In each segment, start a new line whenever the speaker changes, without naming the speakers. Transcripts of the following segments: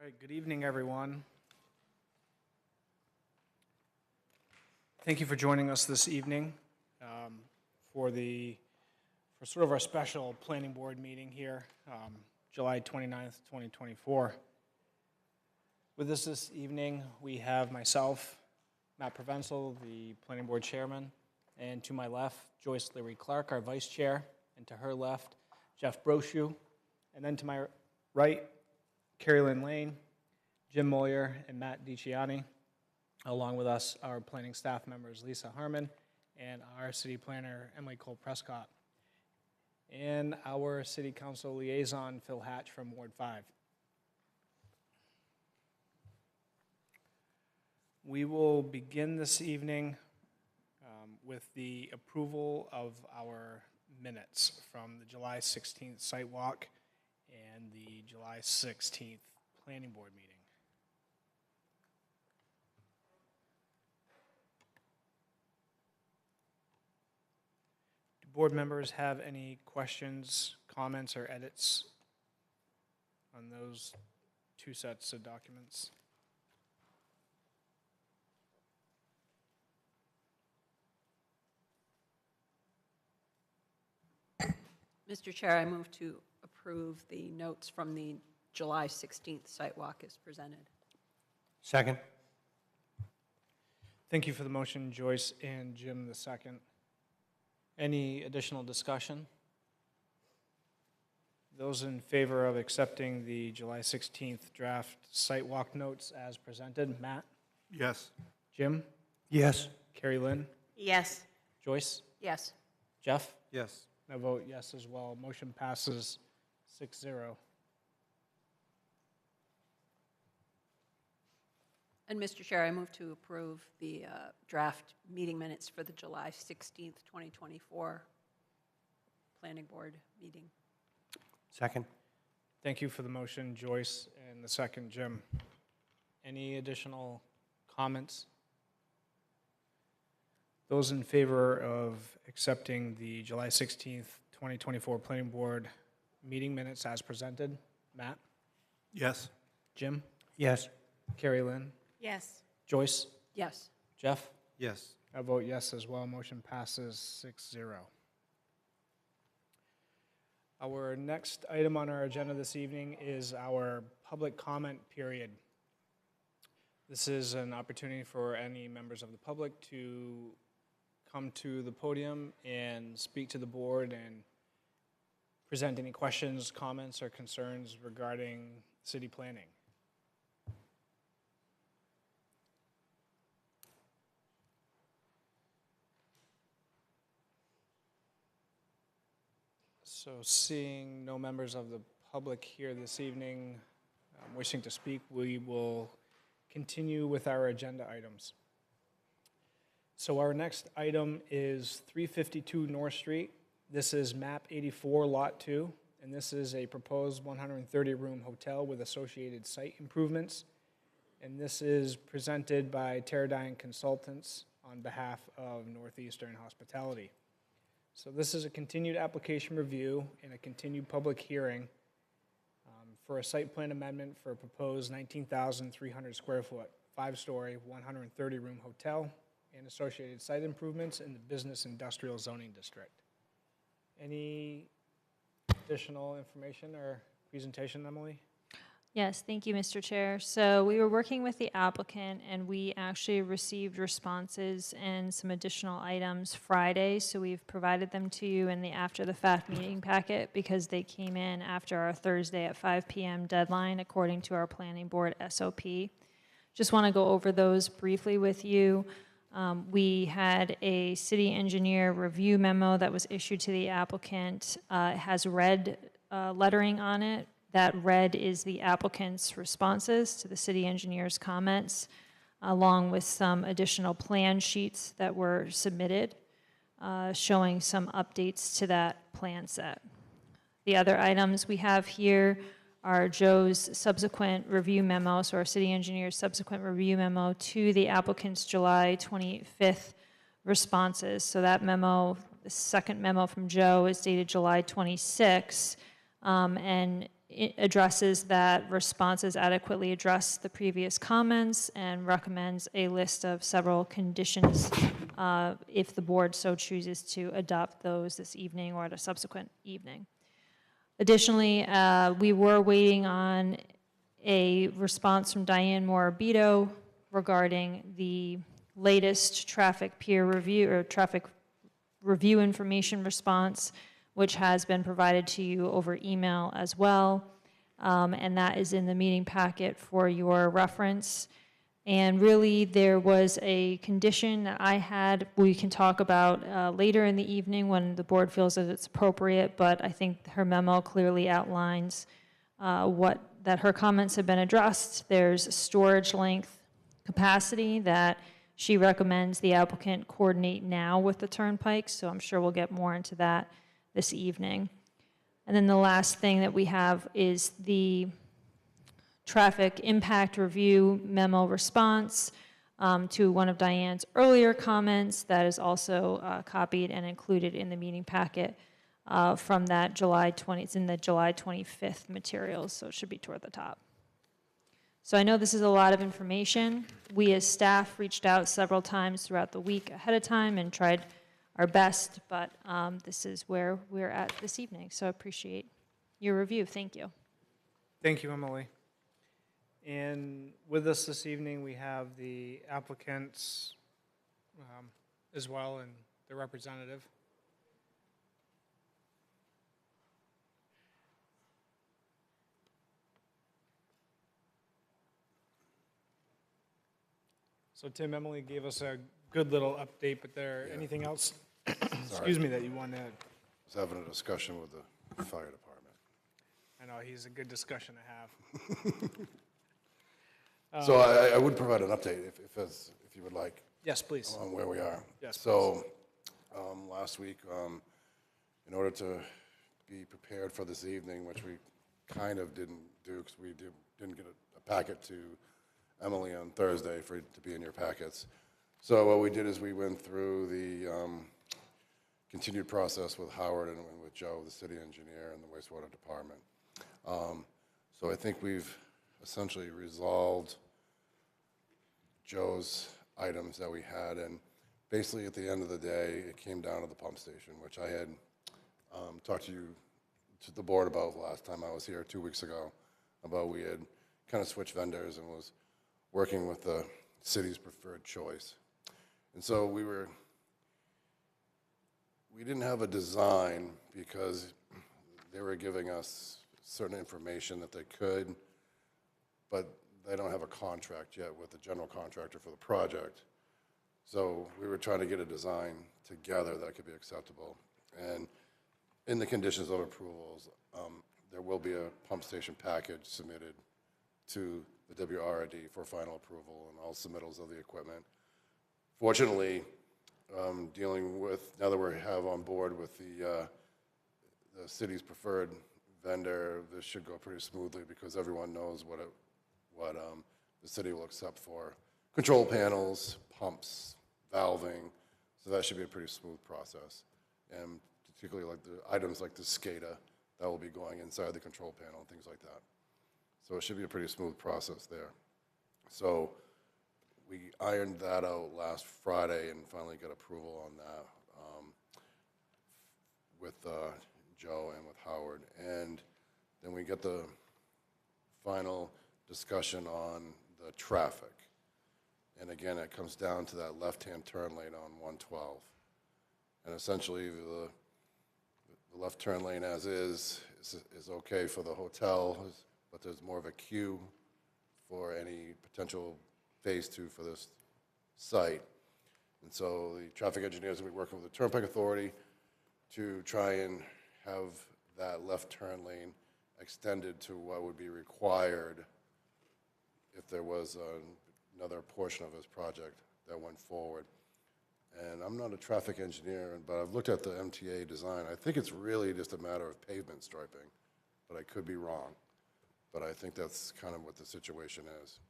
All right, good evening, everyone. Thank you for joining us this evening for sort of our special planning board meeting here, July 29th, 2024. With us this evening, we have myself, Matt Provenzel, the planning board chairman, and to my left, Joyce Leary-Clark, our vice chair, and to her left, Jeff Brochu, and then to my right, Carrie Lynn Lane, Jim Moyer, and Matt DiCiani. Along with us, our planning staff members, Lisa Harmon, and our city planner, Emily Cole-Prescott, and our city council liaison, Phil Hatch from Ward 5. We will begin this evening with the approval of our minutes from the July 16th site walk and the July 16th planning board meeting. Do board members have any questions, comments, or edits on those two sets of documents?
Mr. Chair, I move to approve the notes from the July 16th site walk as presented.
Second.
Thank you for the motion, Joyce and Jim, the second. Any additional discussion? Those in favor of accepting the July 16th draft site walk notes as presented, Matt?
Yes.
Jim?
Yes.
Carrie Lynn?
Yes.
Joyce?
Yes.
Jeff?
Yes.
I vote yes as well. Motion passes 6-0.
And Mr. Chair, I move to approve the draft meeting minutes for the July 16th, 2024 planning board meeting.
Second.
Thank you for the motion, Joyce, and the second, Jim. Any additional comments? Those in favor of accepting the July 16th, 2024 planning board meeting minutes as presented, Matt?
Yes.
Jim?
Yes.
Carrie Lynn?
Yes.
Joyce?
Yes.
Jeff?
Yes.
I vote yes as well. Motion passes 6-0. Our next item on our agenda this evening is our public comment period. This is an opportunity for any members of the public to come to the podium and speak to the board and present any questions, comments, or concerns regarding city planning. So seeing no members of the public here this evening wishing to speak, we will continue with our agenda items. So our next item is 352 North Street. This is map 84, lot 2, and this is a proposed 130-room hotel with associated site improvements. And this is presented by Teradyne Consultants on behalf of Northeastern Hospitality. So this is a continued application review and a continued public hearing for a site plan amendment for a proposed 19,300 square foot, 5-story, 130-room hotel and associated site improvements in the business industrial zoning district. Any additional information or presentation, Emily?
Yes, thank you, Mr. Chair. So we were working with the applicant and we actually received responses and some additional items Friday. So we've provided them to you in the after the fact meeting packet because they came in after our Thursday at 5 p.m. deadline according to our planning board SOP. Just want to go over those briefly with you. We had a city engineer review memo that was issued to the applicant. It has red lettering on it. That red is the applicant's responses to the city engineer's comments, along with some additional plan sheets that were submitted, showing some updates to that plan set. The other items we have here are Joe's subsequent review memo, so our city engineer's subsequent review memo to the applicant's July 25th responses. So that memo, the second memo from Joe is dated July 26, and addresses that responses adequately address the previous comments and recommends a list of several conditions if the board so chooses to adopt those this evening or at a subsequent evening. Additionally, we were waiting on a response from Diane Morabito regarding the latest traffic peer review or traffic review information response, which has been provided to you over email as well. And that is in the meeting packet for your reference. And really, there was a condition that I had, we can talk about later in the evening when the board feels that it's appropriate, but I think her memo clearly outlines that her comments have been addressed. There's storage length capacity that she recommends the applicant coordinate now with the turnpike, so I'm sure we'll get more into that this evening. And then the last thing that we have is the traffic impact review memo response to one of Diane's earlier comments that is also copied and included in the meeting packet from that July 20, it's in the July 25th materials, so it should be toward the top. So I know this is a lot of information. We as staff reached out several times throughout the week ahead of time and tried our best, but this is where we're at this evening. So I appreciate your review. Thank you.
Thank you, Emily. And with us this evening, we have the applicants as well and the representative. So Tim, Emily gave us a good little update, but anything else, excuse me, that you want to add?
I was having a discussion with the fire department.
I know, he's a good discussion to have.
So I would provide an update if you would like
Yes, please.
on where we are.
Yes,
So last week, in order to be prepared for this evening, which we kind of didn't do because we didn't get a packet to Emily on Thursday for it to be in your packets. So what we did is we went through the continued process with Howard and with Joe, the city engineer, and the wastewater department. So I think we've essentially resolved Joe's items that we had, and basically at the end of the day, it came down to the pump station, which I had talked to the board about last time I was here 2 weeks ago, about we had kind of switched vendors and was working with the city's preferred choice. And so we didn't have a design because they were giving us certain information that they could, but they don't have a contract yet with the general contractor for the project. So we were trying to get a design together that could be acceptable. And in the conditions of approvals, there will be a pump station package submitted to the WRD for final approval and all submittals of the equipment. Fortunately, dealing with, now that we have on board with the city's preferred vendor, this should go pretty smoothly because everyone knows what the city will accept for control panels, pumps, valving, so that should be a pretty smooth process. And particularly like the items like the SCADA, that will be going inside the control panel and things like that. So it should be a pretty smooth process there. So we ironed that out last Friday and finally got approval on that with Joe and with Howard. And then we get the final discussion on the traffic. And again, it comes down to that left-hand turn lane on 112. And essentially, the left turn lane as is okay for the hotel, but there's more of a queue for any potential phase 2 for this site. And so the traffic engineers will be working with the Turnpike Authority to try and have that left turn lane extended to what would be required if there was another portion of this project that went forward. And I'm not a traffic engineer, but I've looked at the MTA design. I think it's really just a matter of pavement striping, but I could be wrong. But I think that's kind of what the situation is.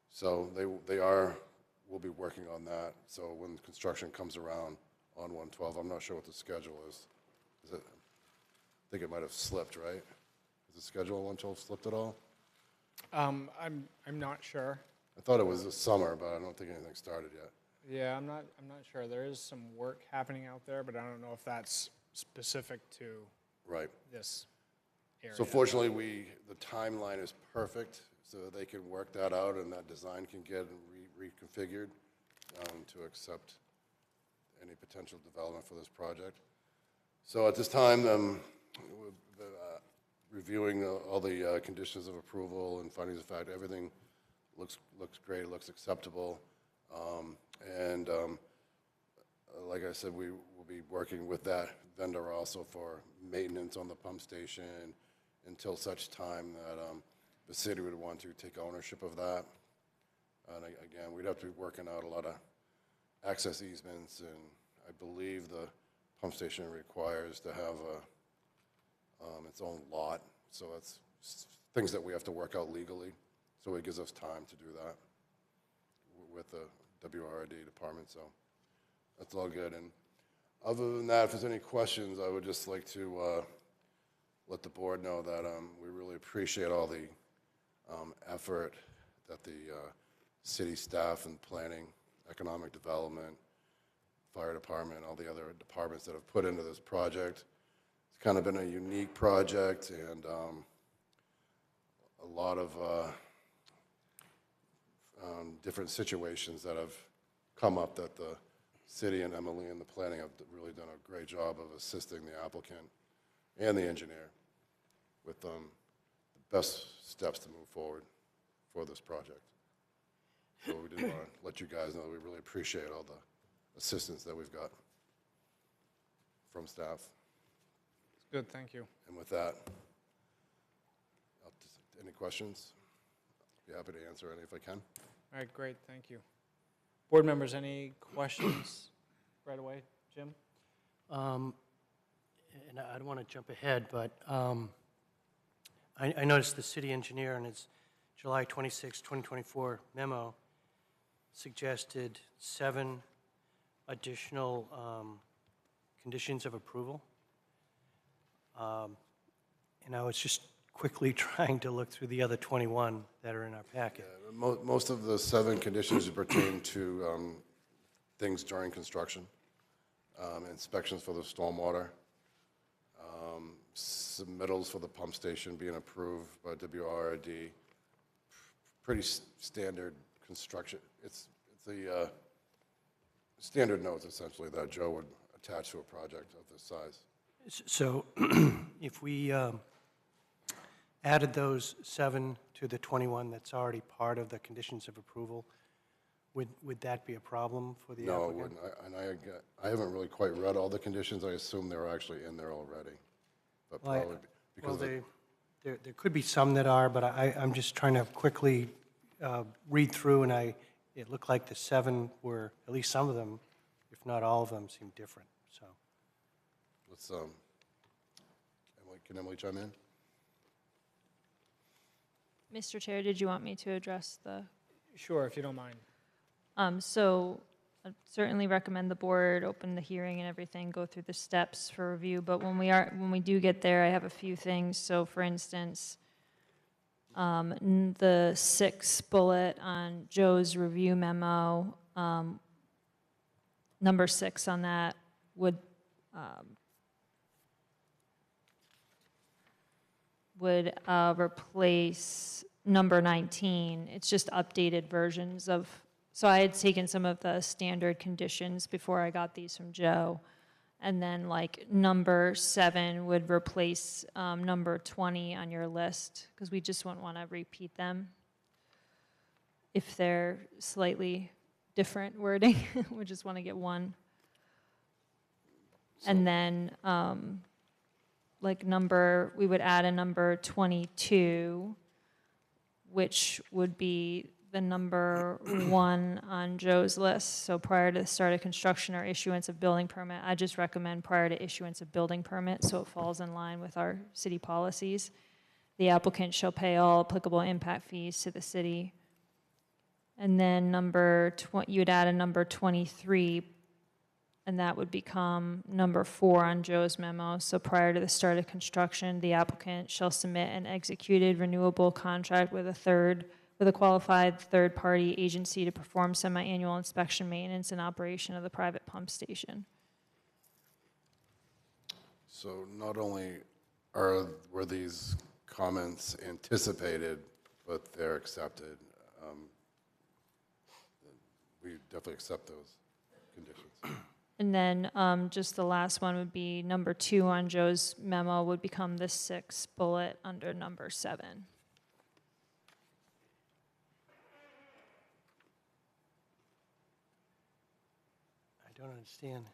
So we'll be working on that. So when construction comes around on 112, I'm not sure what the schedule is. I think it might have slipped, right? the schedule once y'all slipped at all?
I'm not sure.
I thought it was this summer, but I don't think anything started yet.
Yeah, I'm not sure. There is some work happening out there, but I don't know if that's specific to
Right.
this area.
So fortunately, the timeline is perfect, so they can work that out and that design can get reconfigured to accept any potential development for this project. So at this time, we're reviewing all the conditions of approval and findings of fact. Everything looks great, looks acceptable. Like I said, we will be working with that vendor also for maintenance on the pump station until such time that the city would want to take ownership of that. And again, we'd have to be working out a lot of access easements, and I believe the pump station requires to have its own lot. So that's things that we have to work out legally. So it gives us time to do that with the WRD department. So that's all good. And other than that, if there's any questions, I would just like to let the board know that we really appreciate all the effort that the city staff and planning, economic development, fire department, all the other departments that have put into this project. It's kind of been a unique project, and a lot of different situations that have come up that the city and Emily and the planning have really done a great job of assisting the applicant and the engineer with the best steps to move forward for this project. So we did want to let you guys know that we really appreciate all the assistance that we've got from staff.
Good, thank you.
And with that, any questions? Be happy to answer any if I can.
All right, great, thank you. Board members, any questions right away? Jim?
And I don't want to jump ahead, but I noticed the city engineer in his July 26, 2024 memo suggested 7 additional conditions of approval. And I was just quickly trying to look through the other 21 that are in our packet.
Most of the 7 conditions pertain to things during construction, inspections for the stormwater, submittals for the pump station being approved by WRD, pretty standard construction. It's the standard notes, essentially, that Joe would attach to a project of this size.
So if we added those 7 to the 21 that's already part of the conditions of approval, would that be a problem for the applicant?
No, it wouldn't. I haven't really quite read all the conditions. I assume they're actually in there already. But
Well,
probably because
there could be some that are, but I'm just trying to quickly read through, and it looked like the 7 were, at least some of them, if not all of them, seemed different, so.
let's, can Emily chime in?
Mr. Chair, did you want me to address the?
Sure, if you don't mind.
So I certainly recommend the board open the hearing and everything, go through the steps for review. But when we do get there, I have a few things. So for instance, the 6th bullet on Joe's review memo, number 6 on that would replace number 19. It's just updated versions of, so I had taken some of the standard conditions before I got these from Joe. And then like number 7 would replace number 20 on your list, because we just wouldn't want to repeat them if they're slightly different wording. We just want to get one. And then we would add a number 22, which would be the number 1 on Joe's list. So prior to the start of construction or issuance of building permit, I just recommend prior to issuance of building permit, so it falls in line with our city policies. The applicant shall pay all applicable impact fees to the city. And then you would add a number 23, and that would become number 4 on Joe's memo. So prior to the start of construction, the applicant shall submit an executed renewable contract with a qualified third-party agency to perform semi-annual inspection, maintenance, and operation of the private pump station.
So not only were these comments anticipated, but they're accepted. We definitely accept those conditions.
And then just the last one would be number 2 on Joe's memo would become the 6th bullet under number 7.
I don't understand.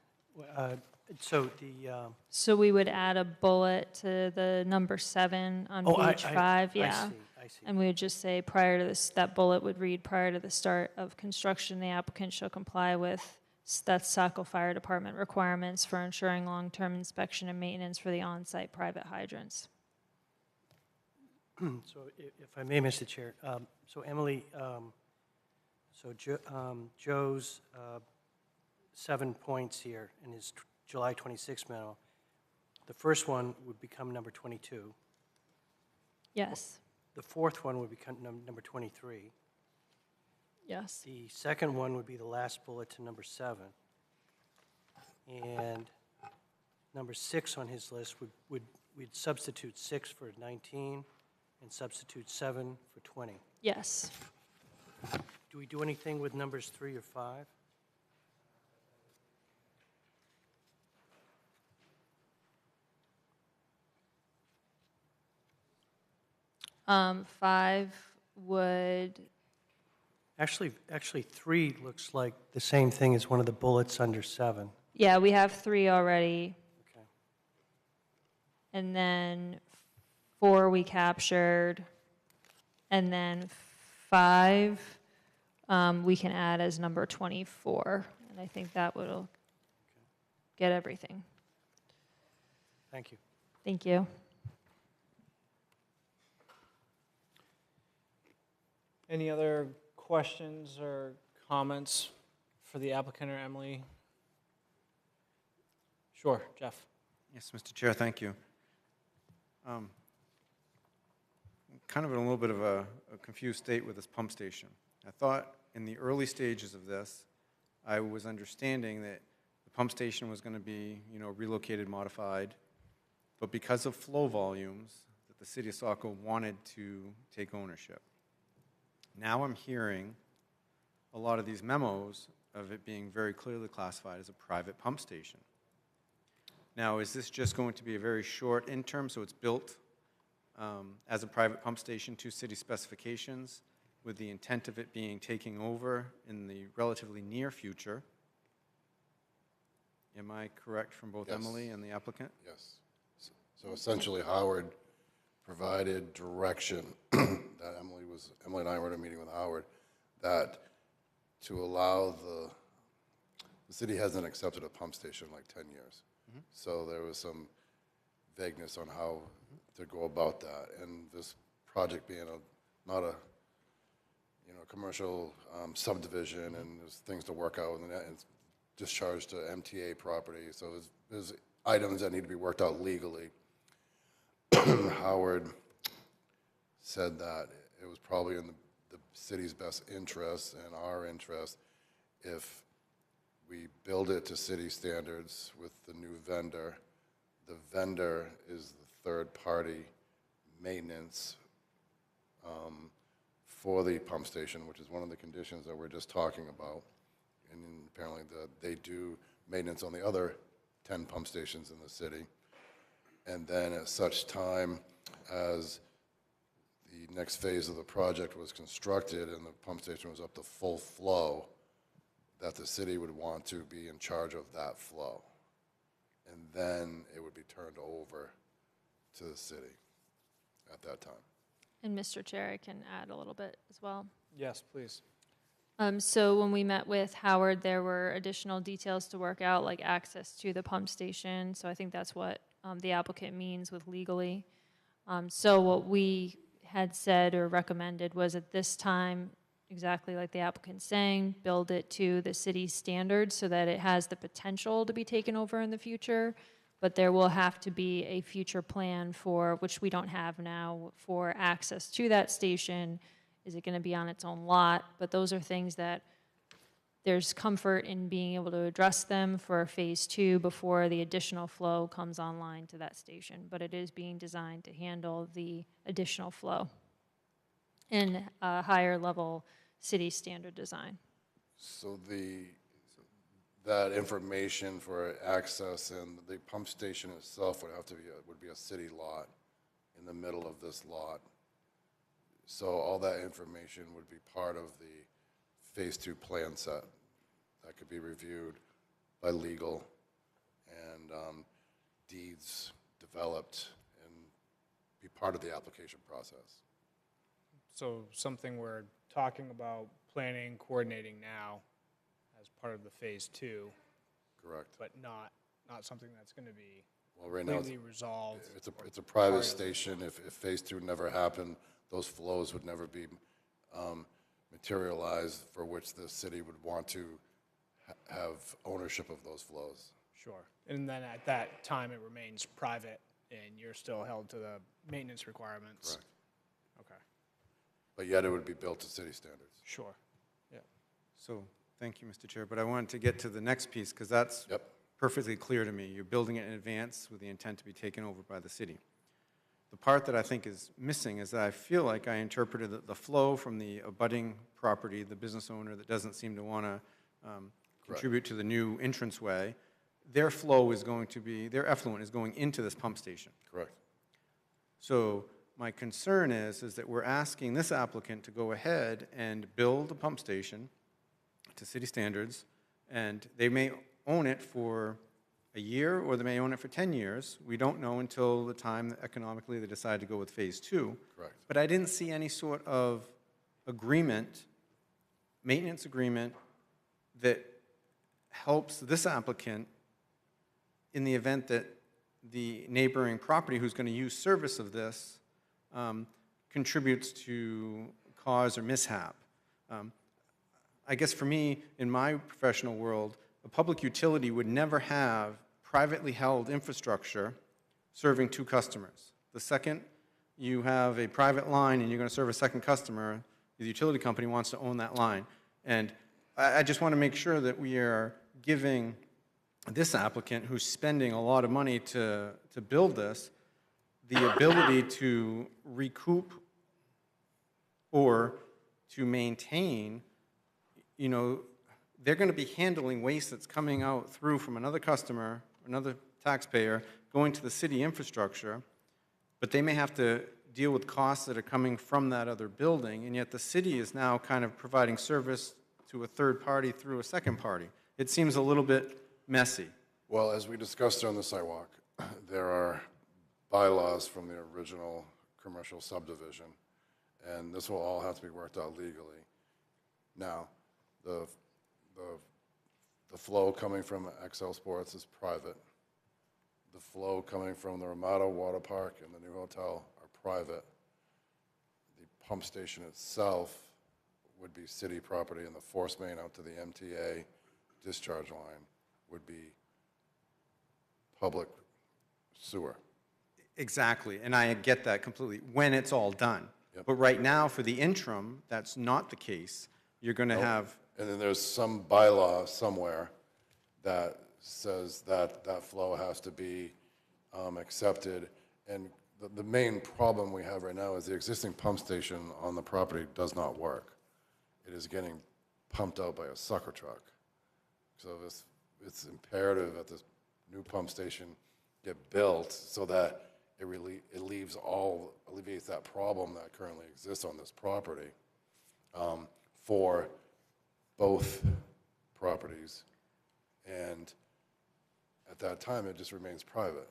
So the,
So we would add a bullet to the number 7 on page 5, yeah.
I see.
And we would just say prior to this, that bullet would read, prior to the start of construction, the applicant shall comply with, that's Saco Fire Department requirements for ensuring long-term inspection and maintenance for the on-site private hydrants.
So if I may, Mr. Chair, so Emily, Joe's 7 points here in his July 26 memo, the first one would become number 22.
Yes,
The fourth one would become number 23.
yes.
The second one would be the last bullet to number 7. And number 6 on his list we'd substitute 6 for 19 and substitute 7 for 20.
Yes.
Do we do anything with numbers 3 or 5?
Um, 5 would,
Actually, 3 looks like the same thing as one of the bullets under 7.
yeah, we have 3 already.
Okay.
And then 4 we captured. And then 5 we can add as number 24. And I think that will get everything.
Thank you.
Thank you.
Any other questions or comments for the applicant or Emily? Sure, Jeff.
Yes, Mr. Chair, thank you. Kind of in a little bit of a confused state with this pump station. I thought in the early stages of this, I was understanding that the pump station was going to be, relocated, modified, but because of flow volumes, that the city of Saco wanted to take ownership. Now I'm hearing a lot of these memos of it being very clearly classified as a private pump station. Now, is this just going to be a very short interim, so it's built as a private pump station to city specifications with the intent of it being taken over in the relatively near future? Am I correct from both
Yes.
Emily and the applicant?
Yes. So essentially, Howard provided direction that Emily and I were at a meeting with Howard, that to allow the city hasn't accepted a pump station in like 10 years. So there was some vagueness on how to go about that. And this project being not a commercial subdivision, and there's things to work out, and it's discharged to MTA property. So there's items that need to be worked out legally. Howard said that it was probably in the city's best interest and our interest if we build it to city standards with the new vendor. The vendor is the third-party maintenance for the pump station, which is one of the conditions that we're just talking about. And apparently they do maintenance on the other 10 pump stations in the city. And then at such time as the next phase of the project was constructed and the pump station was up to full flow, that the city would want to be in charge of that flow. And then it would be turned over to the city at that time.
And Mr. Chair, I can add a little bit as well.
Yes, please.
So when we met with Howard, there were additional details to work out, like access to the pump station. So I think that's what the applicant means with legally. So what we had said or recommended was at this time, exactly like the applicant's saying, build it to the city's standards so that it has the potential to be taken over in the future. But there will have to be a future plan for, which we don't have now, for access to that station. Is it going to be on its own lot? But those are things that there's comfort in being able to address them for phase 2 before the additional flow comes online to that station. But it is being designed to handle the additional flow in a higher level city standard design.
So that information for access and the pump station itself would have to be a city lot in the middle of this lot. So all that information would be part of the phase 2 plan set that could be reviewed by legal and deeds developed and be part of the application process.
So something we're talking about planning, coordinating now as part of the phase 2,
Correct.
but not something that's going to be
Well, right now,
completely resolved.
it's a private station. If phase 2 never happened, those flows would never be materialized, for which the city would want to have ownership of those flows.
Sure. And then at that time, it remains private, and you're still held to the maintenance requirements.
Correct.
Okay,
But yet it would be built to city standards.
sure. Yeah.
So, thank you, Mr. Chair, but I wanted to get to the next piece, because that's
Yep.
perfectly clear to me. You're building it in advance with the intent to be taken over by the city. The part that I think is missing is that I feel like I interpreted the flow from the abutting property, the business owner that doesn't seem to want to contribute to the new entranceway, their flow is going to be, their effluent is going into this pump station.
Correct.
So my concern is that we're asking this applicant to go ahead and build a pump station to city standards, and they may own it for a year, or they may own it for 10 years. We don't know until the time that economically they decide to go with phase 2.
Correct.
But I didn't see any sort of agreement, maintenance agreement, that helps this applicant in the event that the neighboring property who's going to use service of this contributes to cause or mishap. I guess for me, in my professional world, a public utility would never have privately held infrastructure serving 2 customers. The second you have a private line and you're going to serve a second customer, the utility company wants to own that line. And I just want to make sure that we are giving this applicant, who's spending a lot of money to build this, the ability to recoup or to maintain, you know, they're going to be handling waste that's coming out through from another customer, another taxpayer, going to the city infrastructure, but they may have to deal with costs that are coming from that other building, and yet the city is now kind of providing service to a third party through a second party. It seems a little bit messy.
Well, as we discussed on the sidewalk, there are bylaws from the original commercial subdivision, and this will all have to be worked out legally. Now, the flow coming from XL Sports is private. The flow coming from the Ramada Water Park and the new hotel are private. The pump station itself would be city property, and the force main out to the MTA discharge line would be public sewer.
Exactly, and I get that completely, when it's all done.
Yep.
But right now, for the interim, that's not the case. You're going to have,
And then there's some bylaw somewhere that says that that flow has to be accepted. And the main problem we have right now is the existing pump station on the property does not work. It is getting pumped out by a sucker truck. So it's imperative that this new pump station get built so that it alleviates that problem that currently exists on this property for both properties. And at that time, it just remains private.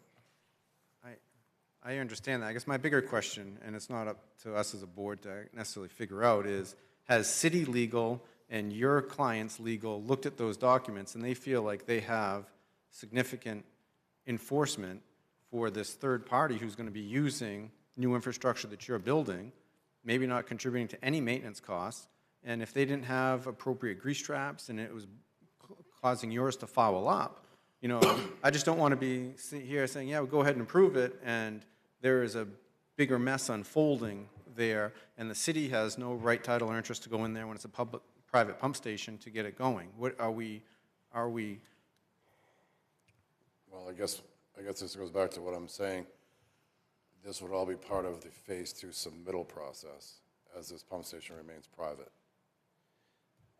I understand that. I guess my bigger question, and it's not up to us as a board to necessarily figure out, is has city legal and your client's legal looked at those documents and they feel like they have significant enforcement for this third party who's going to be using new infrastructure that you're building, maybe not contributing to any maintenance costs, and if they didn't have appropriate grease traps and it was causing yours to foul up, you know, I just don't want to be here saying, yeah, well, go ahead and approve it, and there is a bigger mess unfolding there, and the city has no right, title, or interest to go in there when it's a private pump station to get it going. What are we?
Well, I guess this goes back to what I'm saying. This would all be part of the Phase 2 submittal process, as this pump station remains private.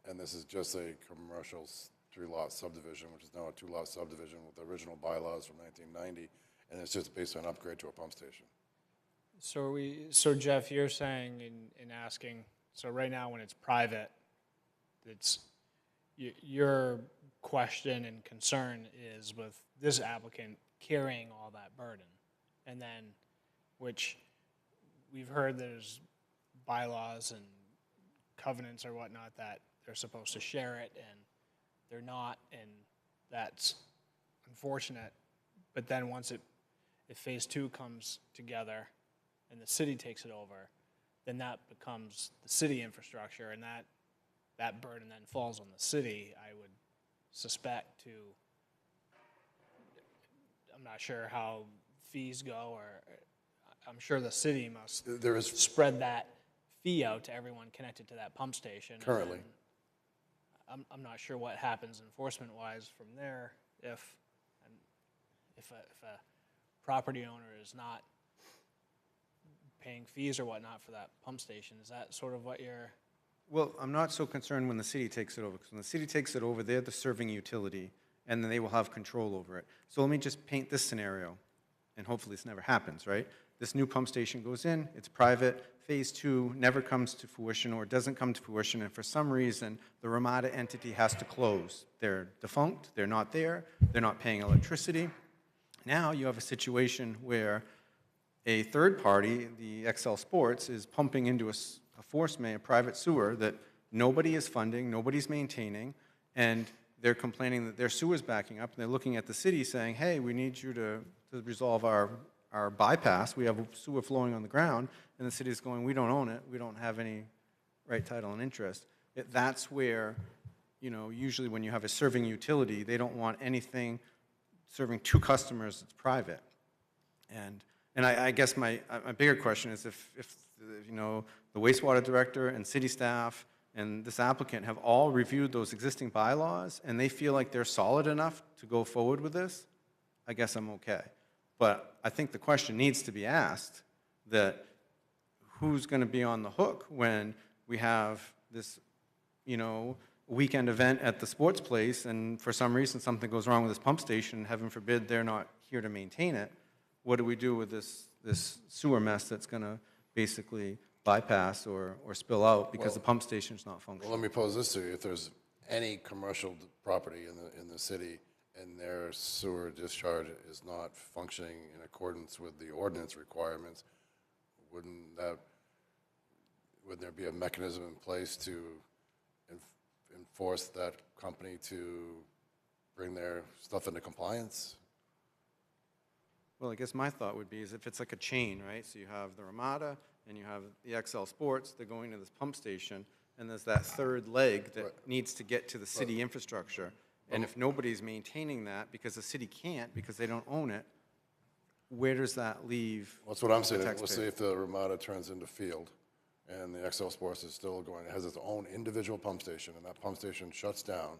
And this is just a commercial 3-lot subdivision, which is now a 2-lot subdivision with the original bylaws from 1990, and it's just based on upgrade to a pump station.
So Jeff, you're saying in asking, so right now when it's private, it's, your question and concern is with this applicant carrying all that burden. And then, which we've heard there's bylaws and covenants or whatnot that they're supposed to share it and they're not, and that's unfortunate. But then once if Phase 2 comes together and the city takes it over, then that becomes the city infrastructure, and that burden then falls on the city, I would suspect, to, I'm not sure how fees go, or I'm sure the city must
There is
spread that fee out to everyone connected to that pump station. And
currently.
then I'm not sure what happens enforcement-wise from there if a property owner is not paying fees or whatnot for that pump station. Is that sort of what you're?
Well, I'm not so concerned when the city takes it over, because when the city takes it over, they're the serving utility, and then they will have control over it. So let me just paint this scenario, and hopefully this never happens, right? This new pump station goes in, it's private, Phase 2 never comes to fruition or doesn't come to fruition, and for some reason, the Ramada entity has to close. They're defunct, they're not there, they're not paying electricity. Now you have a situation where a third party, the XL Sports, is pumping into a force main, a private sewer that nobody is funding, nobody's maintaining, and they're complaining that their sewer's backing up, and they're looking at the city saying, hey, we need you to resolve our bypass. We have sewer flowing on the ground, and the city's going, we don't own it. We don't have any right, title, and interest. That's where, you know, usually when you have a serving utility, they don't want anything serving two customers that's private. And I guess my bigger question is if you know, the wastewater director and city staff and this applicant have all reviewed those existing bylaws and they feel like they're solid enough to go forward with this, I guess I'm okay. But I think the question needs to be asked that who's going to be on the hook when we have this, you know, weekend event at the sports place and for some reason something goes wrong with this pump station, heaven forbid they're not here to maintain it. What do we do with this sewer mess that's going to basically bypass or spill out because the pump station's not functioning?
Well, let me pose this to you. If there's any commercial property in the city and their sewer discharge is not functioning in accordance with the ordinance requirements, wouldn't there be a mechanism in place to enforce that company to bring their stuff into compliance?
Well, I guess my thought would be is if it's like a chain, right? So you have the Ramada and you have the XL Sports, they're going to this pump station, and there's that third leg that needs to get to the city infrastructure. And if nobody's maintaining that because the city can't, because they don't own it, where does that leave?
That's what I'm
the
saying.
taxpayer?
Let's say if the Ramada turns into field and the XL Sports is still going, it has its own individual pump station, and that pump station shuts down,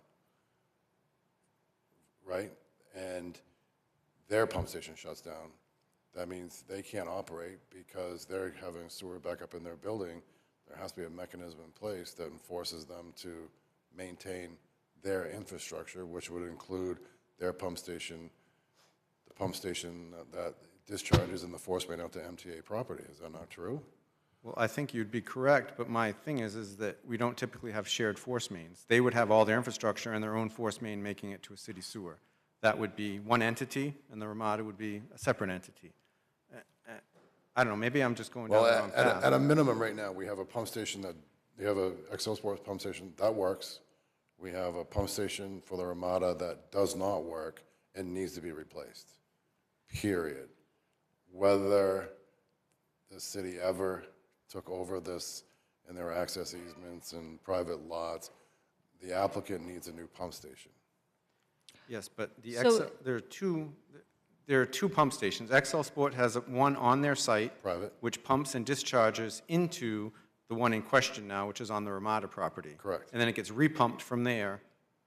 right? And their pump station shuts down. That means they can't operate because they're having sewer backup in their building. There has to be a mechanism in place that enforces them to maintain their infrastructure, which would include their pump station, the pump station that discharges in the force main out to MTA property. Is that not true?
Well, I think you'd be correct, but my thing is that we don't typically have shared force mains. They would have all their infrastructure and their own force main making it to a city sewer. That would be one entity, and the Ramada would be a separate entity. I don't know, maybe I'm just going down the wrong path.
At a minimum right now, we have a pump station that, we have a XL Sports pump station that works. We have a pump station for the Ramada that does not work and needs to be replaced, period. Whether the city ever took over this and there are access easements and private lots, the applicant needs a new pump station.
Yes, but the
So-
there are two pump stations. XL Sport has one on their site.
Private?
Which pumps and discharges into the one in question now, which is on the Ramada property.
Correct.
And then it gets repumped from there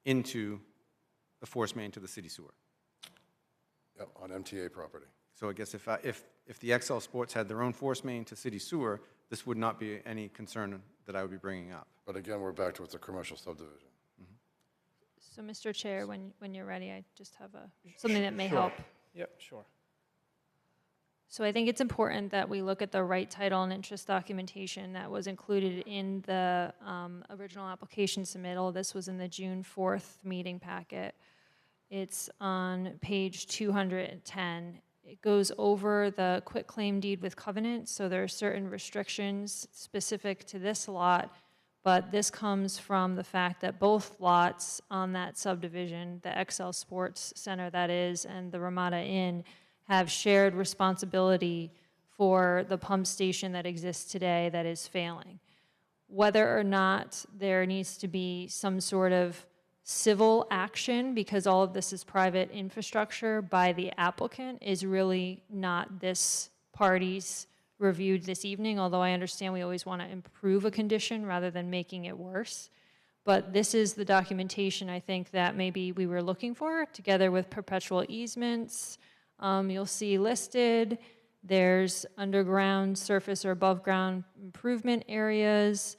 into the force main to the city sewer.
Yep, on MTA property.
So I guess if the XL Sports had their own force main to city sewer, this would not be any concern that I would be bringing up.
But again, we're back to it's a commercial subdivision.
So, Mr. Chair, when you're ready, I just have something that may
Sure.
help.
Yep, sure.
So I think it's important that we look at the right title and interest documentation that was included in the original application submittal. This was in the June 4th meeting packet. It's on page 210. It goes over the quitclaim deed with covenant, so there are certain restrictions specific to this lot, but this comes from the fact that both lots on that subdivision, the XL Sports Center that is, and the Ramada Inn, have shared responsibility for the pump station that exists today that is failing. Whether or not there needs to be some sort of civil action, because all of this is private infrastructure, by the applicant is really not this party's reviewed this evening, although I understand we always want to improve a condition rather than making it worse. But this is the documentation I think that maybe we were looking for, together with perpetual easements. You'll see listed, there's underground, surface, or above ground improvement areas,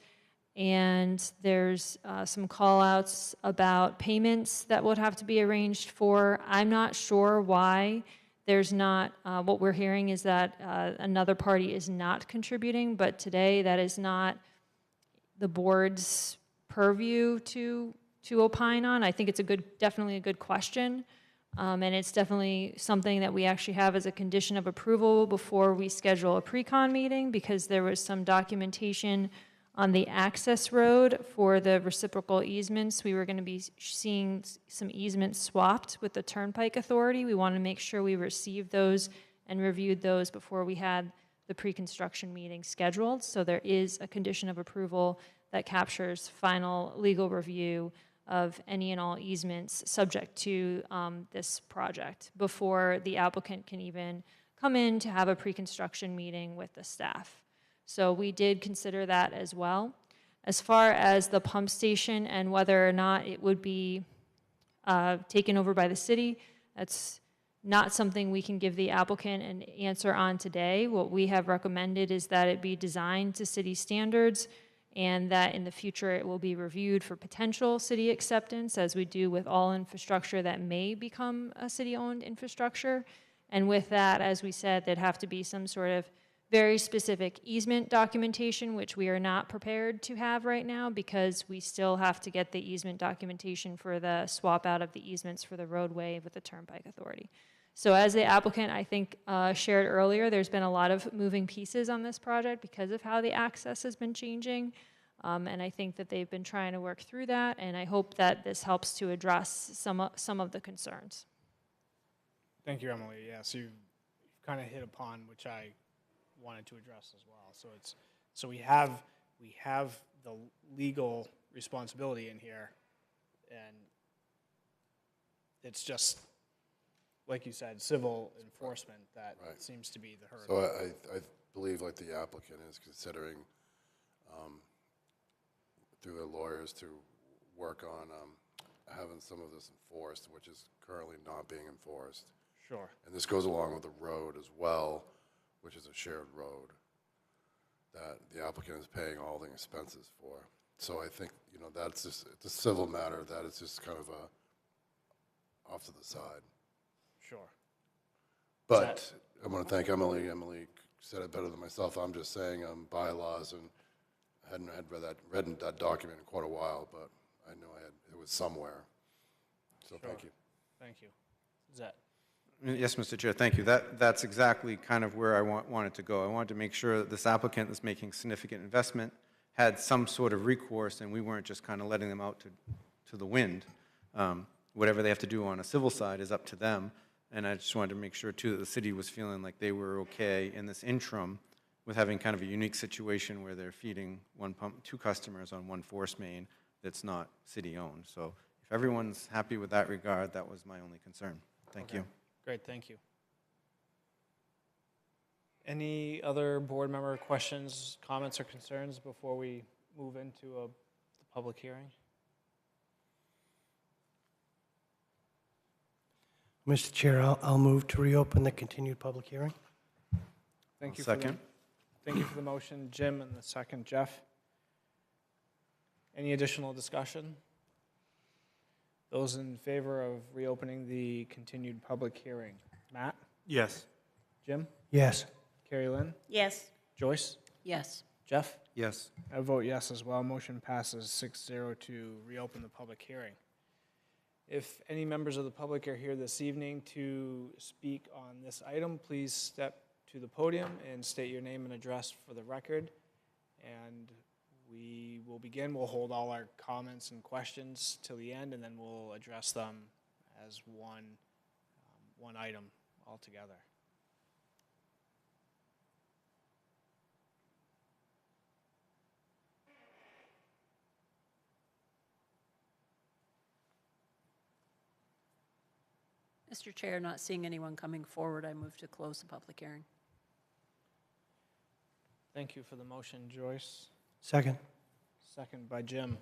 and there's some call-outs about payments that would have to be arranged for. I'm not sure why there's not, what we're hearing is that another party is not contributing, but today that is not the board's purview to opine on. I think it's definitely a good question. And it's definitely something that we actually have as a condition of approval before we schedule a pre-con meeting, because there was some documentation on the access road for the reciprocal easements. We were going to be seeing some easements swapped with the Turnpike Authority. We wanted to make sure we received those and reviewed those before we had the pre-construction meeting scheduled. So there is a condition of approval that captures final legal review of any and all easements subject to this project before the applicant can even come in to have a pre-construction meeting with the staff. So we did consider that as well. As far as the pump station and whether or not it would be taken over by the city, that's not something we can give the applicant an answer on today. What we have recommended is that it be designed to city standards, and that in the future it will be reviewed for potential city acceptance, as we do with all infrastructure that may become a city-owned infrastructure. And with that, as we said, there'd have to be some sort of very specific easement documentation, which we are not prepared to have right now, because we still have to get the easement documentation for the swap out of the easements for the roadway with the Turnpike Authority. So as the applicant, I think, shared earlier, there's been a lot of moving pieces on this project because of how the access has been changing. And I think that they've been trying to work through that, and I hope that this helps to address some of the concerns.
Thank you, Emily. Yeah, so you've kind of hit upon which I wanted to address as well. So we have the legal responsibility in here, and it's just, like you said, civil enforcement that
Right.
seems to be the hurdle.
So I believe like the applicant is considering, through their lawyers, to work on having some of this enforced, which is currently not being enforced.
Sure.
And this goes along with the road as well, which is a shared road that the applicant is paying all the expenses for. So I think, that's just, it's a civil matter that is just kind of off to the side.
Sure.
But I want to thank Emily. Emily said it better than myself. I'm just saying bylaws, and I hadn't read that document in quite a while, but I know it was somewhere. So thank you.
Thank you. Is that?
Yes, Mr. Chair, thank you. That's exactly kind of where I wanted to go. I wanted to make sure that this applicant that's making significant investment had some sort of recourse, and we weren't just kind of letting them out to the wind. Whatever they have to do on a civil side is up to them, and I just wanted to make sure, too, that the city was feeling like they were okay in this interim with having kind of a unique situation where they're feeding two customers on one force main that's not city-owned. So if everyone's happy with that regard, that was my only concern. Thank you.
Great, thank you. Any other board member questions, comments, or concerns before we move into the public hearing?
Mr. Chair, I'll move to reopen the continued public hearing.
Thank you.
Second.
Thank you for the motion, Jim, and the second, Jeff. Any additional discussion? Those in favor of reopening the continued public hearing? Matt?
Yes.
Jim?
Yes.
Carrie Lynn?
Yes.
Joyce?
Yes.
Jeff?
Yes.
I vote yes as well. Motion passes 6-0 to reopen the public hearing. If any members of the public are here this evening to speak on this item, please step to the podium and state your name and address for the record. And we will begin. We'll hold all our comments and questions till the end, and then we'll address them as one item altogether.
Mr. Chair, not seeing anyone coming forward, I move to close the public hearing.
Thank you for the motion, Joyce.
Second.
Second by Jim.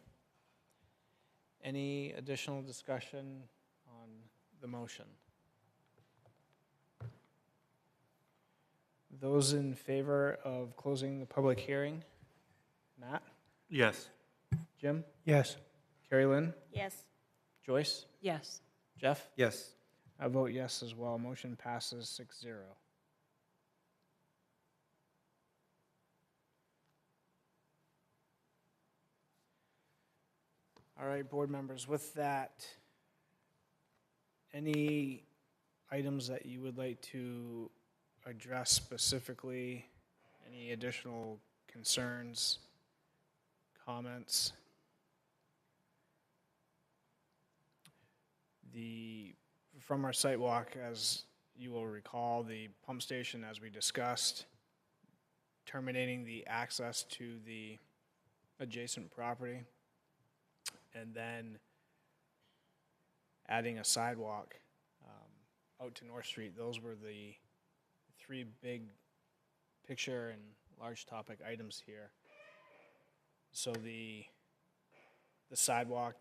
Any additional discussion on the motion? Those in favor of closing the public hearing? Matt?
Yes.
Jim?
Yes.
Carrie Lynn?
Yes.
Joyce?
Yes.
Jeff?
Yes.
I vote yes as well. Motion passes 6-0. All right, board members, with that, any items that you would like to address specifically? Any additional concerns, comments? From our site walk, as you will recall, the pump station, as we discussed, terminating the access to the adjacent property, and then adding a sidewalk out to North Street. Those were the three big picture and large topic items here. So the sidewalk,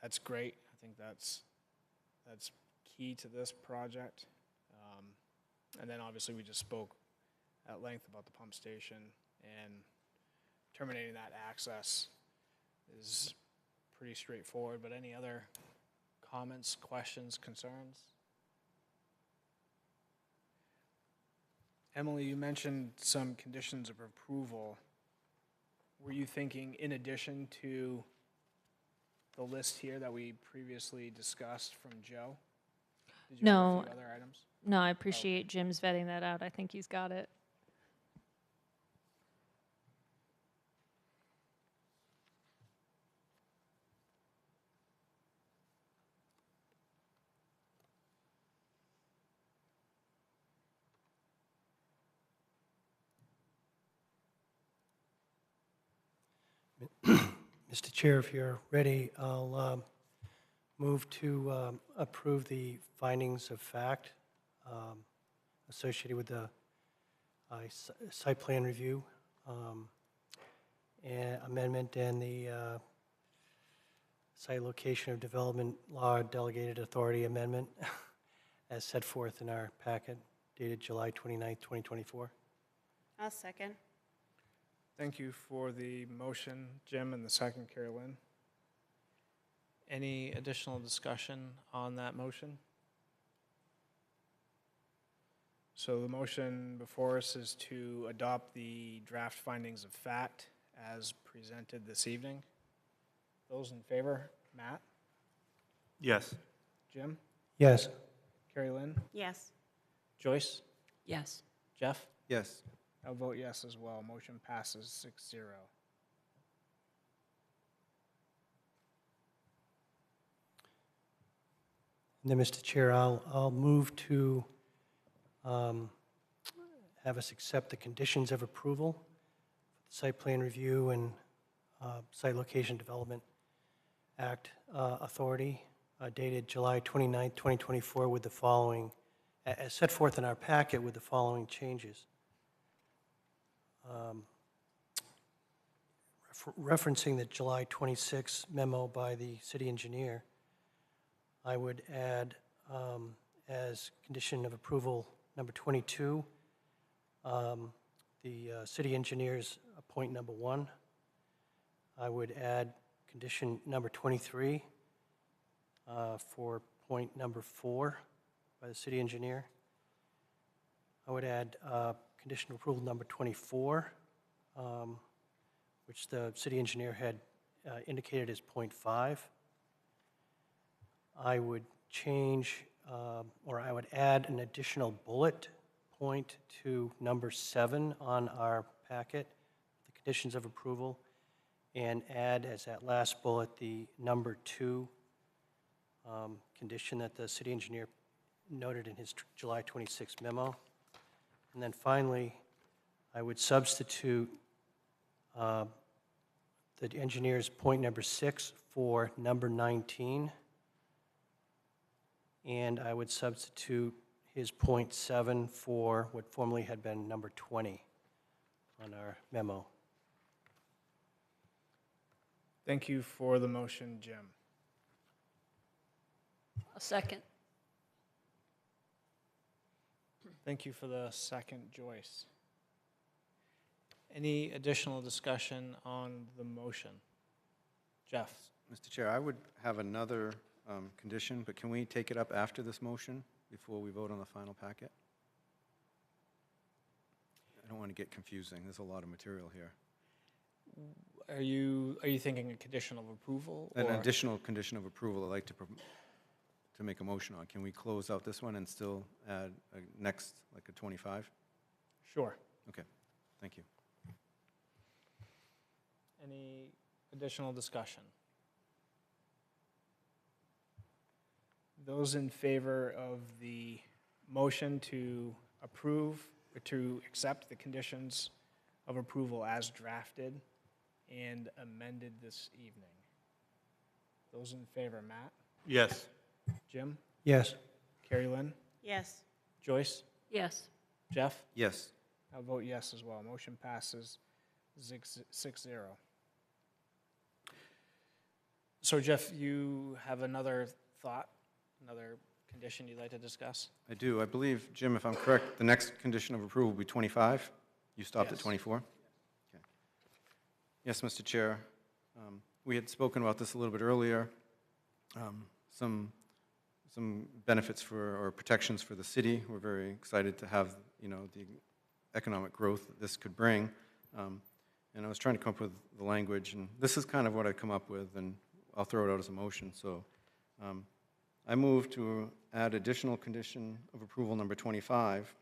that's great. I think that's key to this project. And then obviously we just spoke at length about the pump station, and terminating that access is pretty straightforward. But any other comments, questions, concerns? Emily, you mentioned some conditions of approval. Were you thinking in addition to the list here that we previously discussed from Joe? Did you have
No.
a few other items?
No, I appreciate Jim's vetting that out. I think he's got it.
Mr. Chair, if you're ready, I'll move to approve the findings of fact associated with the site plan review amendment and the site location of development law delegated authority amendment as set forth in our packet dated July 29th, 2024.
I'll second.
Thank you for the motion, Jim, and the second, Carrie Lynn. Any additional discussion on that motion? So the motion before us is to adopt the draft findings of fact as presented this evening. Those in favor, Matt?
Yes.
Jim?
Yes.
Carrie Lynn?
Yes.
Joyce?
Yes.
Jeff?
Yes.
I'll vote yes as well. Motion passes 6-0.
And then, Mr. Chair, I'll move to have us accept the conditions of approval, site plan review and site location development Act authority dated July 29th, 2024 with the following, as set forth in our packet with the following changes. Referencing the July 26 memo by the city engineer, I would add as condition of approval number 22, the city engineer's point number 1. I would add condition number 23 for point number 4 by the city engineer. I would add condition of approval number 24, which the city engineer had indicated as point 5. I would change, or I would add an additional bullet point to number 7 on our packet, the conditions of approval, and add as that last bullet the number 2 condition that the city engineer noted in his July 26 memo. And then finally, I would substitute the engineer's point number 6 for number 19, and I would substitute his point 7 for what formerly had been number 20 on our memo.
Thank you for the motion, Jim.
A second.
Thank you for the second, Joyce. Any additional discussion on the motion? Jeff?
Mr. Chair, I would have another condition, but can we take it up after this motion before we vote on the final packet? I don't want to get confusing. There's a lot of material here.
Are you thinking a condition of approval?
An
or-
additional condition of approval I'd like to make a motion on. Can we close out this one and still add a next, like a 25?
Sure.
Okay, thank you.
Any additional discussion? Those in favor of the motion to approve, or to accept the conditions of approval as drafted and amended this evening? Those in favor, Matt?
Yes.
Jim?
Yes.
Carrie Lynn?
Yes.
Joyce?
Yes.
Jeff?
Yes.
I'll vote yes as well. Motion passes 6-0. So Jeff, you have another thought, another condition you'd like to discuss?
I do. I believe, Jim, if I'm correct, the next condition of approval will be 25? You stopped at
Yes.
24? Okay. Yes, Mr. Chair. We had spoken about this a little bit earlier. Some benefits for, or protections for the city. We're very excited to have, the economic growth that this could bring. And I was trying to come up with the language, and this is kind of what I come up with, and I'll throw it out as a motion. So I move to add additional condition of approval number 25,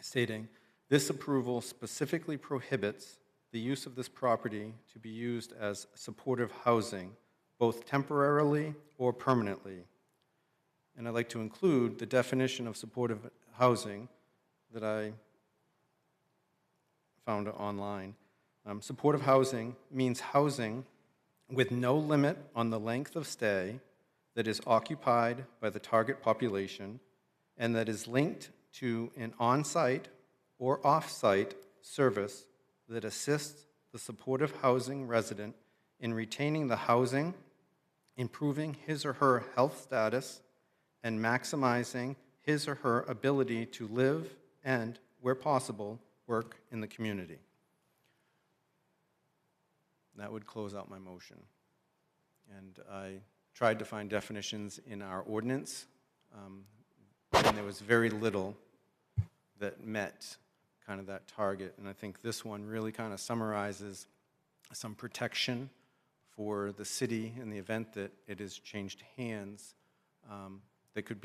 stating, this approval specifically prohibits the use of this property to be used as supportive housing, both temporarily or permanently. And I'd like to include the definition of supportive housing that I found online. Supportive housing means housing with no limit on the length of stay that is occupied by the target population and that is linked to an on-site or off-site service that assists the supportive housing resident in retaining the housing, improving his or her health status, and maximizing his or her ability to live and, where possible, work in the community. That would close out my motion. And I tried to find definitions in our ordinance, and there was very little that met kind of that target. And I think this one really kind of summarizes some protection for the city in the event that it has changed hands, that could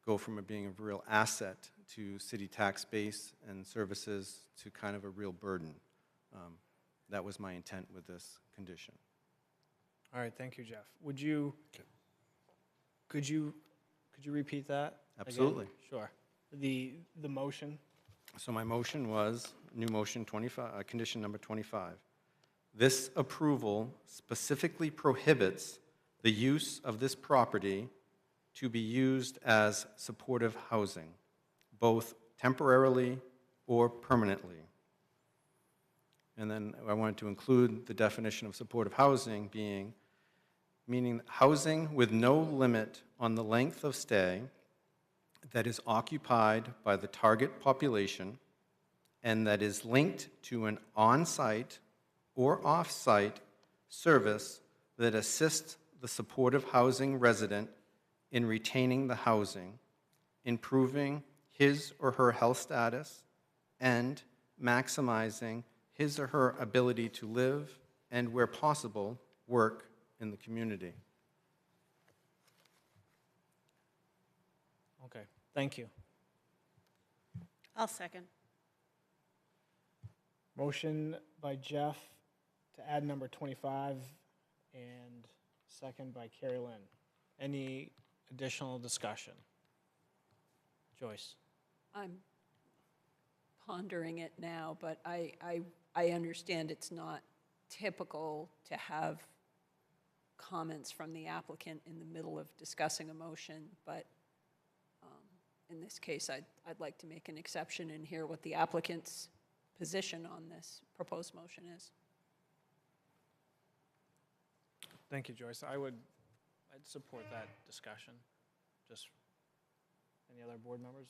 go from it being a real asset to city tax base and services to kind of a real burden. That was my intent with this condition.
All right, thank you, Jeff. Could you repeat that again?
Absolutely.
Sure. The motion?
So my motion was, new motion 25, condition number 25. This approval specifically prohibits the use of this property to be used as supportive housing, both temporarily or permanently. And then I wanted to include the definition of supportive housing being, meaning housing with no limit on the length of stay that is occupied by the target population and that is linked to an on-site or off-site service that assists the supportive housing resident in retaining the housing, improving his or her health status, and maximizing his or her ability to live and, where possible, work in the community.
Okay, thank you.
I'll second.
Motion by Jeff to add number 25 and second by Carrie Lynn. Any additional discussion? Joyce?
I'm pondering it now, but I understand it's not typical to have comments from the applicant in the middle of discussing a motion, but in this case, I'd like to make an exception and hear what the applicant's position on this proposed motion is.
Thank you, Joyce. I'd support that discussion. Just, any other board members?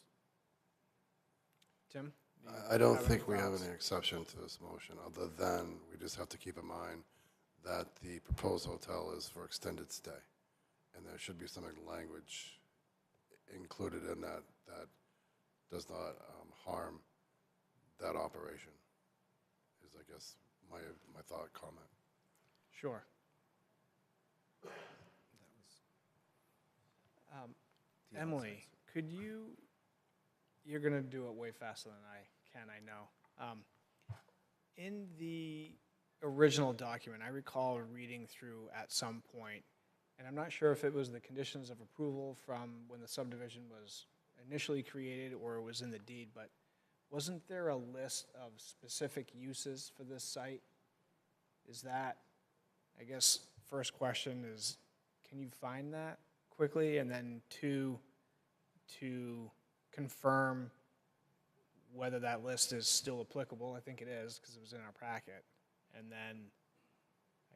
Tim? Do you
I don't
have
think we have
thoughts?
any exception to this motion, other than we just have to keep in mind that the proposed hotel is for extended stay. And there should be some language included in that that does not harm that operation, is, I guess, my thought, comment.
Sure. Emily, could you're going to do it way faster than I can, I know. In the original document, I recall reading through at some point, and I'm not sure if it was the conditions of approval from when the subdivision was initially created or it was in the deed, but wasn't there a list of specific uses for this site? Is that, I guess, first question is, can you find that quickly? And then two, to confirm whether that list is still applicable. I think it is, because it was in our packet. And then,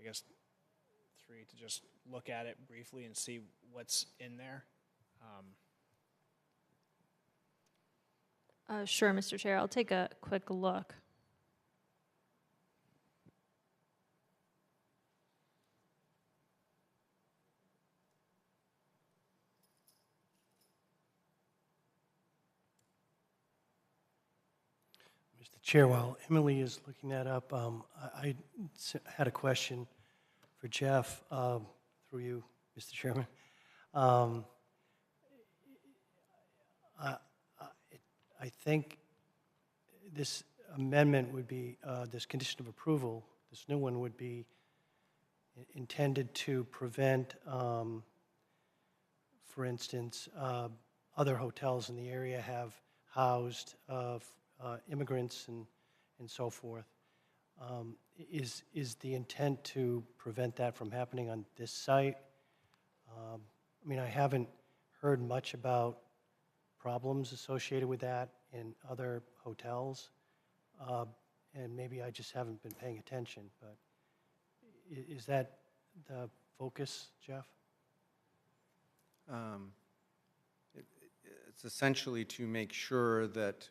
I guess, three, to just look at it briefly and see what's in there.
Sure, Mr. Chair, I'll take a quick look.
Mr. Chair, while Emily is looking that up, I had a question for Jeff, through you, Mr. Chairman. I think this amendment would be, this condition of approval, this new one would be intended to prevent, for instance, other hotels in the area have housed immigrants and so forth. Is the intent to prevent that from happening on this site? I mean, I haven't heard much about problems associated with that in other hotels, and maybe I just haven't been paying attention, but is that the focus, Jeff?
It's essentially to make sure that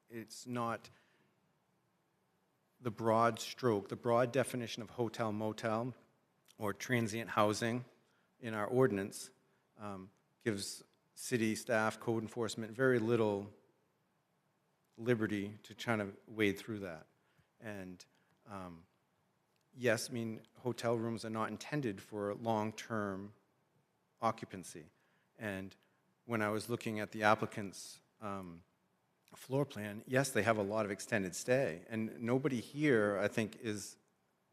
it's not the broad stroke, the broad definition of hotel, motel, or transient housing in our ordinance gives city staff, code enforcement, very little liberty to try to wade through that. And yes, I mean, hotel rooms are not intended for long-term occupancy. And when I was looking at the applicant's floor plan, yes, they have a lot of extended stay. And nobody here, I think, is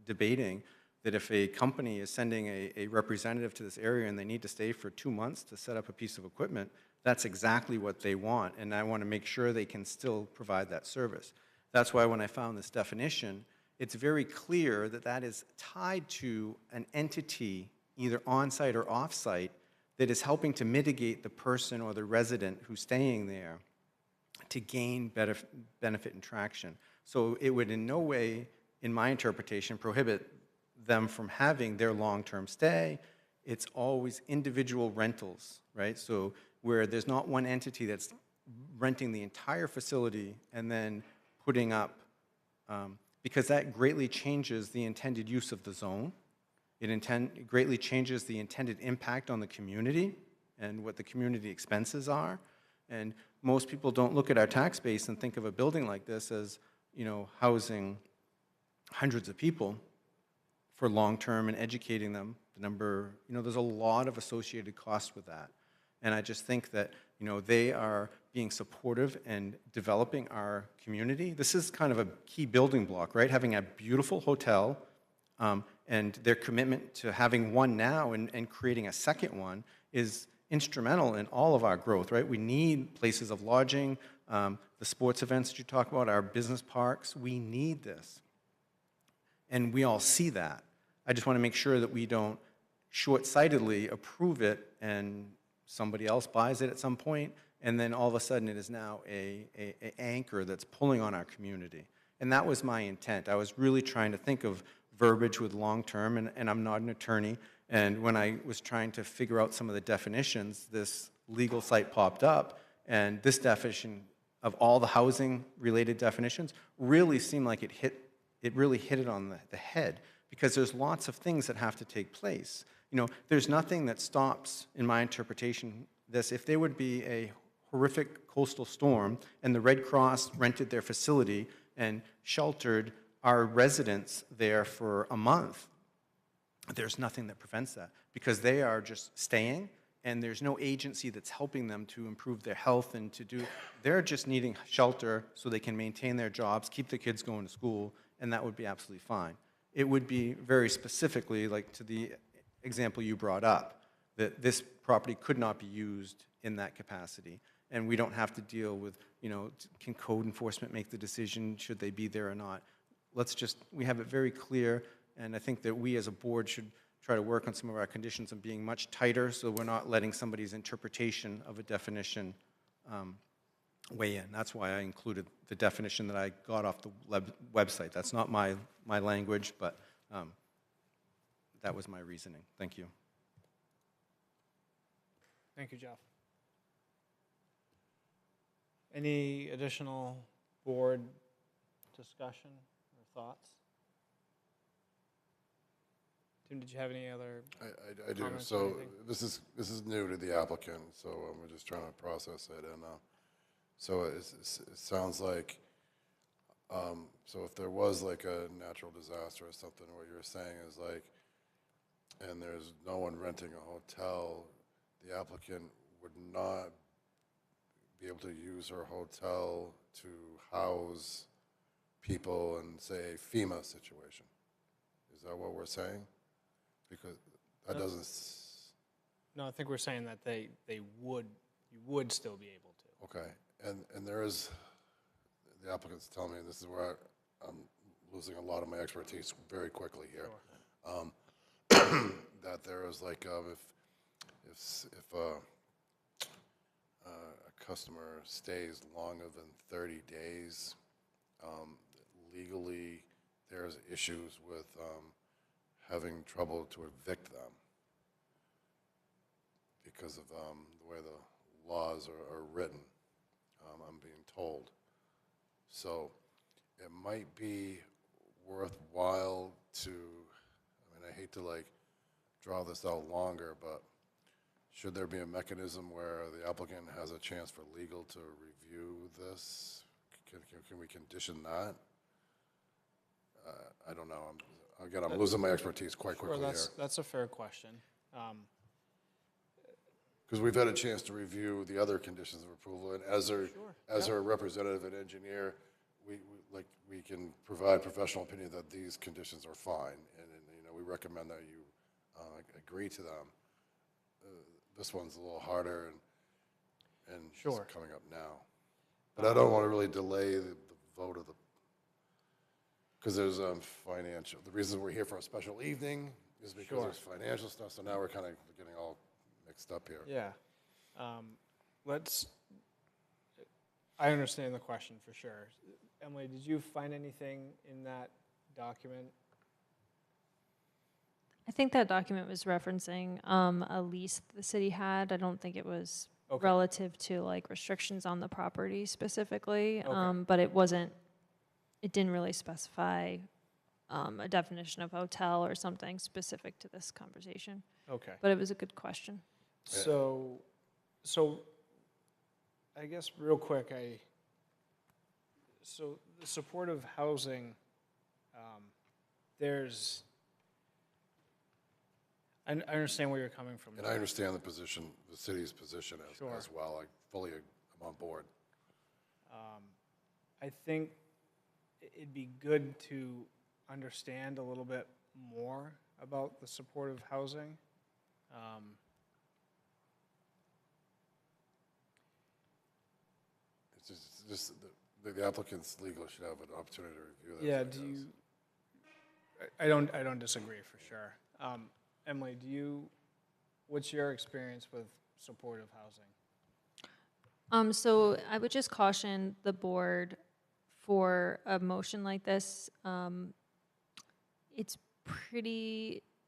debating that if a company is sending a representative to this area and they need to stay for 2 months to set up a piece of equipment, that's exactly what they want, and I want to make sure they can still provide that service. That's why when I found this definition, it's very clear that that is tied to an entity, either on-site or off-site, that is helping to mitigate the person or the resident who's staying there to gain benefit and traction. So it would in no way, in my interpretation, prohibit them from having their long-term stay. It's always individual rentals, right? So where there's not one entity that's renting the entire facility and then putting up, because that greatly changes the intended use of the zone. It greatly changes the intended impact on the community and what the community expenses are. And most people don't look at our tax base and think of a building like this as, housing hundreds of people for long-term and educating them. There's a lot of associated costs with that. And I just think that, they are being supportive and developing our community. This is kind of a key building block, right? Having a beautiful hotel, and their commitment to having one now and creating a second one is instrumental in all of our growth, right? We need places of lodging, the sports events that you talk about, our business parks. We need this. And we all see that. I just want to make sure that we don't short-sightedly approve it and somebody else buys it at some point, and then all of a sudden it is now a anchor that's pulling on our community. And that was my intent. I was really trying to think of verbiage with long-term, and I'm not an attorney, and when I was trying to figure out some of the definitions, this legal site popped up, and this definition of all the housing-related definitions really seemed like it really hit it on the head, because there's lots of things that have to take place. There's nothing that stops, in my interpretation, this. If there would be a horrific coastal storm and the Red Cross rented their facility and sheltered our residents there for a month, there's nothing that prevents that, because they are just staying and there's no agency that's helping them to improve their health and they're just needing shelter so they can maintain their jobs, keep the kids going to school, and that would be absolutely fine. It would be very specifically, like to the example you brought up, that this property could not be used in that capacity. And we don't have to deal with, can code enforcement make the decision, should they be there or not? We have it very clear, and I think that we as a board should try to work on some of our conditions and being much tighter so we're not letting somebody's interpretation of a definition weigh in. That's why I included the definition that I got off the website. That's not my language, but that was my reasoning. Thank you.
Thank you, Jeff. Any additional board discussion or thoughts? Tim, did you have any other?
I do.
comments or
So
anything?
this is new to the applicant, so we're just trying to process it. And so it sounds like, so if there was like a natural disaster or something, what you're saying is like, and there's no one renting a hotel, the applicant would not be able to use her hotel to house people in, say, a FEMA situation. Is that what we're saying? Because that doesn't.
No, I think we're saying that you would still be able to.
Okay, and there is, the applicant's telling me, and this is where I'm losing a lot of my expertise very quickly here. Sure. That there is like, if a customer stays longer than 30 days, legally there's issues with having trouble to evict them because of the way the laws are written, I'm being told. So it might be worthwhile to, I hate to like draw this out longer, but should there be a mechanism where the applicant has a chance for legal to review this? Can we condition that? I don't know. I'm losing my expertise quite quickly here.
That's a fair question.
Because we've had a chance to review the other conditions of approval, and as our representative and engineer, we can provide professional opinion that these conditions are fine, and we recommend that you agree to them. This one's a little harder and
Sure.
it's coming up now. But I don't want to really delay the vote of the, because there's financial, the reason we're here for a special evening is because
Sure.
there's financial stuff, so now we're kind of getting all mixed up here.
Yeah. Let's, I understand the question for sure. Emily, did you find anything in that document?
I think that document was referencing a lease the city had. I don't think it was
Okay.
relative to like restrictions on the property specifically.
Okay.
But it didn't really specify a definition of hotel or something specific to this conversation.
Okay.
But it was a good question.
So I guess real quick, so the supportive housing, I understand where you're coming from.
And I understand the position, the city's position
Sure.
as well. I fully am on board.
I think it'd be good to understand a little bit more about the supportive housing.
It's just the applicant's legal should have an opportunity to review that.
Yeah,
I
do
guess.
you, I don't disagree for sure. Emily, what's your experience with supportive housing?
So I would just caution the board for a motion like this.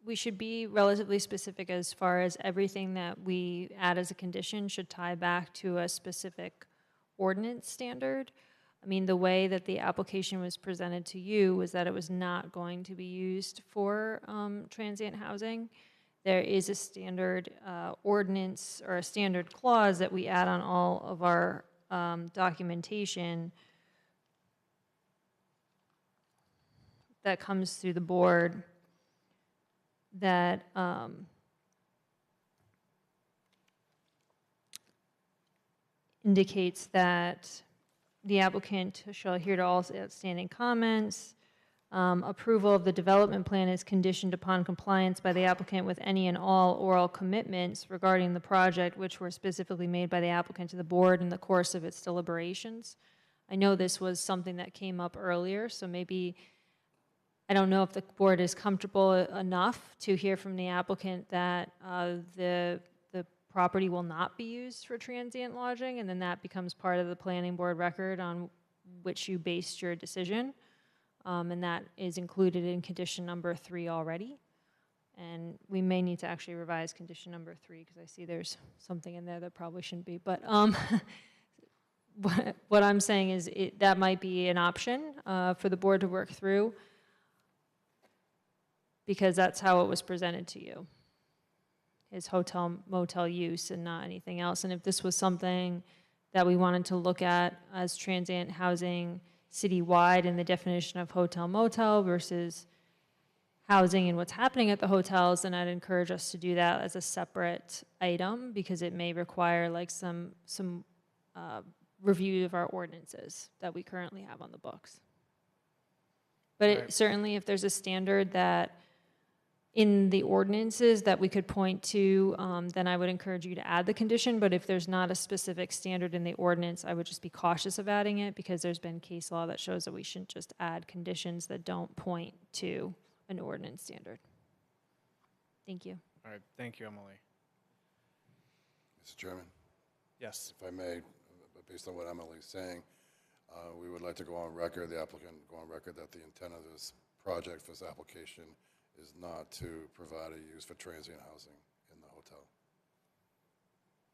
We should be relatively specific as far as everything that we add as a condition should tie back to a specific ordinance standard. I mean, the way that the application was presented to you was that it was not going to be used for transient housing. There is a standard ordinance or a standard clause that we add on all of our documentation that comes through the board that indicates that the applicant shall adhere to all outstanding comments. Approval of the development plan is conditioned upon compliance by the applicant with any and all oral commitments regarding the project which were specifically made by the applicant to the board in the course of its deliberations. I know this was something that came up earlier, so maybe, I don't know if the board is comfortable enough to hear from the applicant that the property will not be used for transient lodging, and then that becomes part of the planning board record on which you based your decision. And that is included in condition number 3 already. And we may need to actually revise condition number 3 because I see there's something in there that probably shouldn't be. But what I'm saying is that might be an option for the board to work through because that's how it was presented to you, is hotel motel use and not anything else. And if this was something that we wanted to look at as transient housing citywide in the definition of hotel motel versus housing and what's happening at the hotels, then I'd encourage us to do that as a separate item because it may require like some review of our ordinances that we currently have on the books. But
Right.
certainly if there's a standard that in the ordinances that we could point to, then I would encourage you to add the condition, but if there's not a specific standard in the ordinance, I would just be cautious of adding it because there's been case law that shows that we shouldn't just add conditions that don't point to an ordinance standard. Thank you.
All right, thank you, Emily.
Mr. Chairman,
Yes.
if I may, based on what Emily's saying, we would like to go on record, the applicant go on record that the intent of this project, for this application, is not to provide a use for transient housing in the hotel.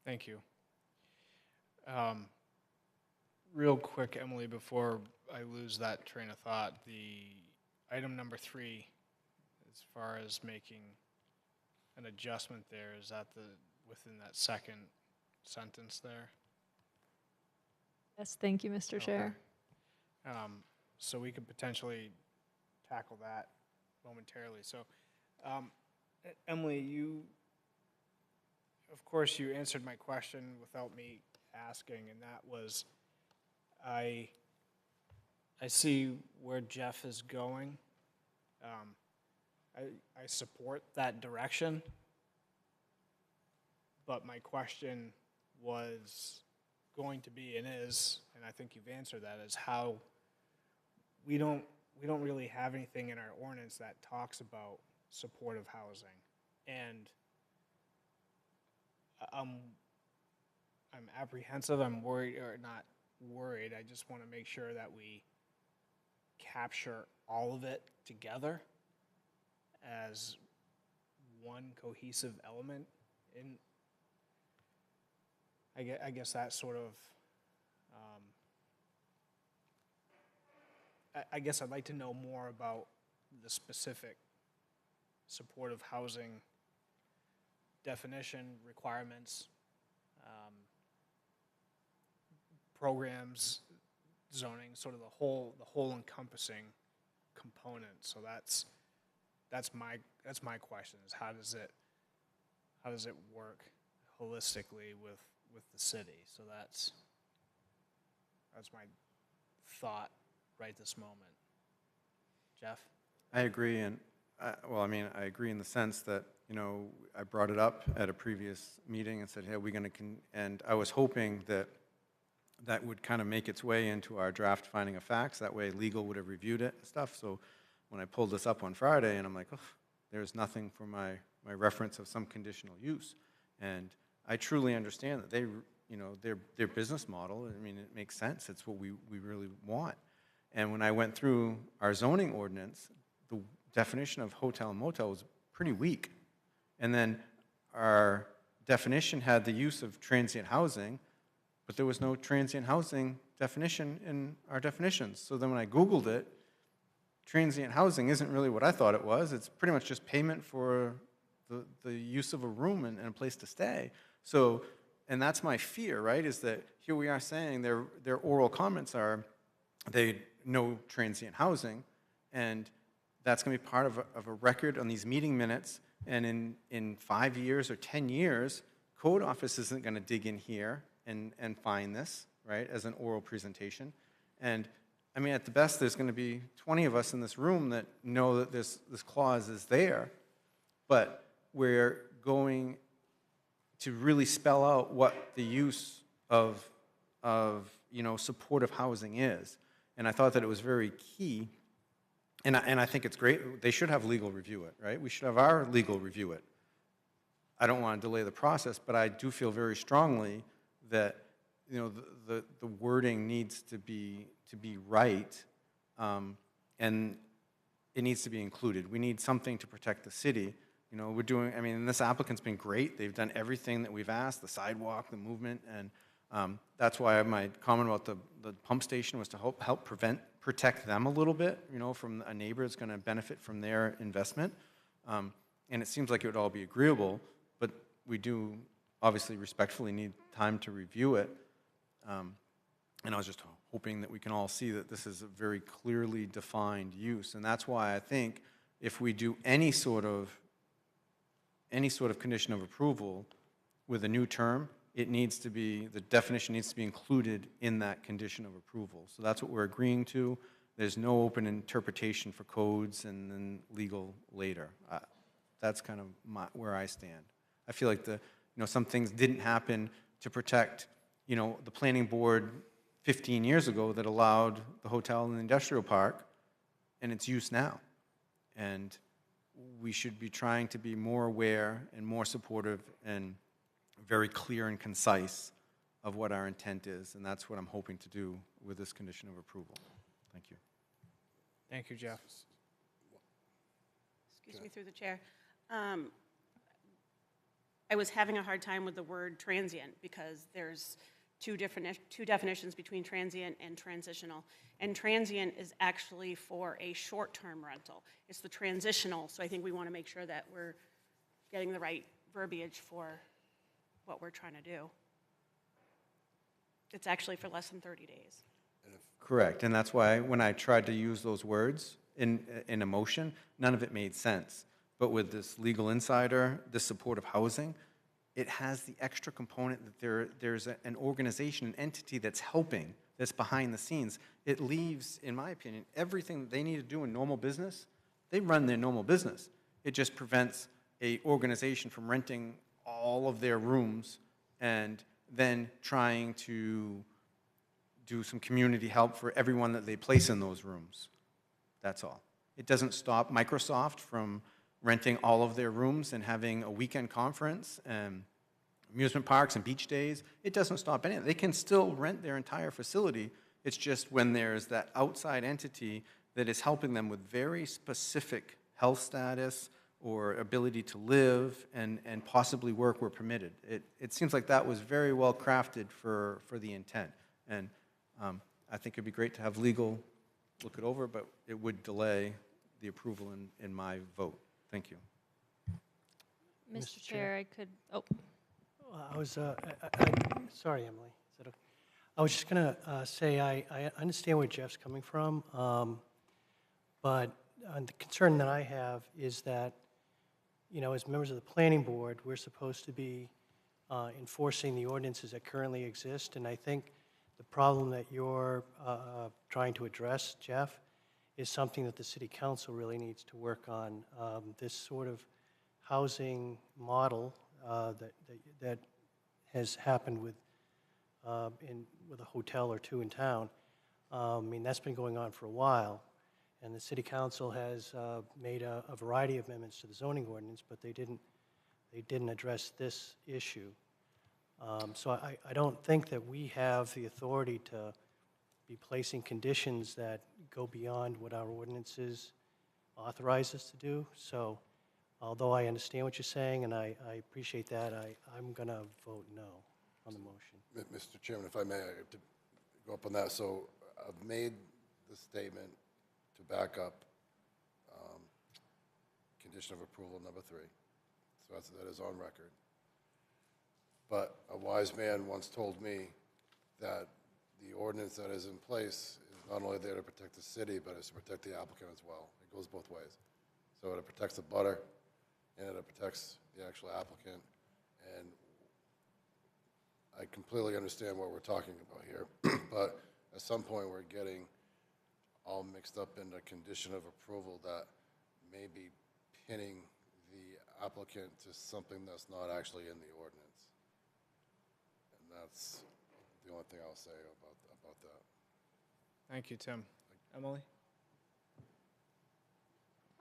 Thank you. Real quick, Emily, before I lose that train of thought, the item number 3, as far as making an adjustment there, is that within that second sentence there?
Yes, thank you, Mr. Chair.
So we could potentially tackle that momentarily. So, Emily, of course, you answered my question without me asking, and that was, I see where Jeff is going. I support that direction. But my question was going to be and is, and I think you've answered that, is how we don't really have anything in our ordinance that talks about supportive housing. And I'm apprehensive, I'm worried, or not worried, I just want to make sure that we capture all of it together as one cohesive element. In, I guess that sort of, I guess I'd like to know more about the specific supportive housing definition, requirements, programs, zoning, sort of the whole encompassing component. So that's my question, is how does it work holistically with the city? So that's my thought right this moment. Jeff?
I agree, and, well, I mean, I agree in the sense that, you know, I brought it up at a previous meeting and said, hey, we're going to, and I was hoping that that would kind of make its way into our draft finding of facts. That way legal would have reviewed it and stuff. So when I pulled this up on Friday, and I'm like, oh, there's nothing for my reference of some conditional use. And I truly understand that they, you know, their business model, I mean, it makes sense. It's what we really want. And when I went through our zoning ordinance, the definition of hotel and motel was pretty weak. And then our definition had the use of transient housing, but there was no transient housing definition in our definitions. So then when I Googled it, transient housing isn't really what I thought it was. It's pretty much just payment for the use of a room and a place to stay. So, and that's my fear, right, is that here we are saying their oral comments are they no transient housing, and that's going to be part of a record on these meeting minutes, and in 5 years or 10 years, code office isn't going to dig in here and find this, right, as an oral presentation. And I mean, at the best, there's going to be 20 of us in this room that know that this clause is there, but we're going to really spell out what the use of you know, supportive housing is. And I thought that it was very key, and I think it's great. They should have legal review it, right? We should have our legal review it. I don't want to delay the process, but I do feel very strongly that, you know, the wording needs to be right, and it needs to be included. We need something to protect the city. You know, we're doing, I mean, this applicant's been great. They've done everything that we've asked, the sidewalk, the movement, and that's why my comment about the pump station was to help protect them a little bit, you know, from a neighbor that's going to benefit from their investment. And it seems like it would all be agreeable, but we do obviously respectfully need time to review it. And I was just hoping that we can all see that this is a very clearly defined use. And that's why I think if we do any sort of condition of approval with a new term, it needs to be, the definition needs to be included in that condition of approval. So that's what we're agreeing to. There's no open interpretation for codes and then legal later. That's kind of where I stand. I feel like some things didn't happen to protect, you know, the planning board 15 years ago that allowed the hotel and the industrial park and its use now. And we should be trying to be more aware and more supportive and very clear and concise of what our intent is, and that's what I'm hoping to do with this condition of approval. Thank you.
Thank you, Jeff.
Excuse me, through the chair. I was having a hard time with the word transient because there's two definitions between transient and transitional. And transient is actually for a short-term rental. It's the transitional, so I think we want to make sure that we're getting the right verbiage for what we're trying to do. It's actually for less than 30 days.
Correct, and that's why when I tried to use those words in a motion, none of it made sense. But with this legal insider, this supportive housing, it has the extra component that there's an organization, an entity that's helping, that's behind the scenes. It leaves, in my opinion, everything that they need to do in normal business, they run their normal business. It just prevents a organization from renting all of their rooms and then trying to do some community help for everyone that they place in those rooms. That's all. It doesn't stop Microsoft from renting all of their rooms and having a weekend conference and amusement parks and beach days. It doesn't stop any of it. They can still rent their entire facility. It's just when there's that outside entity that is helping them with very specific health status or ability to live and possibly work were permitted. It seems like that was very well crafted for the intent. And I think it'd be great to have legal look it over, but it would delay the approval in my vote. Thank you.
Mr. Chair, I could, oh,
I was, sorry, Emily. Is that okay? I was just going to say, I understand where Jeff's coming from, but the concern that I have is that, you know, as members of the planning board, we're supposed to be enforcing the ordinances that currently exist, and I think the problem that you're trying to address, Jeff, is something that the city council really needs to work on. This sort of housing model that has happened with a hotel or two in town. I mean, that's been going on for a while, and the city council has made a variety of amendments to the zoning ordinance, but they didn't address this issue. So I don't think that we have the authority to be placing conditions that go beyond what our ordinances authorize us to do. So although I understand what you're saying, and I appreciate that, I'm going to vote no on the motion.
Mr. Chairman, if I may, to go up on that. So I've made the statement to back up condition of approval number 3. So that is on record. But a wise man once told me that the ordinance that is in place is not only there to protect the city, but it's to protect the applicant as well. It goes both ways. So it protects the butter, and it protects the actual applicant. And I completely understand what we're talking about here, but at some point we're getting all mixed up in a condition of approval that may be pinning the applicant to something that's not actually in the ordinance. And that's the only thing I'll say about that.
Thank you, Tim. Emily?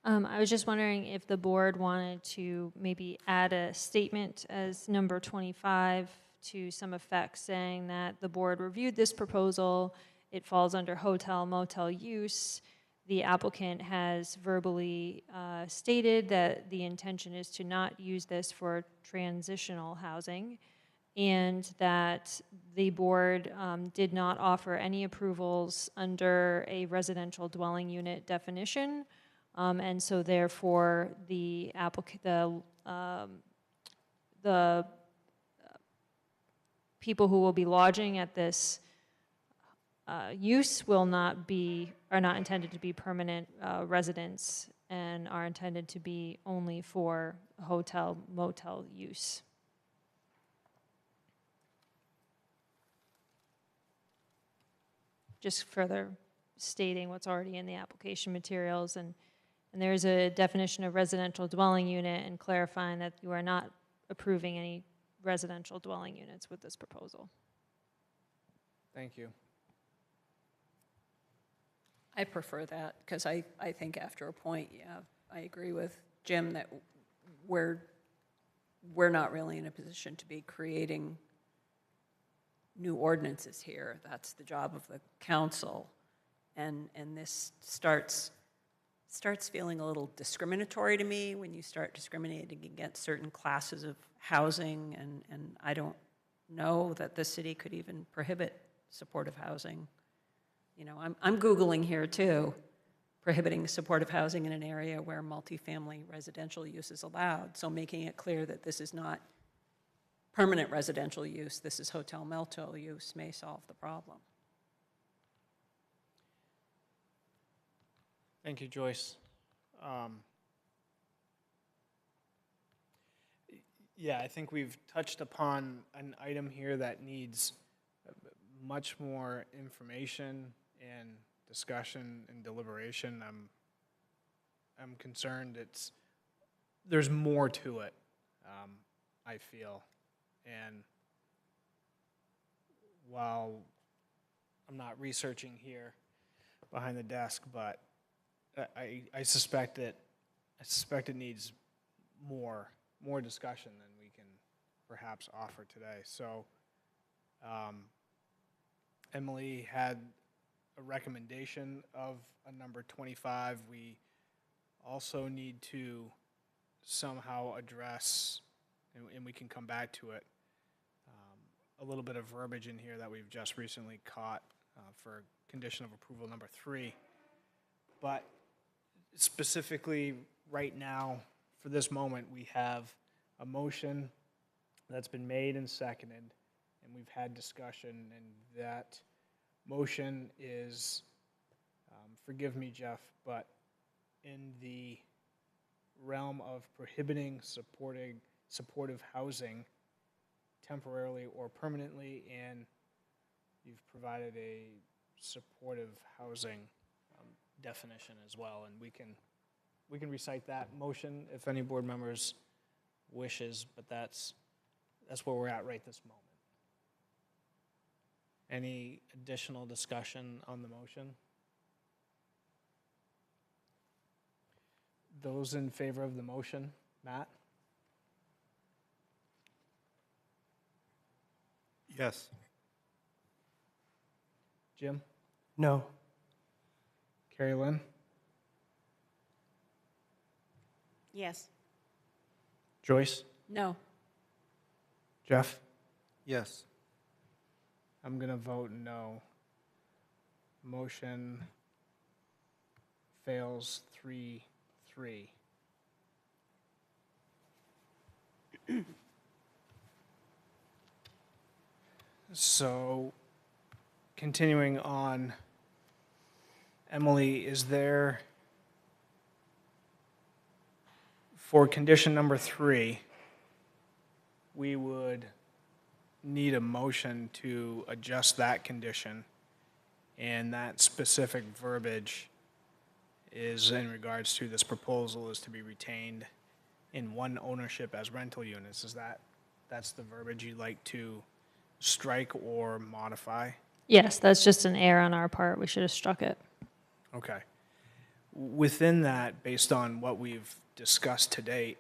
I was just wondering if the board wanted to maybe add a statement as number 25 to some effect saying that the board reviewed this proposal, it falls under hotel motel use. The applicant has verbally stated that the intention is to not use this for transitional housing, and that the board did not offer any approvals under a residential dwelling unit definition, and so therefore the people who will be lodging at this use are not intended to be permanent residents and are intended to be only for hotel motel use. Just further stating what's already in the application materials, and there's a definition of residential dwelling unit and clarifying that you are not approving any residential dwelling units with this proposal.
Thank you.
I prefer that, because I think after a point, yeah, I agree with Jim that we're not really in a position to be creating new ordinances here. That's the job of the council. And this starts feeling a little discriminatory to me when you start discriminating against certain classes of housing, and I don't know that the city could even prohibit supportive housing. You know, I'm Googling here too, prohibiting supportive housing in an area where multifamily residential use is allowed, so making it clear that this is not permanent residential use, this is hotel motel use may solve the problem.
Thank you, Joyce. Yeah, I think we've touched upon an item here that needs much more information and discussion and deliberation. I'm concerned it's there's more to it, I feel. And while I'm not researching here behind the desk, but I suspect it needs more discussion than we can perhaps offer today. So Emily had a recommendation of a number 25. We also need to somehow address, and we can come back to it, a little bit of verbiage in here that we've just recently caught for condition of approval number 3. But specifically, right now, for this moment, we have a motion that's been made and seconded, and we've had discussion, and that motion is, forgive me, Jeff, but in the realm of prohibiting supportive housing temporarily or permanently, and you've provided a supportive housing definition as well, and we can recite that motion if any board members wishes, but that's where we're at right this moment. Any additional discussion on the motion? Those in favor of the motion, Matt?
Yes.
Jim?
No.
Carrie Lynn?
Yes.
Joyce?
No.
Jeff?
Yes.
I'm going to vote no. Motion fails 3-3. So, continuing on, Emily, is there, for condition number 3, we would need a motion to adjust that condition, and that specific verbiage is in regards to this proposal is to be retained in one ownership as rental units. Is that's the verbiage you'd like to strike or modify?
Yes, that's just an error on our part. We should have struck it.
Okay. Within that, based on what we've discussed to date,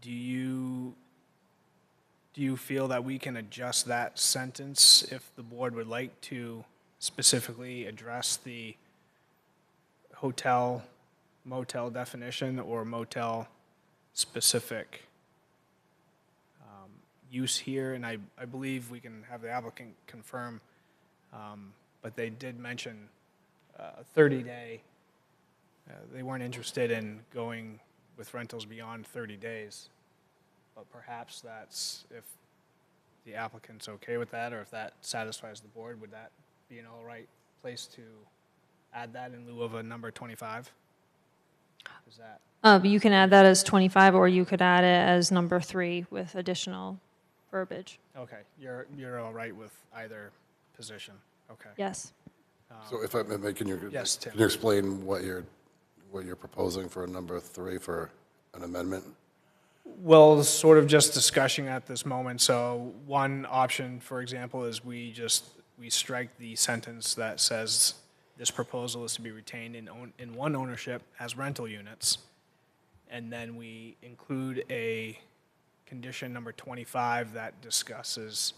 do you feel that we can adjust that sentence if the board would like to specifically address the hotel motel definition or motel specific use here? And I believe we can have the applicant confirm, but they did mention a 30-day. They weren't interested in going with rentals beyond 30 days. But perhaps that's, if the applicant's okay with that, or if that satisfies the board, would that be an all right place to add that in lieu of a number 25? Is that?
You can add that as 25, or you could add it as number 3 with additional verbiage.
Okay, you're all right with either position, okay.
Yes.
So if I may, can you
Yes, Tim.
explain what you're proposing for number 3 for an amendment?
Well, sort of just discussing at this moment. So one option, for example, is we strike the sentence that says this proposal is to be retained in one ownership as rental units. And then we include a condition number 25 that discusses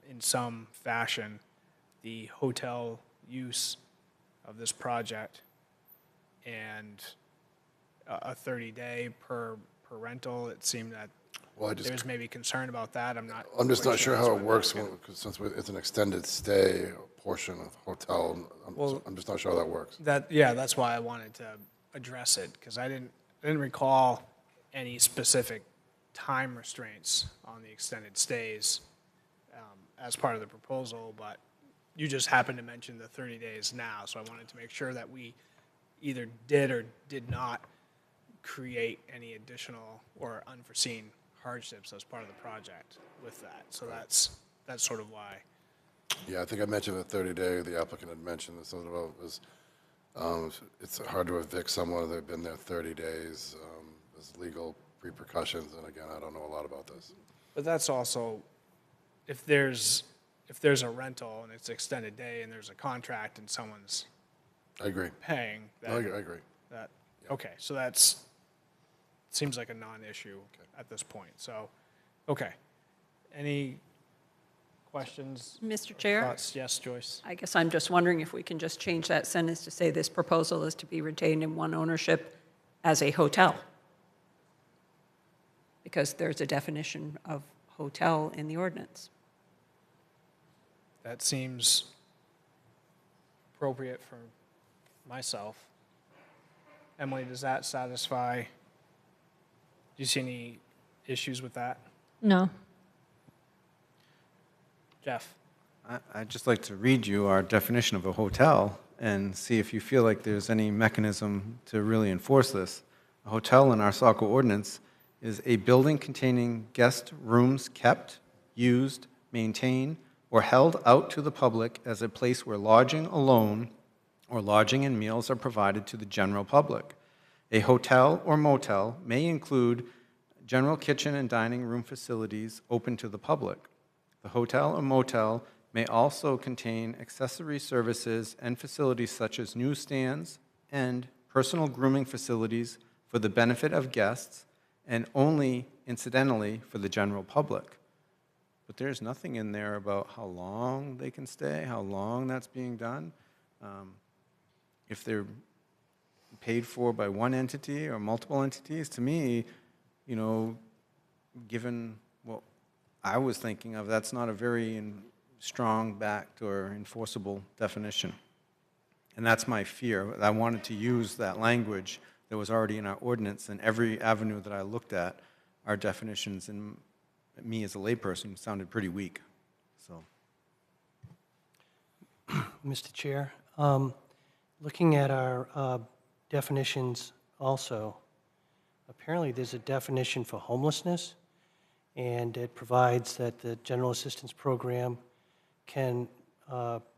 in some fashion the hotel use of this project and a 30-day per rental. It seemed that there's maybe concern about that. I'm just
not
quite
sure
that's
how
what
it works,
they're-
because since it's an extended stay portion of hotel, I'm just not sure how that works.
That's why I wanted to address it, because I didn't recall any specific time restraints on the extended stays as part of the proposal, but you just happened to mention the 30 days now, so I wanted to make sure that we either did or did not create any additional or unforeseen hardships as part of the project with that. So that's sort of why.
Yeah, I think I mentioned the 30-day, the applicant had mentioned this, sort of was It's hard to evict someone, they've been there 30 days. There's legal repercussions, and again, I don't know a lot about this.
But that's also, if there's a rental and it's extended day and there's a contract and someone's
I agree.
paying,
No, I agree.
that, okay, so that's, seems like a non-issue at this point, so, okay. Any questions?
Mr. Chair?
Thoughts? Yes, Joyce?
I guess I'm just wondering if we can just change that sentence to say this proposal is to be retained in one ownership as a hotel. Because there's a definition of hotel in the ordinance.
That seems appropriate for myself. Emily, does that satisfy? Do you see any issues with that?
No.
Jeff?
I'd just like to read you our definition of a hotel and see if you feel like there's any mechanism to really enforce this. A hotel in our Saco ordinance is a building containing guest rooms kept, used, maintained, or held out to the public as a place where lodging alone or lodging and meals are provided to the general public. A hotel or motel may include general kitchen and dining room facilities open to the public. The hotel or motel may also contain accessory services and facilities such as newsstands and personal grooming facilities for the benefit of guests and only incidentally for the general public. But there's nothing in there about how long they can stay, how long that's being done. If they're paid for by one entity or multiple entities, to me, you know, given what I was thinking of, that's not a very strong backed or enforceable definition. And that's my fear. I wanted to use that language that was already in our ordinance, and every avenue that I looked at, our definitions, and me as a layperson, sounded pretty weak. So,
Mr. Chair, looking at our definitions also, apparently there's a definition for homelessness, and it provides that the general assistance program can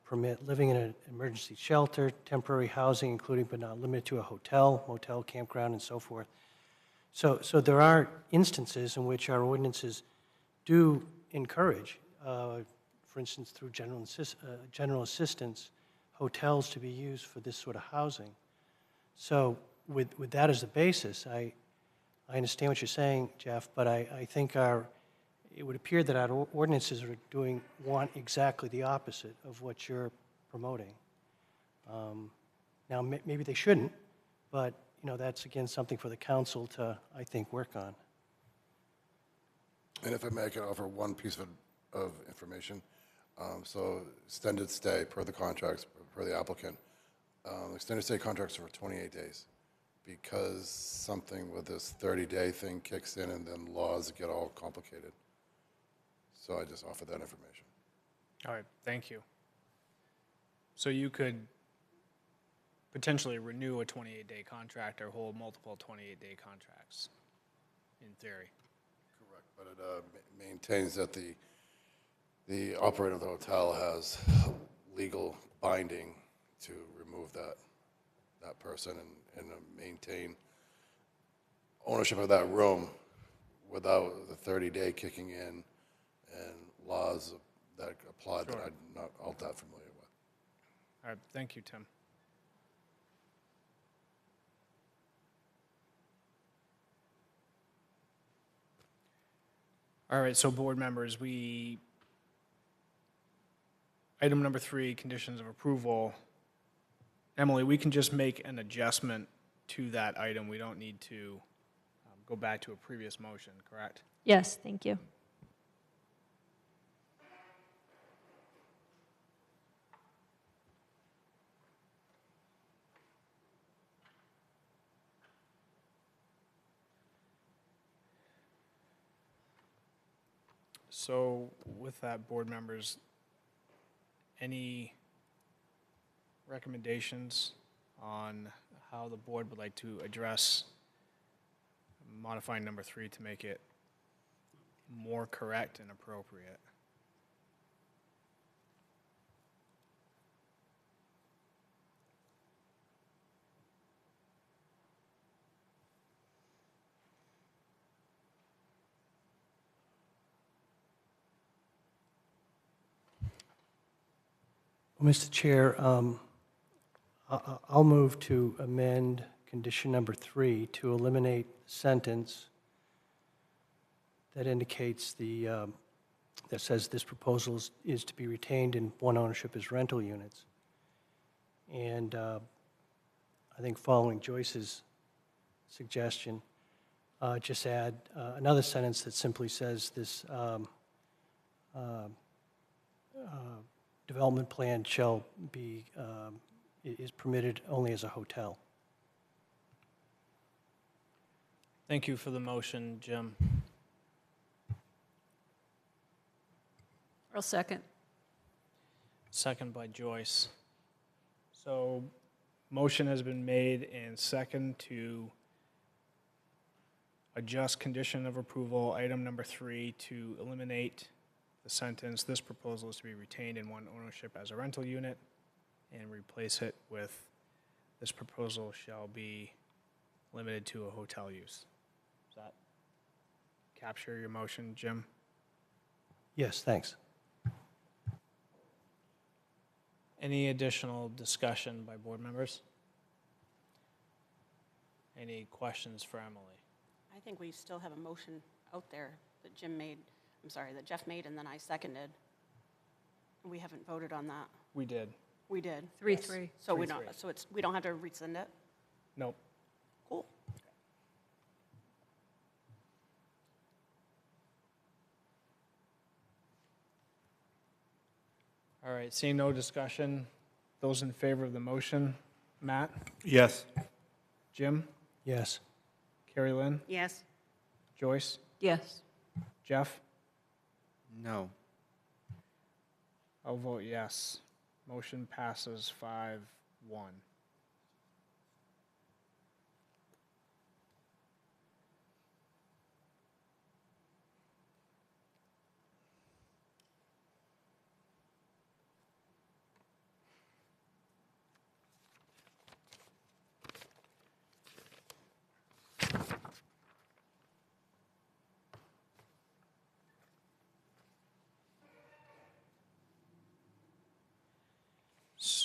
permit living in an emergency shelter, temporary housing, including but not limited to a hotel, motel, campground, and so forth. So there are instances in which our ordinances do encourage, for instance, through general assistance, hotels to be used for this sort of housing. So with that as the basis, I understand what you're saying, Jeff, but I think it would appear that our ordinances want exactly the opposite of what you're promoting. Now, maybe they shouldn't, but you know, that's again something for the council to, I think, work on.
And if I may, I can offer one piece of information. So extended stay per the contracts, per the applicant. Extended stay contracts are for 28 days because something with this 30-day thing kicks in and then laws get all complicated. So I just offered that information.
All right, thank you. So you could potentially renew a 28-day contract or hold multiple 28-day contracts, in theory.
Correct, but it maintains that the operator of the hotel has legal binding to remove that person and maintain ownership of that room without the 30-day kicking in and laws that apply that I'm not all that familiar with.
All right, thank you, Tim. All right, so board members, item number 3, conditions of approval. Emily, we can just make an adjustment to that item. We don't need to go back to a previous motion, correct?
Yes, thank you.
So with that, board members, any recommendations on how the board would like to address modifying number 3 to make it more correct and appropriate?
Well, Mr. Chair, I'll move to amend condition number 3 to eliminate the sentence that indicates that says this proposal is to be retained in one ownership as rental units. And I think following Joyce's suggestion, just add another sentence that simply says this development plan shall be, is permitted only as a hotel.
Thank you for the motion, Jim.
I'll second.
Second by Joyce. So, motion has been made and second to adjust condition of approval, item number 3, to eliminate the sentence, this proposal is to be retained in one ownership as a rental unit, and replace it with, this proposal shall be limited to a hotel use. Does that capture your motion, Jim?
Yes, thanks.
Any additional discussion by board members? Any questions for Emily?
I think we still have a motion out there that that Jeff made and then I seconded. We haven't voted on that.
We did.
We did.
3-3.
So we
3-3.
don't, so we don't have to rescind it?
Nope.
Cool.
All right, seeing no discussion, those in favor of the motion, Matt,
Yes.
Jim,
Yes.
Carrie Lynn,
Yes.
Joyce,
Yes.
Jeff?
No.
I'll vote yes. Motion passes 5-1.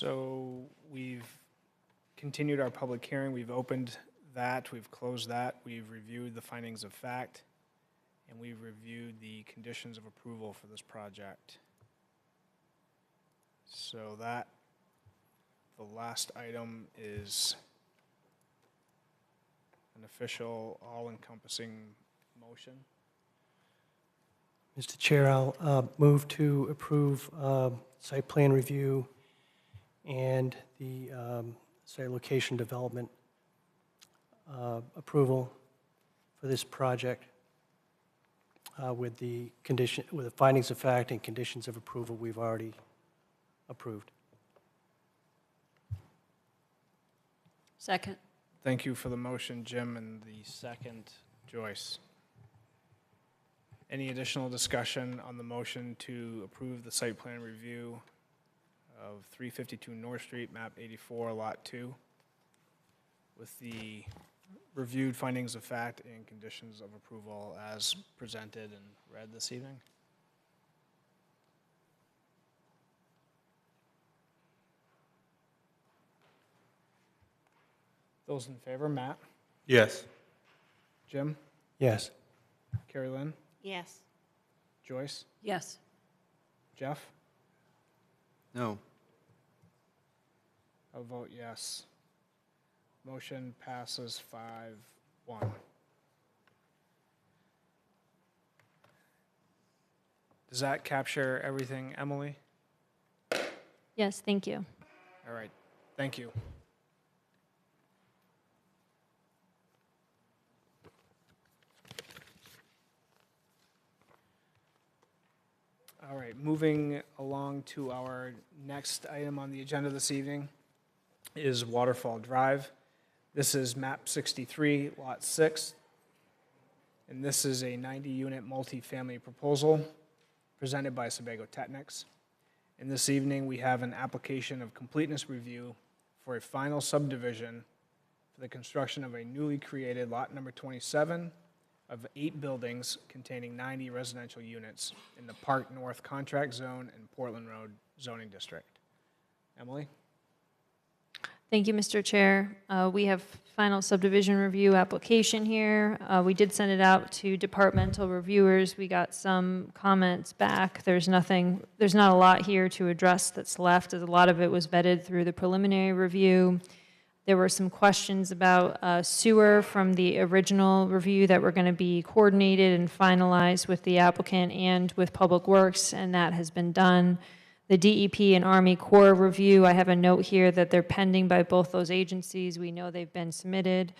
So we've continued our public hearing, we've opened that, we've closed that, we've reviewed the findings of fact, and we've reviewed the conditions of approval for this project. So that, the last item is an official, all-encompassing motion.
Mr. Chair, I'll move to approve site plan review and the site location development approval for this project with the findings of fact and conditions of approval we've already approved.
Second.
Thank you for the motion, Jim, and the second, Joyce. Any additional discussion on the motion to approve the site plan review of 352 North Street, map 84, lot 2, with the reviewed findings of fact and conditions of approval as presented and read this evening? Those in favor, Matt,
Yes.
Jim,
Yes.
Carrie Lynn,
Yes.
Joyce,
Yes.
Jeff?
No.
I'll vote yes. Motion passes 5-1. Does that capture everything, Emily?
Yes, thank you.
All right, thank you. All right, moving along to our next item on the agenda this evening is Waterfall Drive. This is map 63, lot 6. And this is a 90-unit multifamily proposal presented by Sebago Technics. And this evening, we have an application of completeness review for a final subdivision for the construction of a newly created lot number 27 of 8 buildings containing 90 residential units in the Park North Contract Zone and Portland Road zoning district. Emily?
Thank you, Mr. Chair. We have final subdivision review application here. We did send it out to departmental reviewers. We got some comments back. There's not a lot here to address that's left, as a lot of it was vetted through the preliminary review. There were some questions about sewer from the original review that were going to be coordinated and finalized with the applicant and with Public Works, and that has been done. The DEP and Army Corps review, I have a note here that they're pending by both those agencies. We know they've been submitted.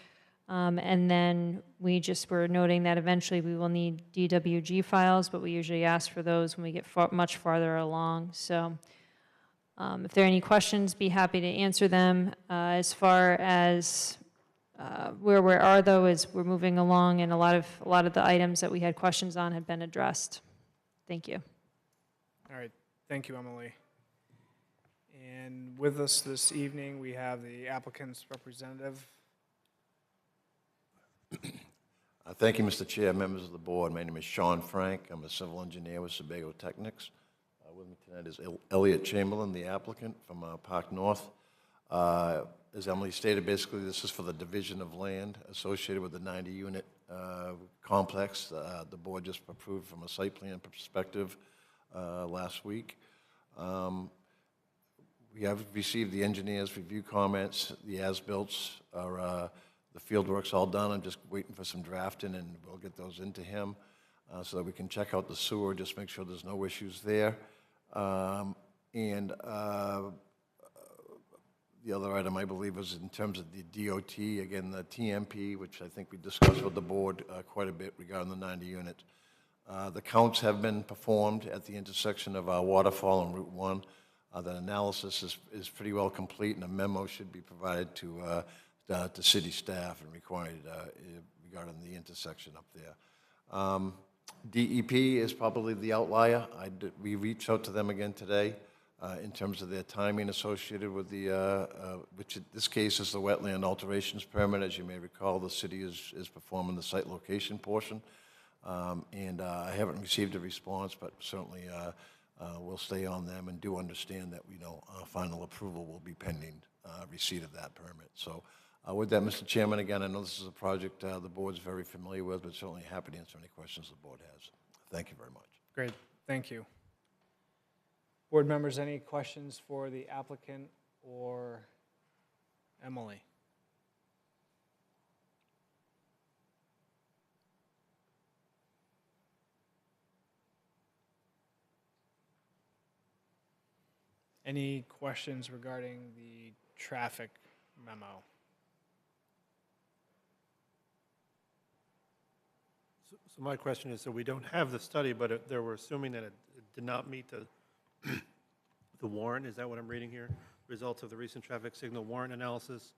And then we just were noting that eventually we will need DWG files, but we usually ask for those when we get much farther along. So if there are any questions, be happy to answer them. As far as where we are, though, is we're moving along, and a lot of the items that we had questions on have been addressed. Thank you.
All right, thank you, Emily. And with us this evening, we have the applicant's representative.
Thank you, Mr. Chair, members of the board. My name is Sean Frank. I'm a civil engineer with Sebago Technics. With me tonight is Elliot Chamberlain, the applicant from Park North. As Emily stated, basically this is for the division of land associated with the 90-unit complex. The board just approved from a site plan perspective last week. We have received the engineer's review comments. The as-bills are, the field work's all done. I'm just waiting for some drafting, and we'll get those into him so that we can check out the sewer, just make sure there's no issues there. The other item, I believe, was in terms of the DOT, again, the TMP, which I think we discussed with the board quite a bit regarding the 90 units. The counts have been performed at the intersection of Waterfall and Route 1. That analysis is pretty well complete, and a memo should be provided to city staff and required regarding the intersection up there. DEP is probably the outlier. We reached out to them again today in terms of their timing associated with the, which in this case is the wetland alterations permit. As you may recall, the city is performing the site location portion. And I haven't received a response, but certainly we'll stay on them and do understand that, final approval will be pending receipt of that permit. So with that, Mr. Chairman, again, I know this is a project the board's very familiar with, but certainly happy to answer any questions the board has. Thank you very much.
Great, thank you. Board members, any questions for the applicant or Emily? Any questions regarding the traffic memo?
So my question is, so we don't have the study, but they were assuming that it did not meet the the warrant. Is that what I'm reading here? Results of the recent traffic signal warrant analysis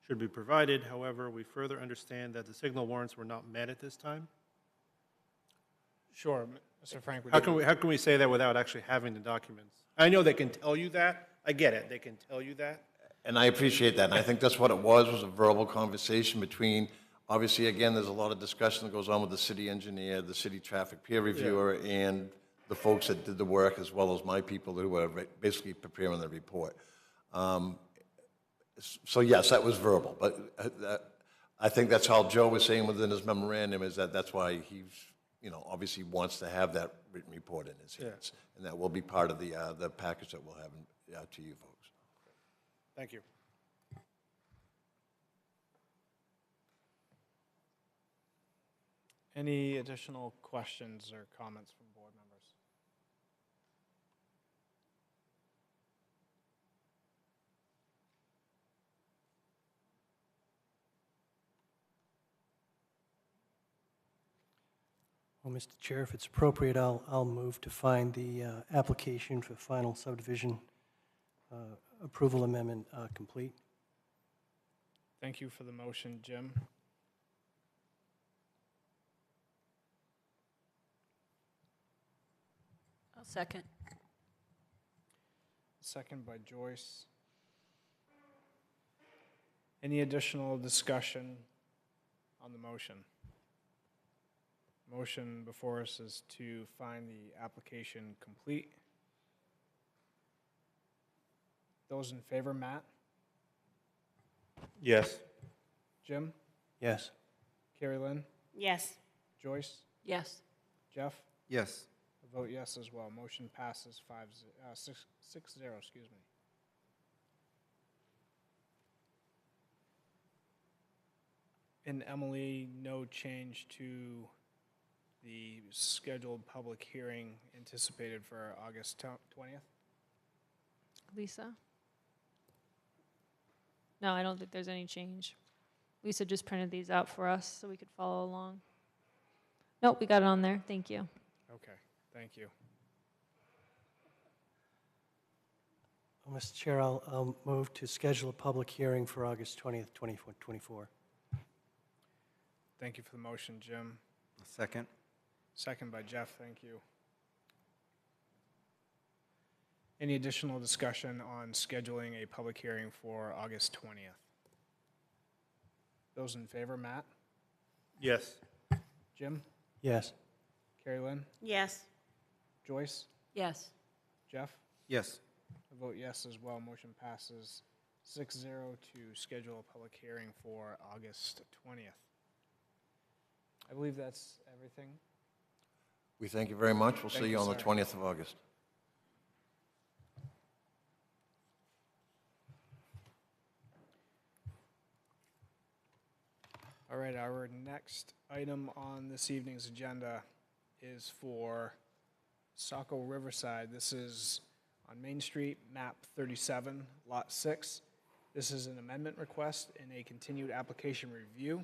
should be provided. However, we further understand that the signal warrants were not met at this time.
Sure, Mr. Frank.
How can we say that without actually having the documents? I know they can tell you that. I get it. They can tell you that.
And I appreciate that, and I think that's what it was a verbal conversation between, obviously, again, there's a lot of discussion that goes on with the city engineer, the city traffic peer reviewer, and the folks that did the work, as well as my people who were basically preparing the report. So yes, that was verbal, but I think that's how Joe was saying within his memorandum, is that's why he's, obviously wants to have that written report in his hands. And that will be part of the package that we'll have to you folks.
Thank you.
Any additional questions or comments from board members?
Well, Mr. Chair, if it's appropriate, I'll move to find the application for final subdivision approval amendment complete.
Thank you for the motion, Jim.
I'll second.
Second by Joyce. Any additional discussion on the motion? Motion before us is to find the application complete. Those in favor, Matt?
Yes.
Jim?
Yes.
Carrie Lynn?
Yes.
Joyce?
Yes.
Jeff?
Yes.
I vote yes as well. Motion passes 6-0, excuse me. And Emily, no change to the scheduled public hearing anticipated for August 20th?
Lisa? No, I don't think there's any change. Lisa just printed these out for us so we could follow along. Nope, we got it on there. Thank you.
Okay, thank you.
Mr. Chair, I'll move to schedule a public hearing for August 20th, 2024.
Thank you for the motion, Jim.
A second.
Second by Jeff, thank you. Any additional discussion on scheduling a public hearing for August 20th? Those in favor, Matt?
Yes.
Jim?
Yes.
Carrie Lynn?
Yes.
Joyce?
Yes.
Jeff?
Yes.
I vote yes as well. Motion passes 6-0 to schedule a public hearing for August 20th. I believe that's everything.
We thank you very much. We'll
Thank
see
you,
you on the
sir.
20th of August.
All right, our next item on this evening's agenda is for Saco Riverside. This is on Main Street, map 37, lot 6. This is an amendment request in a continued application review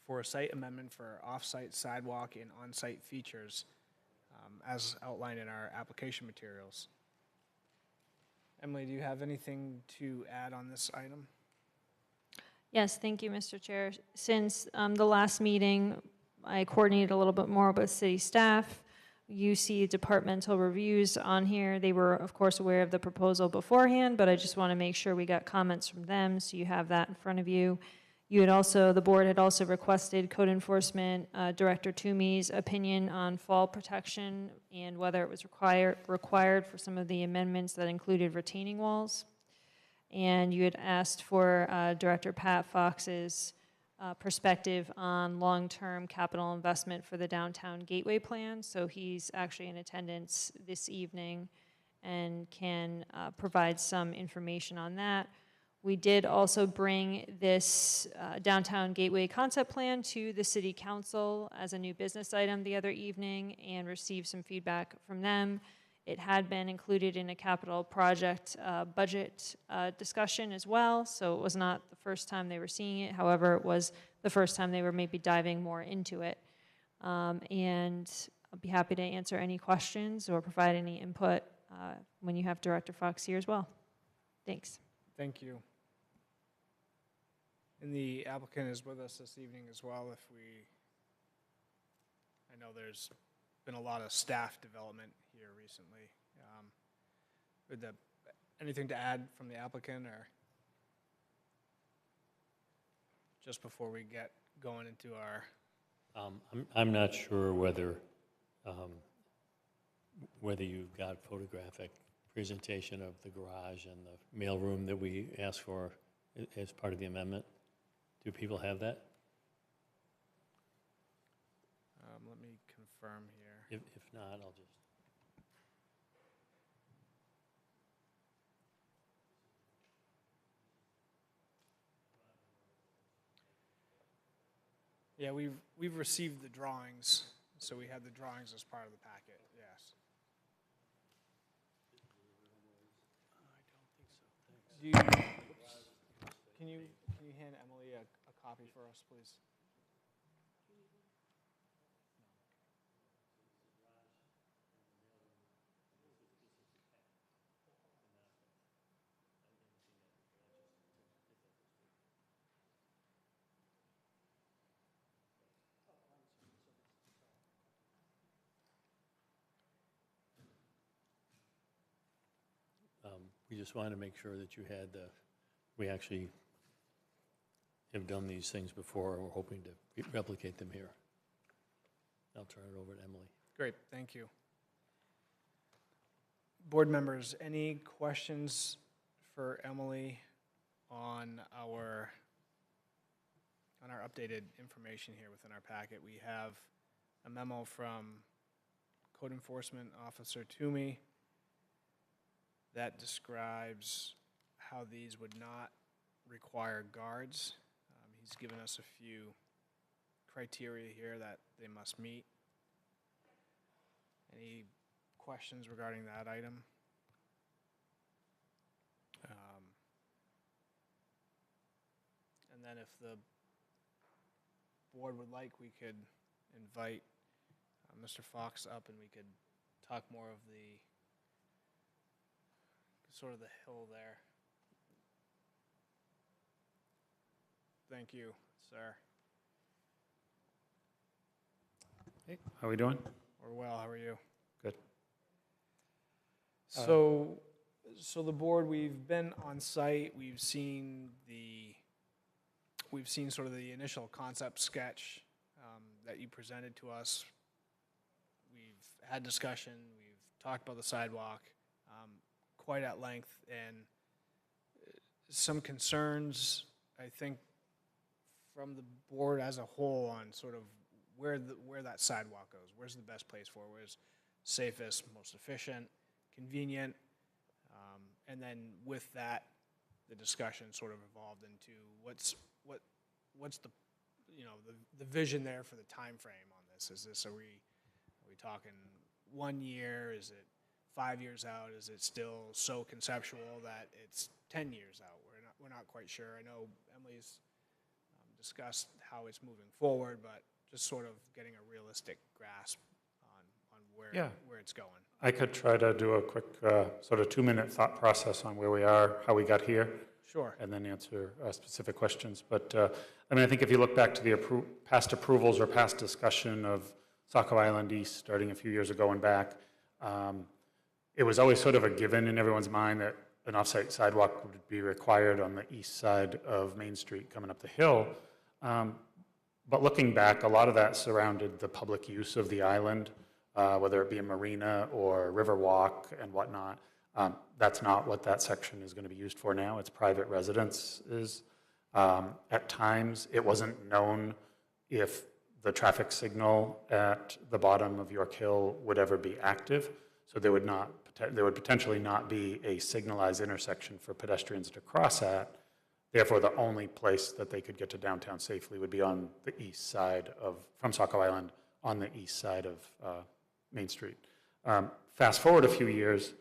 for a site amendment for off-site sidewalk and on-site features, as outlined in our application materials. Emily, do you have anything to add on this item?
Yes, thank you, Mr. Chair. Since the last meeting, I coordinated a little bit more with city staff. You see departmental reviews on here. They were, of course, aware of the proposal beforehand, but I just want to make sure we got comments from them, so you have that in front of you. The board had also requested Code Enforcement Director Toomey's opinion on fall protection and whether it was required for some of the amendments that included retaining walls. And you had asked for Director Pat Fox's perspective on long-term capital investment for the downtown gateway plan. So he's actually in attendance this evening and can provide some information on that. We did also bring this downtown gateway concept plan to the city council as a new business item the other evening and received some feedback from them. It had been included in a capital project budget discussion as well, so it was not the first time they were seeing it. However, it was the first time they were maybe diving more into it. And I'll be happy to answer any questions or provide any input when you have Director Fox here as well. Thanks.
Thank you. And the applicant is with us this evening as well. I know there's been a lot of staff development here recently. Anything to add from the applicant, or just before we get going into our?
I'm not sure whether you've got photographic presentation of the garage and the mailroom that we asked for as part of the amendment. Do people have that?
Let me confirm here.
If not, I'll just.
Yeah, we've received the drawings, so we had the drawings as part of the packet, yes. Do you, can you hand Emily a copy for us, please?
We just wanted to make sure that you had we actually have done these things before, and we're hoping to replicate them here. I'll turn it over to Emily.
Great, thank you. Board members, any questions for Emily on our updated information here within our packet. We have a memo from Code Enforcement Officer Toomey that describes how these would not require guards. He's given us a few criteria here that they must meet. Any questions regarding that item? And then if the board would like, we could invite Mr. Fox up and we could talk more of the sort of the hill there. Thank you, sir.
Hey, how are we doing?
We're well, how are you?
Good.
So the board, we've been on site, we've seen sort of the initial concept sketch that you presented to us. We've had discussion, we've talked about the sidewalk quite at length, and some concerns, I think, from the board as a whole on sort of where that sidewalk goes. Where's the best place for it? Where's safest, most efficient, convenient? And then with that, the discussion sort of evolved into what's the the vision there for the time frame on this? Are we talking 1 year? Is it 5 years out? Is it still so conceptual that it's 10 years out? We're not quite sure. I know Emily's discussed how it's moving forward, but just sort of getting a realistic grasp on where it's going.
I could try to do a quick sort of 2-minute thought process on where we are, how we got here.
Sure.
And then answer specific questions. But I mean, I think if you look back to the past approvals or past discussion of Saco Island East starting a few years ago and back, it was always sort of a given in everyone's mind that an off-site sidewalk would be required on the east side of Main Street coming up the hill. But looking back, a lot of that surrounded the public use of the island, whether it be a marina or river walk and whatnot. That's not what that section is going to be used for now. It's private residences. At times, it wasn't known if the traffic signal at the bottom of York Hill would ever be active. So there would potentially not be a signalized intersection for pedestrians to cross at. Therefore, the only place that they could get to downtown safely would be on the east side from Saco Island, on the east side of Main Street. Fast forward a few years,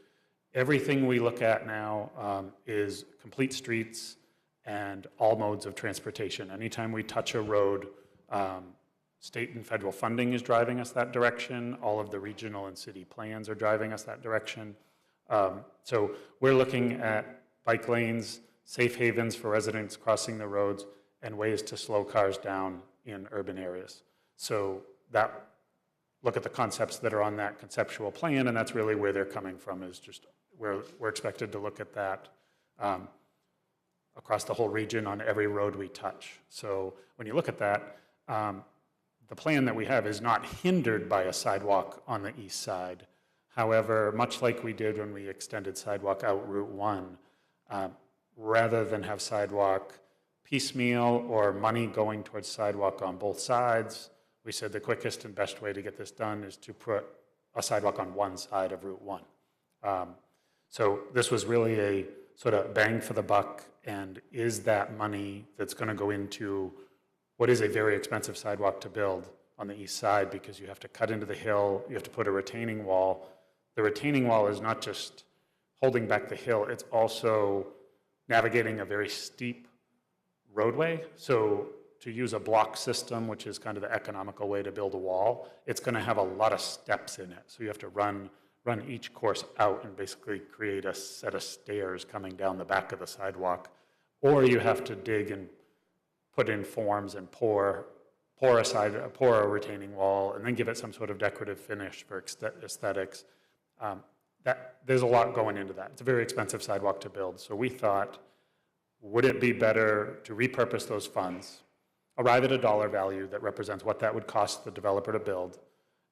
everything we look at now is complete streets and all modes of transportation. Anytime we touch a road, state and federal funding is driving us that direction. All of the regional and city plans are driving us that direction. So we're looking at bike lanes, safe havens for residents crossing the roads, and ways to slow cars down in urban areas. So look at the concepts that are on that conceptual plan, and that's really where they're coming from, is just we're expected to look at that across the whole region on every road we touch. So when you look at that, the plan that we have is not hindered by a sidewalk on the east side. However, much like we did when we extended sidewalk out Route 1, rather than have sidewalk piecemeal or money going towards sidewalk on both sides, we said the quickest and best way to get this done is to put a sidewalk on one side of Route 1. So this was really a sort of bang for the buck, and is that money that's going to go into what is a very expensive sidewalk to build on the east side, because you have to cut into the hill, you have to put a retaining wall. The retaining wall is not just holding back the hill, it's also navigating a very steep roadway. So to use a block system, which is kind of the economical way to build a wall, it's going to have a lot of steps in it. So you have to run each course out and basically create a set of stairs coming down the back of the sidewalk. Or you have to dig and put in forms and pour a retaining wall and then give it some sort of decorative finish for aesthetics. There's a lot going into that. It's a very expensive sidewalk to build. So we thought, would it be better to repurpose those funds, arrive at a dollar value that represents what that would cost the developer to build,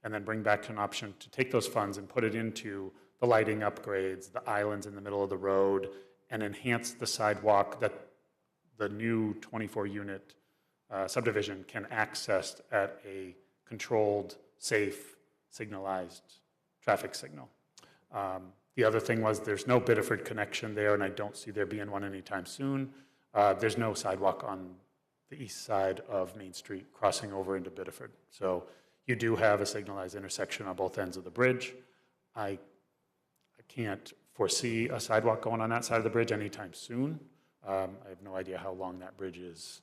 and then bring back an option to take those funds and put it into the lighting upgrades, the islands in the middle of the road, and enhance the sidewalk that the new 24-unit subdivision can access at a controlled, safe, signalized traffic signal. The other thing was there's no Biddeford connection there, and I don't see there being one anytime soon. There's no sidewalk on the east side of Main Street crossing over into Biddeford. So you do have a signalized intersection on both ends of the bridge. I can't foresee a sidewalk going on that side of the bridge anytime soon. I have no idea how long that bridge is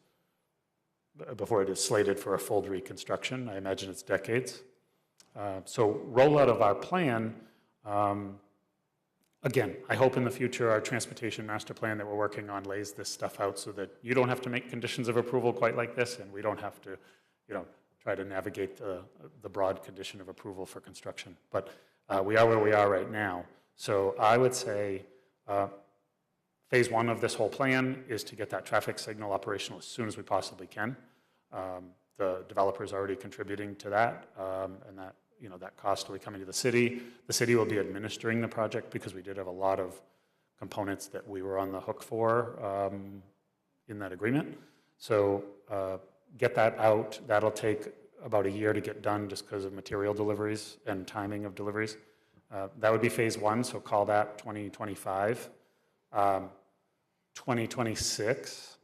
before it is slated for a full reconstruction. I imagine it's decades. So rollout of our plan, again, I hope in the future our transportation master plan that we're working on lays this stuff out so that you don't have to make conditions of approval quite like this, and we don't have to, try to navigate the broad condition of approval for construction. But we are where we are right now. So I would say phase one of this whole plan is to get that traffic signal operational as soon as we possibly can. The developer's already contributing to that, and that, that cost will be coming to the city. The city will be administering the project because we did have a lot of components that we were on the hook for in that agreement. So get that out. That'll take about a year to get done just because of material deliveries and timing of deliveries. That would be phase one, so call that 2025. 2026.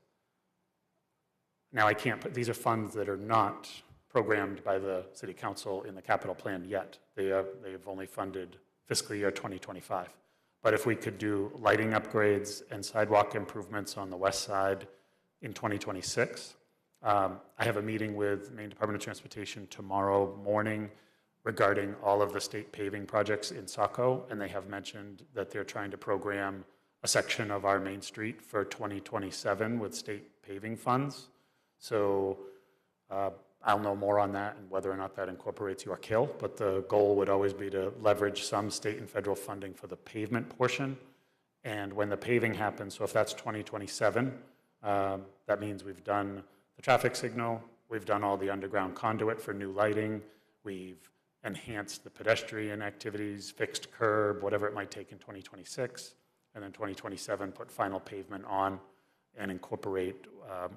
Now I can't put, these are funds that are not programmed by the city council in the capital plan yet. They've only funded fiscal year 2025. But if we could do lighting upgrades and sidewalk improvements on the west side in 2026, I have a meeting with Maine Department of Transportation tomorrow morning regarding all of the state paving projects in Saco, and they have mentioned that they're trying to program a section of our Main Street for 2027 with state paving funds. So I'll know more on that and whether or not that incorporates York Hill, but the goal would always be to leverage some state and federal funding for the pavement portion. And when the paving happens, so if that's 2027, that means we've done the traffic signal, we've done all the underground conduit for new lighting, we've enhanced the pedestrian activities, fixed curb, whatever it might take in 2026, and then 2027 put final pavement on and incorporate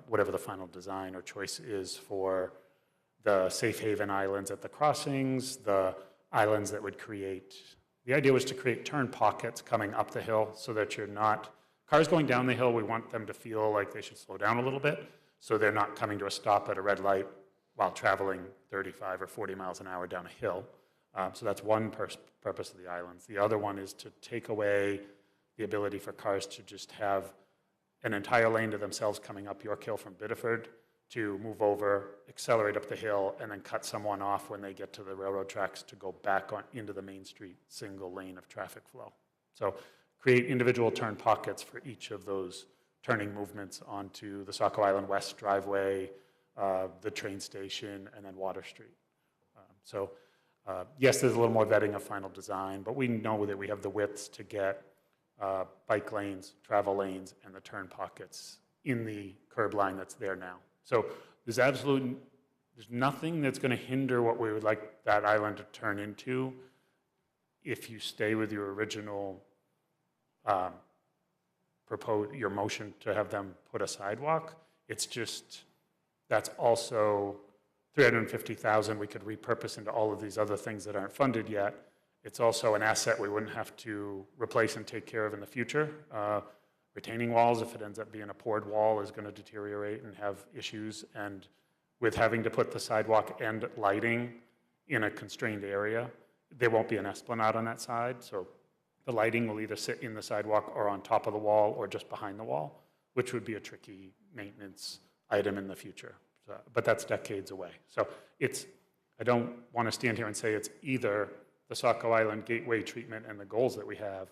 whatever the final design or choice is for the safe haven islands at the crossings, the islands that would create, the idea was to create turn pockets coming up the hill so that you're not, cars going down the hill, we want them to feel like they should slow down a little bit so they're not coming to a stop at a red light while traveling 35 or 40 miles an hour down a hill. So that's one purpose of the islands. The other one is to take away the ability for cars to just have an entire lane to themselves coming up York Hill from Biddeford to move over, accelerate up the hill, and then cut someone off when they get to the railroad tracks to go back on into the Main Street single lane of traffic flow. So create individual turn pockets for each of those turning movements onto the Saco Island West driveway, the train station, and then Water Street. Yes, there's a little more vetting of final design, but we know that we have the widths to get bike lanes, travel lanes, and the turn pockets in the curb line that's there now. So there's nothing that's going to hinder what we would like that island to turn into if you stay with your original your motion to have them put a sidewalk. It's just, that's also 350,000 we could repurpose into all of these other things that aren't funded yet. It's also an asset we wouldn't have to replace and take care of in the future. Retaining walls, if it ends up being a poured wall, is going to deteriorate and have issues. And with having to put the sidewalk and lighting in a constrained area, there won't be an esplanade on that side. So the lighting will either sit in the sidewalk or on top of the wall or just behind the wall, which would be a tricky maintenance item in the future. So, but that's decades away. So I don't want to stand here and say it's either the Saco Island gateway treatment and the goals that we have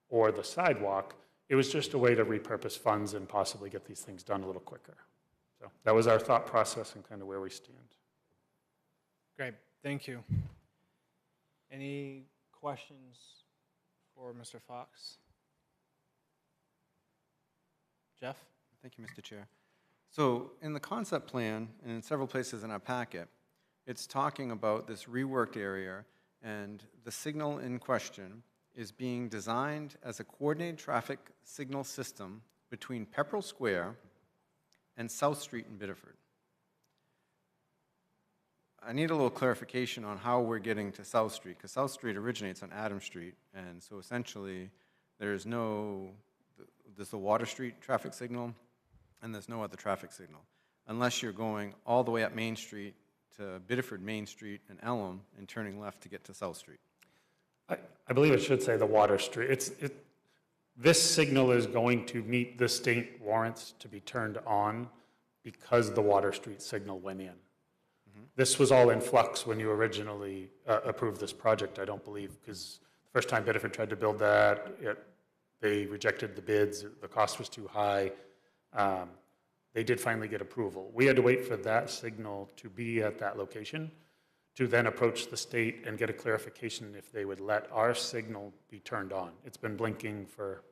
or the sidewalk. It was just a way to repurpose funds and possibly get these things done a little quicker. So that was our thought process and kind of where we stand.
Great, thank you. Any questions for Mr. Fox? Jeff?
Thank you, Mr. Chair. So in the concept plan and in several places in our packet, it's talking about this reworked area, and the signal in question is being designed as a coordinated traffic signal system between Pepperell Square and South Street in Biddeford. I need a little clarification on how we're getting to South Street, because South Street originates on Adam Street, and so essentially there's the Water Street traffic signal, and there's no other traffic signal, unless you're going all the way up Main Street to Biddeford Main Street and Elm and turning left to get to South Street.
I believe it should say the Water Street. This signal is going to meet the state warrants to be turned on because the Water Street signal went in. This was all in flux when you originally approved this project, I don't believe, because the first time Biddeford tried to build that, they rejected the bids, the cost was too high. They did finally get approval. We had to wait for that signal to be at that location to then approach the state and get a clarification if they would let our signal be turned on. It's been blinking for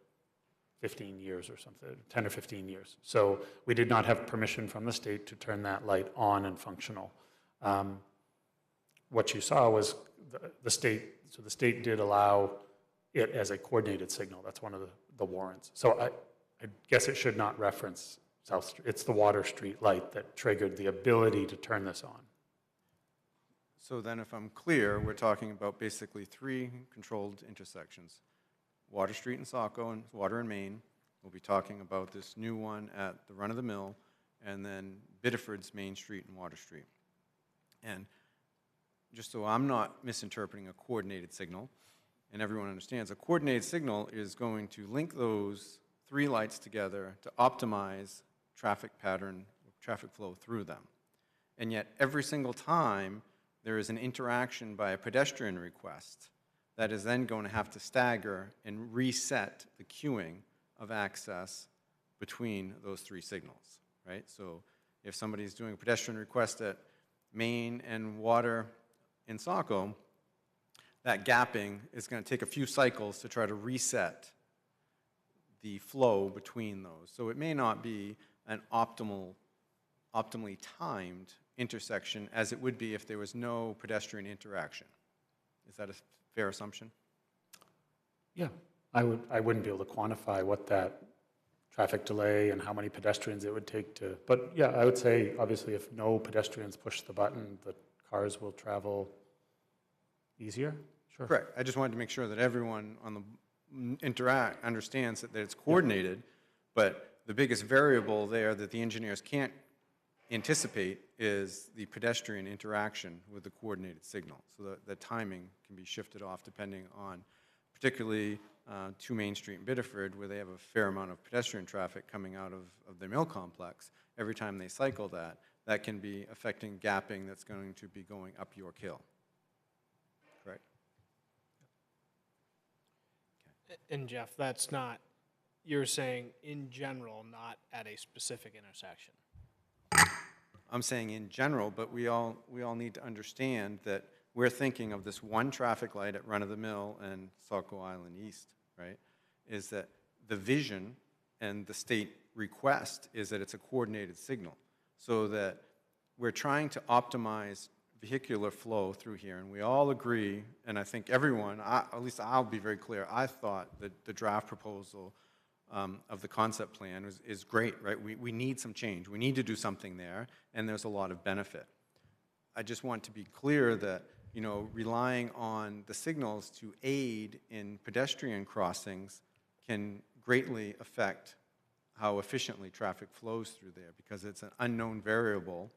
15 years or something, 10 or 15 years. So we did not have permission from the state to turn that light on and functional. What you saw was the state did allow it as a coordinated signal. That's one of the warrants. So I guess it should not reference South Street. It's the Water Street light that triggered the ability to turn this on.
So then if I'm clear, we're talking about basically 3 controlled intersections. Water Street and Saco and Water and Main. We'll be talking about this new one at the run of the mill, and then Biddeford's Main Street and Water Street. And just so I'm not misinterpreting a coordinated signal, and everyone understands, a coordinated signal is going to link those 3 lights together to optimize traffic pattern, traffic flow through them. And yet every single time there is an interaction by a pedestrian request that is then going to have to stagger and reset the queuing of access between those 3 signals, right? So if somebody's doing a pedestrian request at Main and Water in Saco, that gapping is going to take a few cycles to try to reset the flow between those. So it may not be an optimally timed intersection as it would be if there was no pedestrian interaction. Is that a fair assumption?
Yeah, I wouldn't be able to quantify what that traffic delay and how many pedestrians it would take to, but yeah, I would say obviously if no pedestrians push the button, the cars will travel easier. Sure.
Correct. I just wanted to make sure that everyone on the understands that it's coordinated, but the biggest variable there that the engineers can't anticipate is the pedestrian interaction with the coordinated signal. So the timing can be shifted off depending on, particularly to Main Street in Biddeford, where they have a fair amount of pedestrian traffic coming out of the mill complex. Every time they cycle that can be affecting gapping that's going to be going up York Hill. Correct?
And Jeff, that's not, you're saying in general, not at a specific intersection.
I'm saying in general, but we all need to understand that we're thinking of this one traffic light at Run of the Mill and Saco Island East, right? Is that the vision and the state request is that it's a coordinated signal, so that we're trying to optimize vehicular flow through here, and we all agree, and I think everyone, at least I'll be very clear, I thought that the draft proposal of the concept plan is great, right? We need some change. We need to do something there, and there's a lot of benefit. I just want to be clear that, relying on the signals to aid in pedestrian crossings can greatly affect how efficiently traffic flows through there, because it's an unknown variable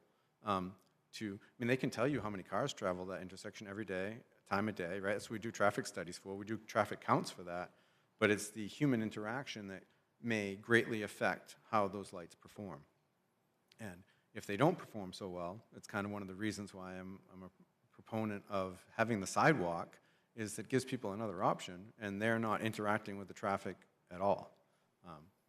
they can tell you how many cars travel that intersection every day, time of day, right? That's what we do traffic studies for. We do traffic counts for that. But it's the human interaction that may greatly affect how those lights perform. And if they don't perform so well, it's kind of one of the reasons why I'm a proponent of having the sidewalk, is that gives people another option, and they're not interacting with the traffic at all.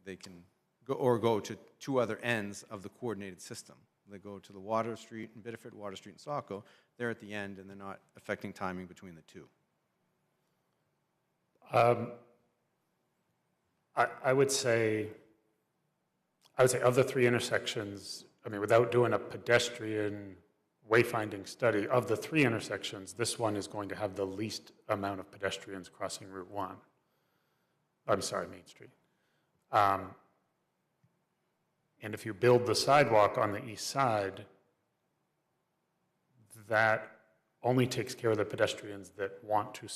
They can go to 2 other ends of the coordinated system. They go to the Water Street in Biddeford, Water Street in Saco. They're at the end, and they're not affecting timing between the 2.
I would say of the 3 intersections, without doing a pedestrian wayfinding study, of the 3 intersections, this one is going to have the least amount of pedestrians crossing Route 1. I'm sorry, Main Street. And if you build the sidewalk on the east side, that only takes care of the pedestrians that want to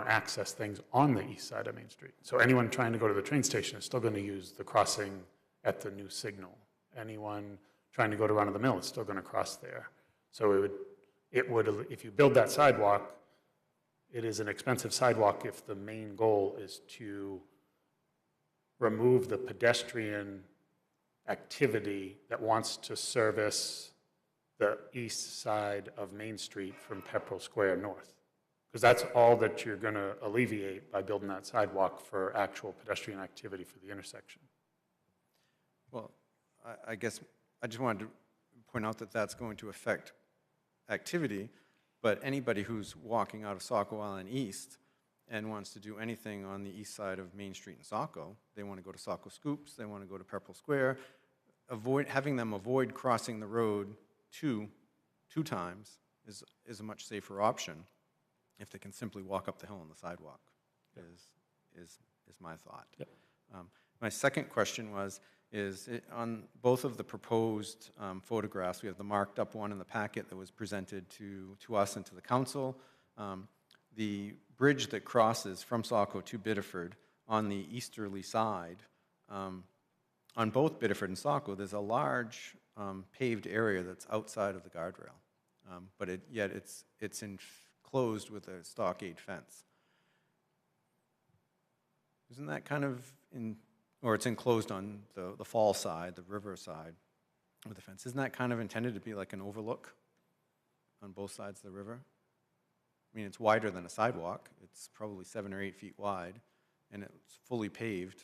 access things on the east side of Main Street. So anyone trying to go to the train station is still going to use the crossing at the new signal. Anyone trying to go to Run of the Mill is still going to cross there. So it would, if you build that sidewalk, it is an expensive sidewalk if the main goal is to remove the pedestrian activity that wants to service the east side of Main Street from Pepperell Square north. Because that's all that you're going to alleviate by building that sidewalk for actual pedestrian activity for the intersection.
Well, I guess I just wanted to point out that that's going to affect activity, but anybody who's walking out of Saco Island East and wants to do anything on the east side of Main Street in Saco, they want to go to Saco Scoops, they want to go to Pepperell Square, having them avoid crossing the road two times is a much safer option if they can simply walk up the hill on the sidewalk, is my thought.
Yep.
My second question is on both of the proposed photographs, we have the marked up one in the packet that was presented to us and to the council. The bridge that crosses from Saco to Biddeford on the easterly side, on both Biddeford and Saco, there's a large paved area that's outside of the guardrail, but yet it's enclosed with a stockade fence. Isn't that kind of or it's enclosed on the fall side, the river side with the fence. Isn't that kind of intended to be like an overlook on both sides of the river? I mean, it's wider than a sidewalk. It's probably 7 or 8 feet wide, and it's fully paved.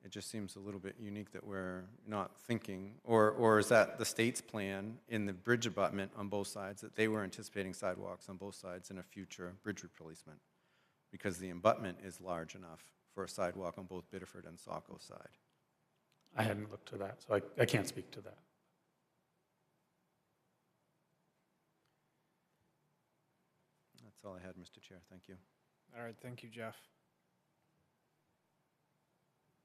It just seems a little bit unique that we're not thinking, or is that the state's plan in the bridge abutment on both sides, that they were anticipating sidewalks on both sides in a future bridge replacement, because the abutment is large enough for a sidewalk on both Biddeford and Saco side?
I hadn't looked to that, so I can't speak to that.
That's all I had, Mr. Chair. Thank you.
All right, thank you, Jeff.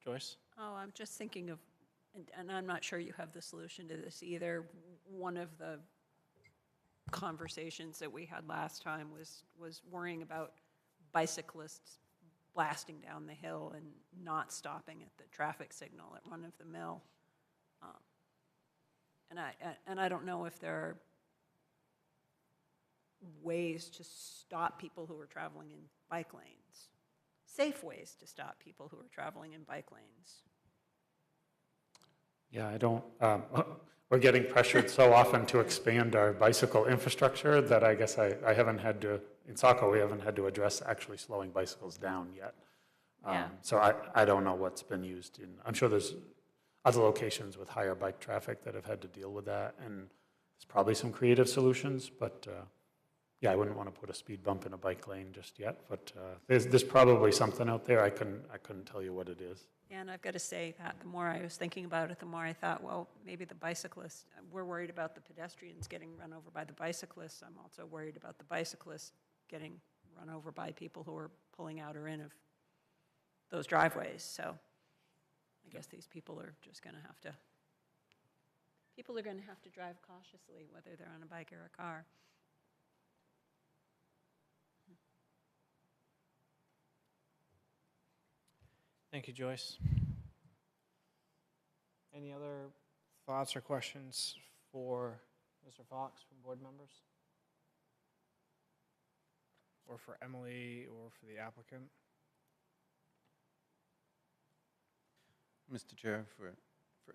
Joyce?
Oh, I'm just thinking of, and I'm not sure you have the solution to this either. One of the conversations that we had last time was worrying about bicyclists blasting down the hill and not stopping at the traffic signal at Run of the Mill. And I don't know if there are ways to stop people who are traveling in bike lanes, safe ways to stop people who are traveling in bike lanes.
Yeah, I don't, we're getting pressured so often to expand our bicycle infrastructure that I guess I haven't had to, in Saco, we haven't had to address actually slowing bicycles down yet.
Yeah.
So I don't know what's been used in, I'm sure there's other locations with higher bike traffic that have had to deal with that, and there's probably some creative solutions, but yeah, I wouldn't want to put a speed bump in a bike lane just yet, but there's probably something out there. I couldn't tell you what it is.
Yeah, and I've got to say that the more I was thinking about it, the more I thought, well, maybe the bicyclists, we're worried about the pedestrians getting run over by the bicyclists. I'm also worried about the bicyclists getting run over by people who are pulling out or in of those driveways. So I guess these people are just going to have to, drive cautiously, whether they're on a bike or a car.
Thank you, Joyce. Any other thoughts or questions for Mr. Fox from board members? Or for Emily, or for the applicant?
Mr. Chair, for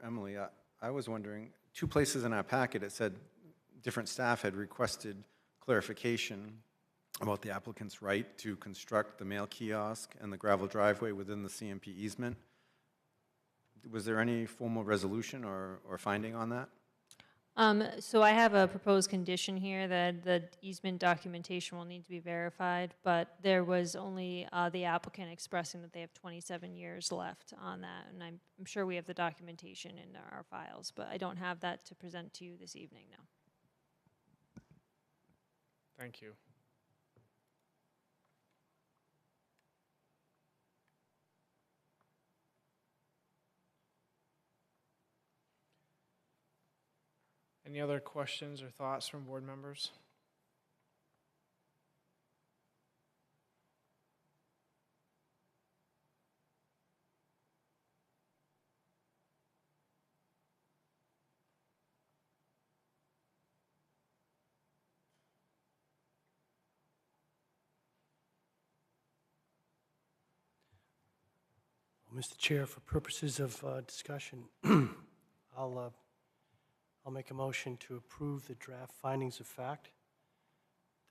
Emily, I was wondering, 2 places in our packet it said different staff had requested clarification about the applicant's right to construct the mail kiosk and the gravel driveway within the CMP easement. Was there any formal resolution or finding on that?
So I have a proposed condition here that the easement documentation will need to be verified, but there was only the applicant expressing that they have 27 years left on that, and I'm sure we have the documentation in our files, but I don't have that to present to you this evening, no.
Thank you. Any other questions or thoughts from board members?
Mr. Chair, for purposes of discussion, I'll make a motion to approve the draft findings of fact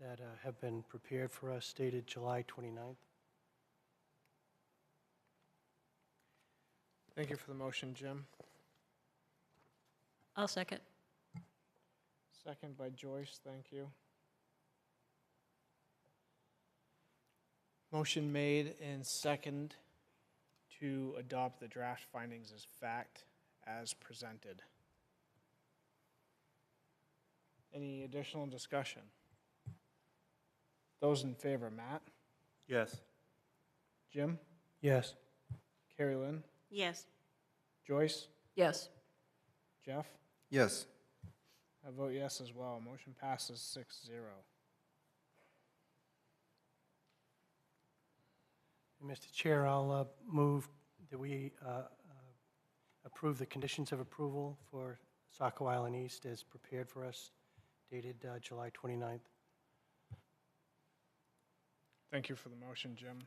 that have been prepared for us dated July 29th.
Thank you for the motion, Jim.
I'll second.
Second by Joyce, thank you. Motion made and second to adopt the draft findings as fact as presented. Any additional discussion? Those in favor, Matt?
Yes.
Jim?
Yes.
Carrie Lynn?
Yes.
Joyce?
Yes.
Jeff?
Yes.
I vote yes as well. Motion passes 6-0.
Mr. Chair, I'll move that we approve the conditions of approval for Saco Island East as prepared for us dated July 29th.
Thank you for the motion, Jim.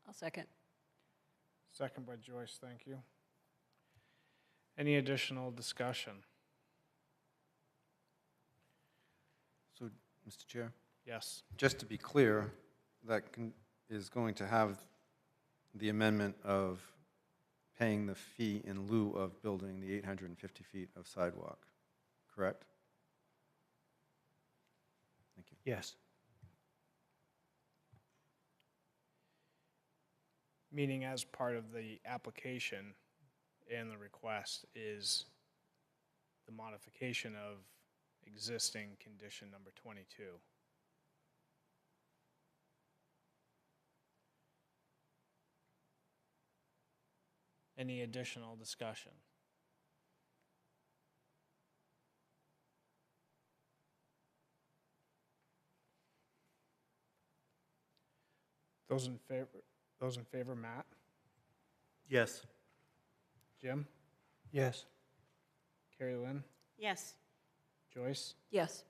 I'll second.
Second by Joyce, thank you. Any additional discussion?
So, Mr. Chair,
Yes.
just to be clear, that is going to have the amendment of paying the fee in lieu of building the 850 feet of sidewalk, correct? Thank you.
Yes.
Meaning as part of the application and the request is the modification of existing condition number 22. Any additional discussion? Those in favor, Matt?
Yes.
Jim?
Yes.
Carrie Lynn?
Yes.
Joyce?
Yes.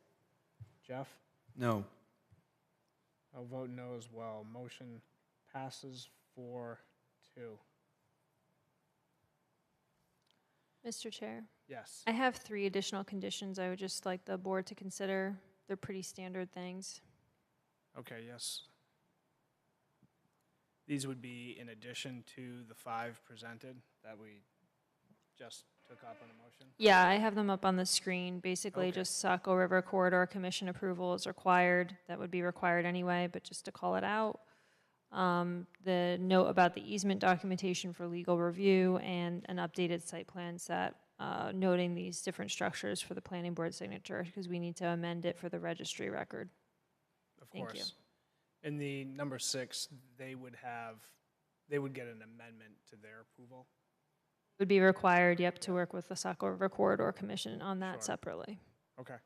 Jeff?
No.
I'll vote no as well. Motion passes 4-2.
Mr. Chair,
Yes.
I have 3 additional conditions I would just like the board to consider. They're pretty standard things.
Okay, yes. These would be in addition to the 5 presented that we just took up on a motion?
Yeah, I have them up on the screen. Basically,
Okay.
just Saco River Corridor Commission approval is required. That would be required anyway, but just to call it out. The note about the easement documentation for legal review and an updated site plan set noting these different structures for the planning board signature because we need to amend it for the registry record.
Of
Thank you.
course. In the number 6, they would get an amendment to their approval.
Would be required, yep, to work with the Saco River Corridor Commission on that
Sure.
separately.
Okay.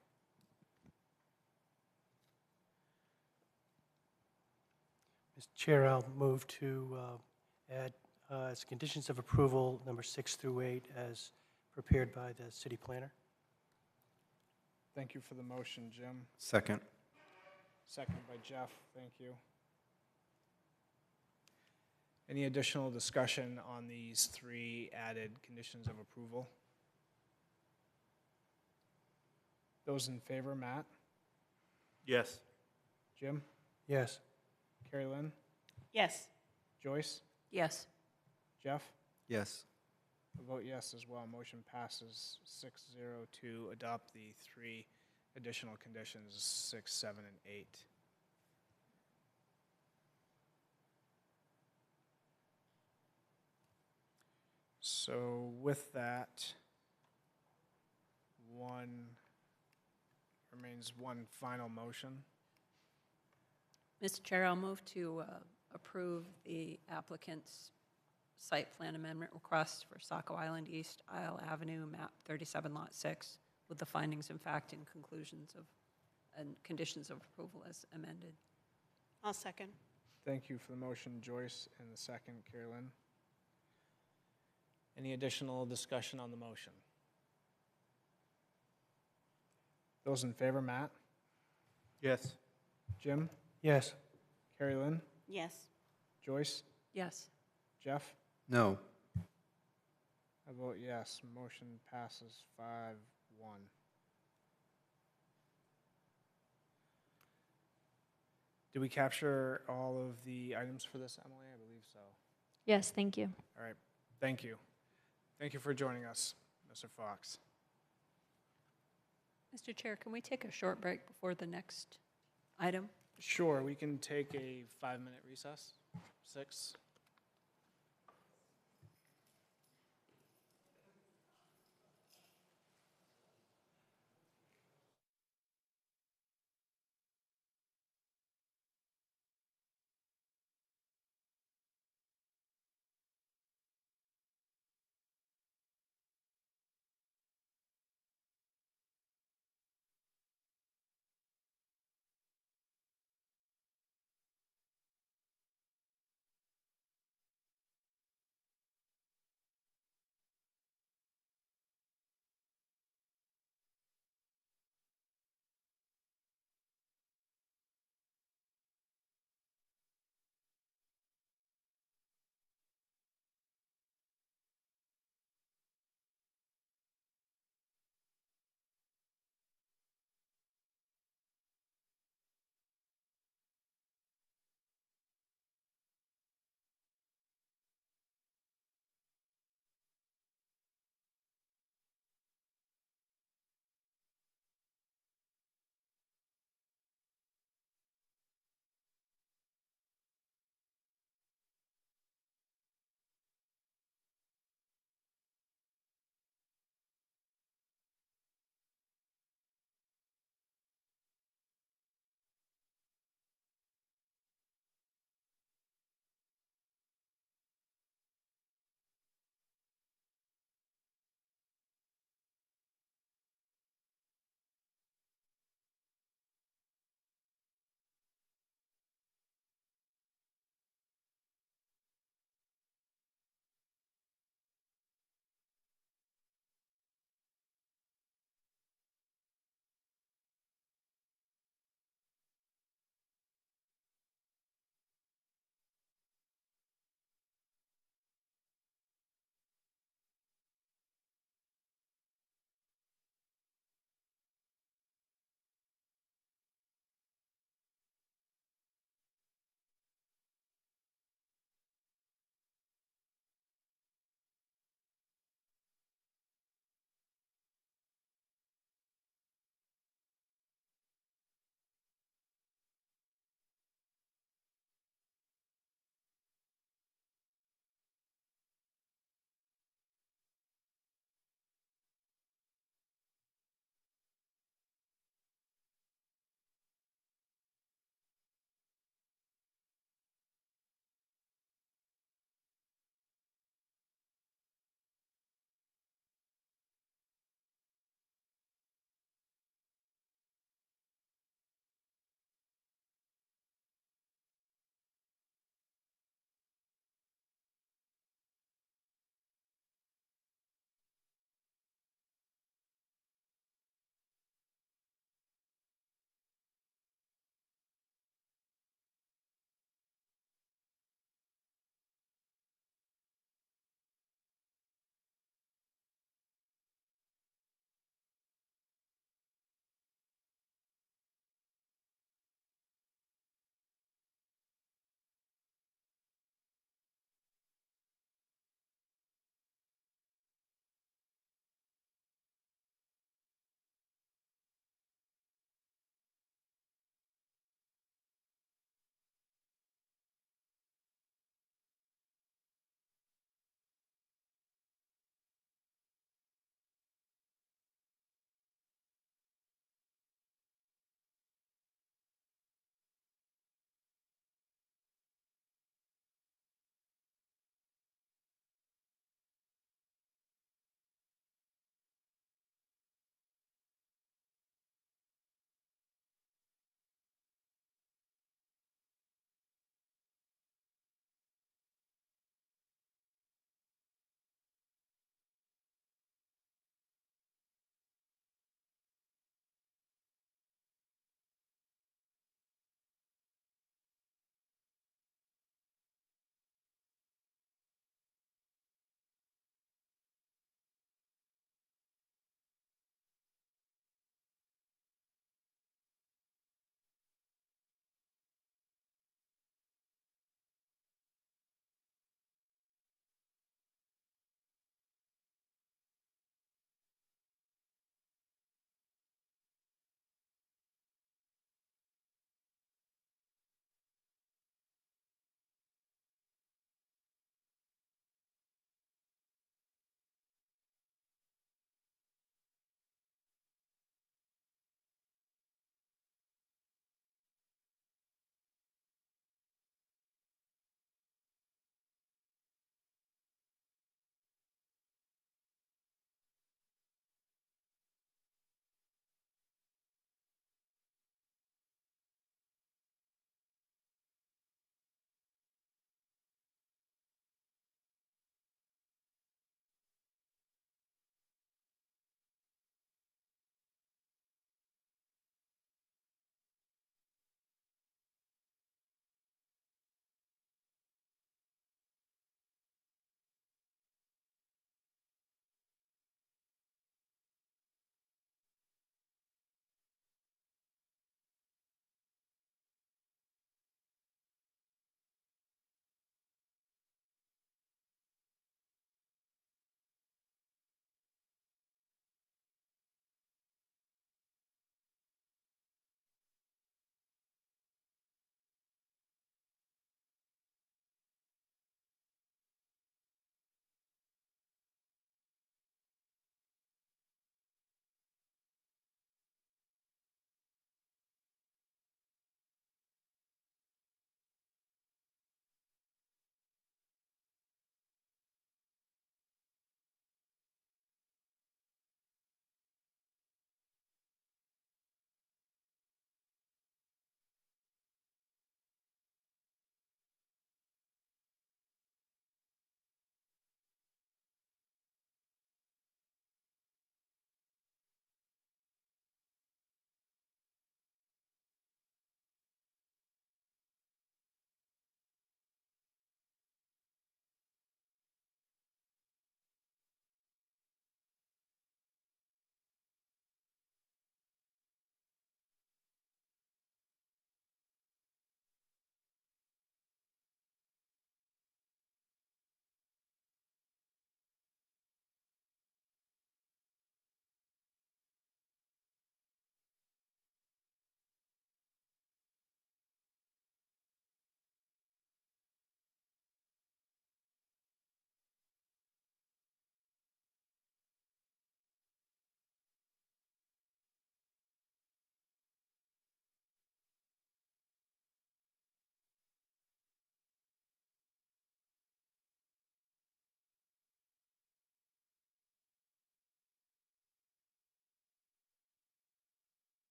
Mr. Chair, I'll move to add as conditions of approval number 6 through 8 as prepared by the city planner.
Thank you for the motion, Jim.
Second.
Second by Jeff, thank you. Any additional discussion on these 3 added conditions of approval? Those in favor, Matt?
Yes.
Jim?
Yes.
Carrie Lynn?
Yes.
Joyce?
Yes.
Jeff?
Yes.
A vote yes as well. Motion passes 6-0 to adopt the 3 additional conditions, 6, 7, and 8. So with that, remains one final motion.
Mr. Chair, I'll move to approve the applicant's site plan amendment request for Saco Island East, Isle Avenue, map 37, lot 6, with the findings and fact and conclusions of, and conditions of approval as amended.
I'll second.
Thank you for the motion, Joyce, and the second, Carolyn. Any additional discussion on the motion? Those in favor, Matt?
Yes.
Jim?
Yes.
Carrie Lynn?
Yes.
Joyce?
Yes.
Jeff?
No.
I vote yes. Motion passes 5-1. Did we capture all of the items for this, Emily? I believe so.
Yes, thank you.
All right, thank you. Thank you for joining us, Mr. Fox.
Mr. Chair, can we take a short break before the next item?
Sure, we can take a 5-minute recess. 6.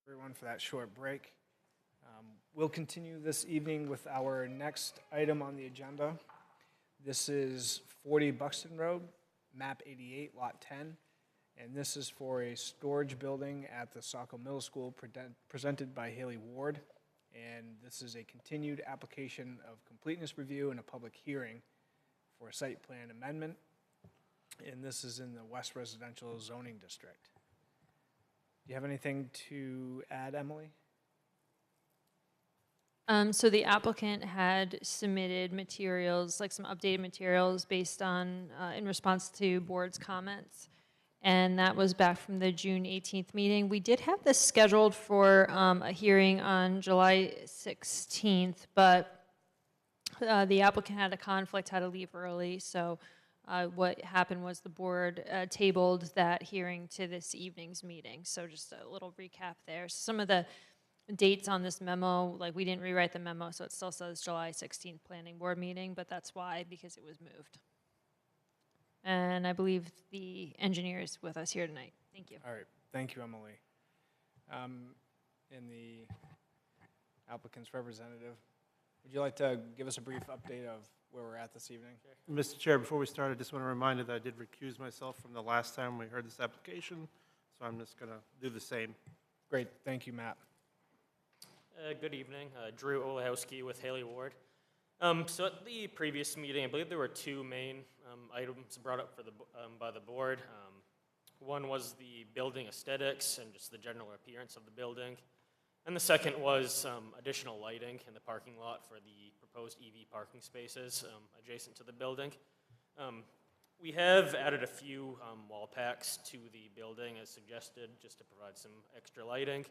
everyone for that short break. We'll continue this evening with our next item on the agenda. This is 40 Buxton Road, map 88, lot 10. And this is for a storage building at the Saco Middle School presented by Haley Ward. And this is a continued application of completeness review and a public hearing for a site plan amendment. And this is in the West Residential Zoning District. Do you have anything to add, Emily?
So the applicant had submitted materials, like some updated materials based on, in response to board's comments. And that was back from the June 18th meeting. We did have this scheduled for a hearing on July 16th, but the applicant had a conflict, had to leave early. So what happened was the board tabled that hearing to this evening's meeting. So just a little recap there. Some of the dates on this memo, like we didn't rewrite the memo, so it still says July 16th planning board meeting, but that's why, because it was moved. And I believe the engineer is with us here tonight. Thank you.
All right, thank you, Emily. And the applicant's representative, would you like to give us a brief update of where we're at this evening?
Mr. Chair, before we start, I just want to remind you that I did recuse myself from the last time we heard this application, so I'm just going to do the same.
Great, thank you, Matt.
Good evening, Drew Olehowski with Haley Ward. So at the previous meeting, I believe there were two main items brought up for by the board. One was the building aesthetics and just the general appearance of the building. And the second was additional lighting in the parking lot for the proposed EV parking spaces adjacent to the building. We have added a few wall packs to the building as suggested, just to provide some extra lighting.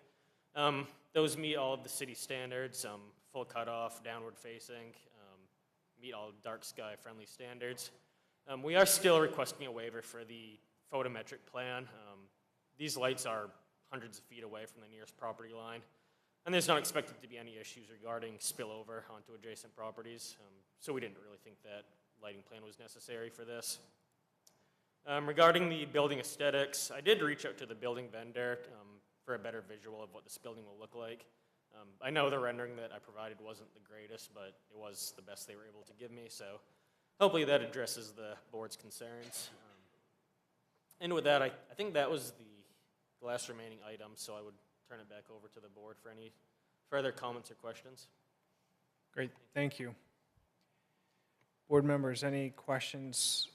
Those meet all of the city standards, full cutoff, downward facing, meet all dark sky friendly standards. We are still requesting a waiver for the photometric plan. These lights are hundreds of feet away from the nearest property line, and there's not expected to be any issues regarding spillover onto adjacent properties, so we didn't really think that lighting plan was necessary for this. Regarding the building aesthetics, I did reach out to the building vendor for a better visual of what this building will look like. I know the rendering that I provided wasn't the greatest, but it was the best they were able to give me, so hopefully that addresses the board's concerns. And with that, I think that was the last remaining item, so I would turn it back over to the board for any further comments or questions.
Great, thank you. Board members, any questions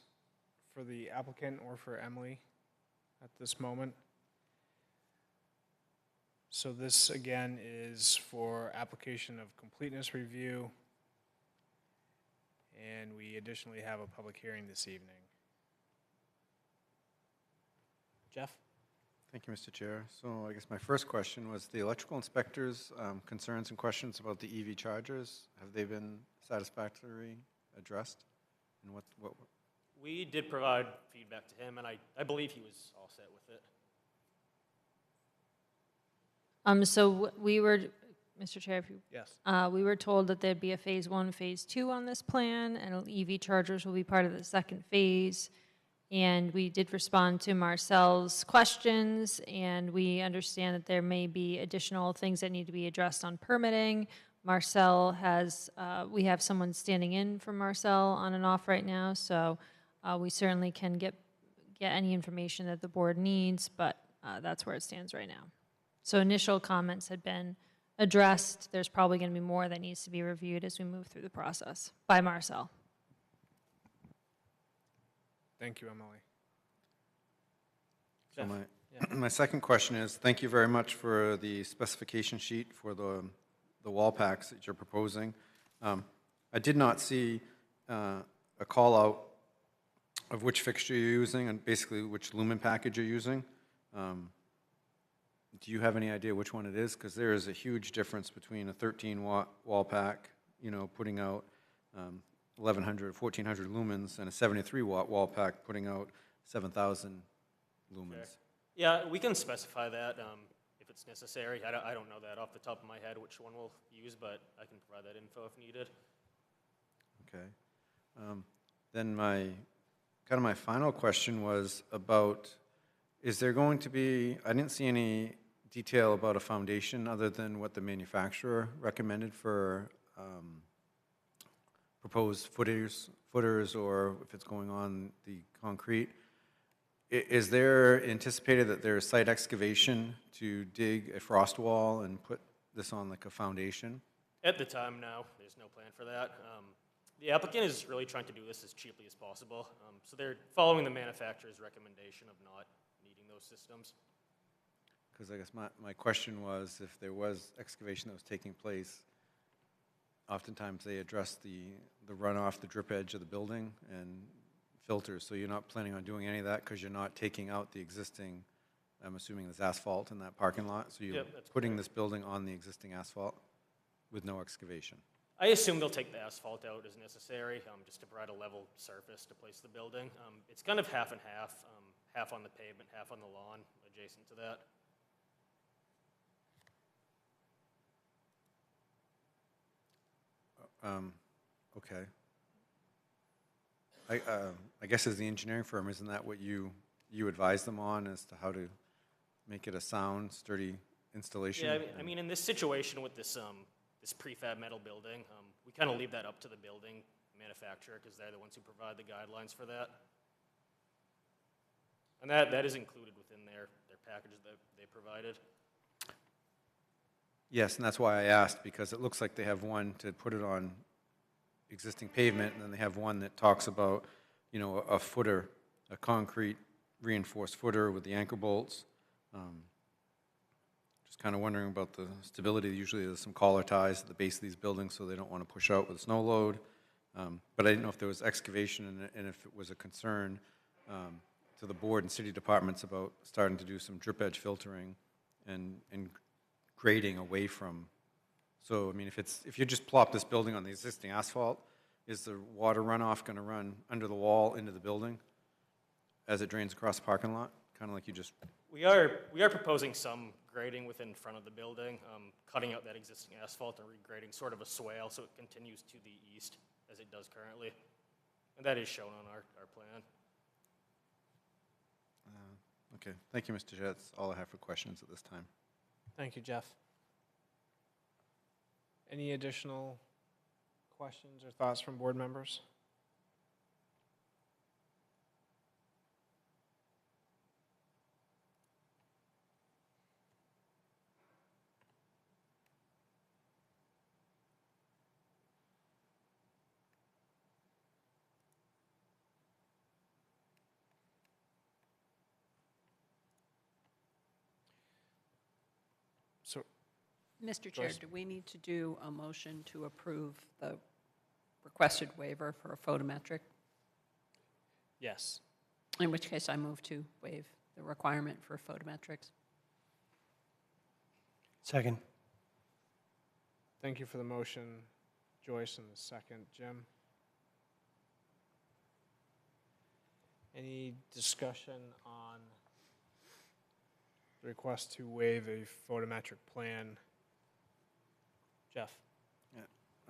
for the applicant or for Emily at this moment? So this, again, is for application of completeness review, and we additionally have a public hearing this evening. Jeff?
Thank you, Mr. Chair. So I guess my first question was the electrical inspector's concerns and questions about the EV chargers. Have they been satisfactorily addressed? And what
We did provide feedback to him, and I believe he was all set with it.
So we were, Mr. Chair, if you,
Yes.
we were told that there'd be a phase 1, phase 2 on this plan, and EV chargers will be part of the second phase. And we did respond to Marcel's questions, and we understand that there may be additional things that need to be addressed on permitting. Marcel has, we have someone standing in for Marcel on and off right now, so we certainly can get any information that the board needs, but that's where it stands right now. So initial comments had been addressed. There's probably going to be more that needs to be reviewed as we move through the process by Marcel.
Thank you, Emily.
So
Jeff?
my second question is, thank you very much for the specification sheet for the wall packs that you're proposing. I did not see a call out of which fixture you're using and basically which lumen package you're using. Do you have any idea which one it is? Because there is a huge difference between a 13-watt wall pack, you know, putting out 1,100, 1,400 lumens, and a 73-watt wall pack putting out 7,000 lumens.
Sure. Yeah, we can specify that if it's necessary. I don't know that off the top of my head which one we'll use, but I can provide that info if needed.
Okay. Then my final question was about, is there going to be, I didn't see any detail about a foundation other than what the manufacturer recommended for proposed footers, or if it's going on the concrete? Is there anticipated that there's site excavation to dig a frost wall and put this on like a foundation?
At the time, no, there's no plan for that. The applicant is really trying to do this as cheaply as possible, so they're following the manufacturer's recommendation of not needing those systems.
Because I guess my question was, if there was excavation that was taking place, oftentimes they address the runoff, the drip edge of the building and filters, so you're not planning on doing any of that because you're not taking out the existing, I'm assuming there's asphalt in that parking lot, so you're
Yep, that's
putting this building on the existing asphalt with no excavation?
I assume they'll take the asphalt out as necessary, just to provide a level surface to place the building. It's kind of half and half, half on the pavement, half on the lawn adjacent to that.
Okay. I guess as the engineering firm, isn't that what you advise them on as to how to make it a sound, sturdy installation?
Yeah, I mean, in this situation with this, this prefab metal building, we kind of leave that up to the building manufacturer because they're the ones who provide the guidelines for that. And that is included within their package that they provided.
Yes, and that's why I asked, because it looks like they have one to put it on existing pavement, and then they have one that talks about, you know, a footer, a concrete reinforced footer with the anchor bolts. Just kind of wondering about the stability. Usually there's some collar ties at the base of these buildings so they don't want to push out with snow load. But I didn't know if there was excavation and if it was a concern to the board and city departments about starting to do some drip edge filtering and grading away from. So, I mean, if you just plop this building on the existing asphalt, is the water runoff going to run under the wall into the building as it drains across the parking lot? Kind of like you just...
We are proposing some grading within front of the building, cutting out that existing asphalt and regrading sort of a swale so it continues to the east as it does currently. And that is shown on our plan.
Okay, thank you, Mr. Chair. That's all I have for questions at this time.
Thank you, Jeff. Any additional questions or thoughts from board members? So,
Mr. Chair,
Joyce?
do we need to do a motion to approve the requested waiver for a photometric?
yes.
In which case I move to waive the requirement for photometrics.
Second.
Thank you for the motion, Joyce, and the second, Jim. Any discussion on the request to waive a photometric plan? Jeff?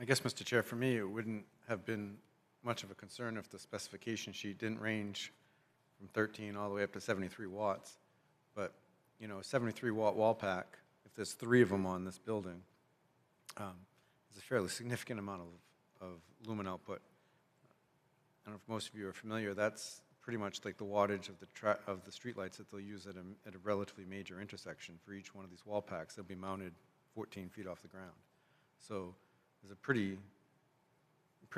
I guess, Mr. Chair, for me, it wouldn't have been much of a concern if the specification sheet didn't range from 13 all the way up to 73 watts. But, you know, a 73-watt wall pack, if there's 3 of them on this building, is a fairly significant amount of lumen output. I don't know if most of you are familiar, that's pretty much like the wattage of the streetlights that they'll use at a relatively major intersection. For each one of these wall packs, they'll be mounted 14 feet off the ground. So there's a pretty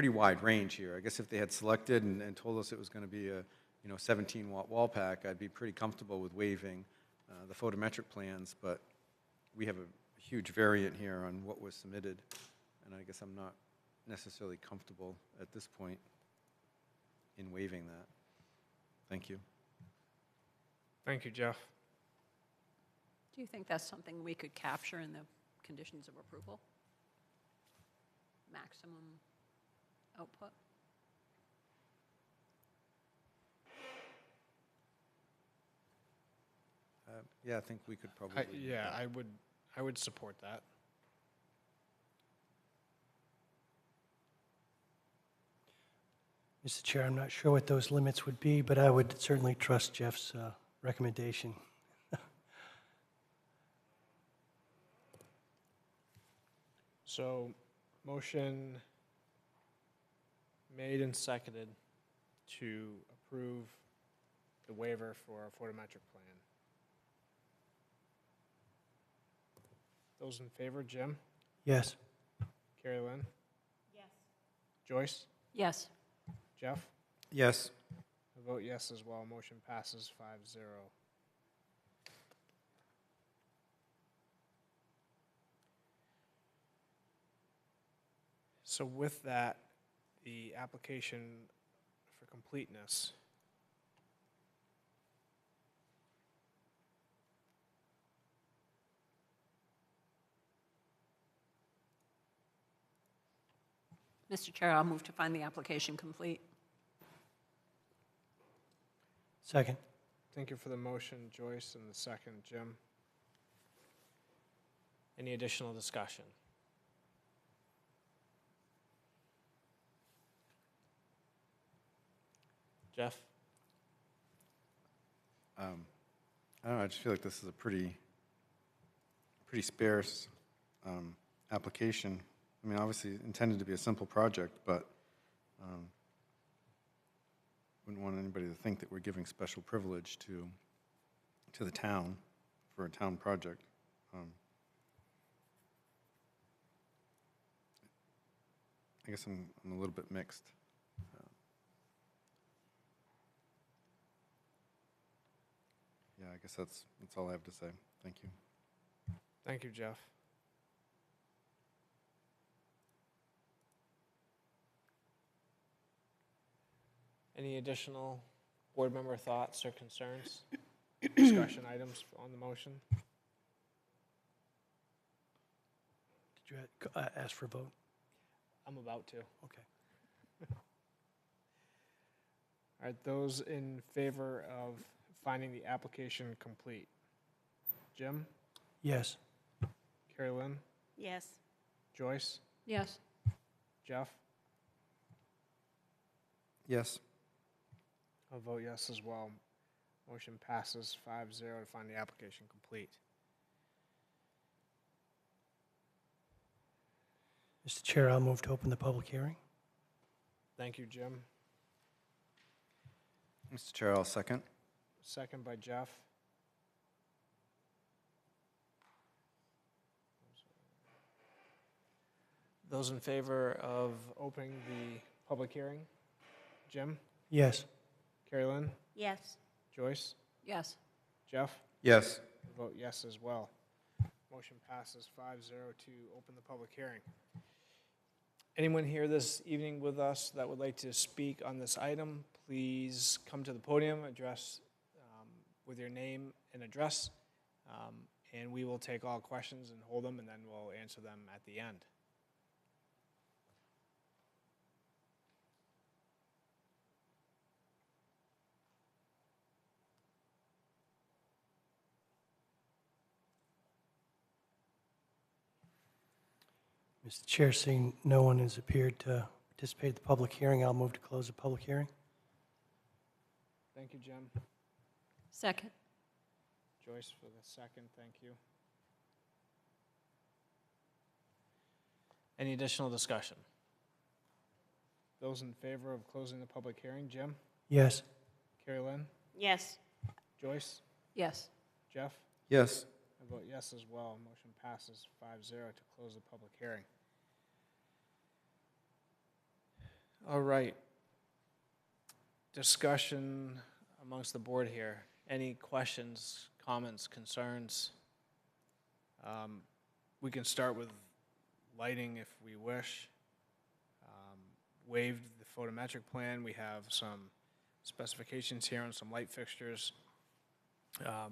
wide range here. I guess if they had selected and told us it was going to be a 17-watt wall pack, I'd be pretty comfortable with waiving the photometric plans, but we have a huge variant here on what was submitted, and I guess I'm not necessarily comfortable at this point in waiving that. Thank you.
Thank you, Jeff.
Do you think that's something we could capture in the conditions of approval? Maximum output?
Yeah, I think we could probably.
I would support that.
Mr. Chair, I'm not sure what those limits would be, but I would certainly trust Jeff's recommendation.
So, motion made and seconded to approve the waiver for a photometric plan. Those in favor, Jim?
Yes.
Carrie Lynn? Yes. Joyce?
Yes.
Jeff?
Yes.
I vote yes as well. Motion passes 5-0. So with that, the application for completeness.
Mr. Chair, I'll move to find the application complete.
Second.
Thank you for the motion, Joyce, and the second, Jim. Any additional discussion? Jeff?
I don't know, I just feel like this is a pretty sparse application. I mean, obviously intended to be a simple project, but wouldn't want anybody to think that we're giving special privilege to the town for a town project. I guess I'm a little bit mixed. Yeah, I guess that's all I have to say. Thank you.
Thank you, Jeff. Any additional board member thoughts or concerns? Discussion items on the motion?
Did you ask for a vote?
I'm about to.
Okay.
All right, those in favor of finding the application complete? Jim?
Yes.
Carrie Lynn?
Yes.
Joyce?
Yes.
Jeff?
Yes.
I'll vote yes as well. Motion passes 5-0 to find the application complete.
Mr. Chair, I'll move to open the public hearing.
Thank you, Jim.
Mr. Chair, I'll second.
Second by Jeff. Those in favor of opening the public hearing? Jim?
Yes.
Carrie Lynn?
Yes.
Joyce?
Yes.
Jeff?
Yes.
I vote yes as well. Motion passes 5-0 to open the public hearing. Anyone here this evening with us that would like to speak on this item, please come to the podium, address with your name and address, and we will take all questions and hold them, and then we'll answer them at the end.
Mr. Chair, seeing no one has appeared to participate in the public hearing, I'll move to close the public hearing.
Thank you, Jim.
Second.
Joyce for the second, thank you. Any additional discussion? Those in favor of closing the public hearing, Jim?
Yes.
Carrie Lynn?
Yes.
Joyce?
Yes.
Jeff?
Yes.
I vote yes as well. Motion passes 5-0 to close the public hearing. All right. Discussion amongst the board here. Any questions, comments, concerns? We can start with lighting if we wish. Waived the photometric plan. We have some specifications here on some light fixtures. I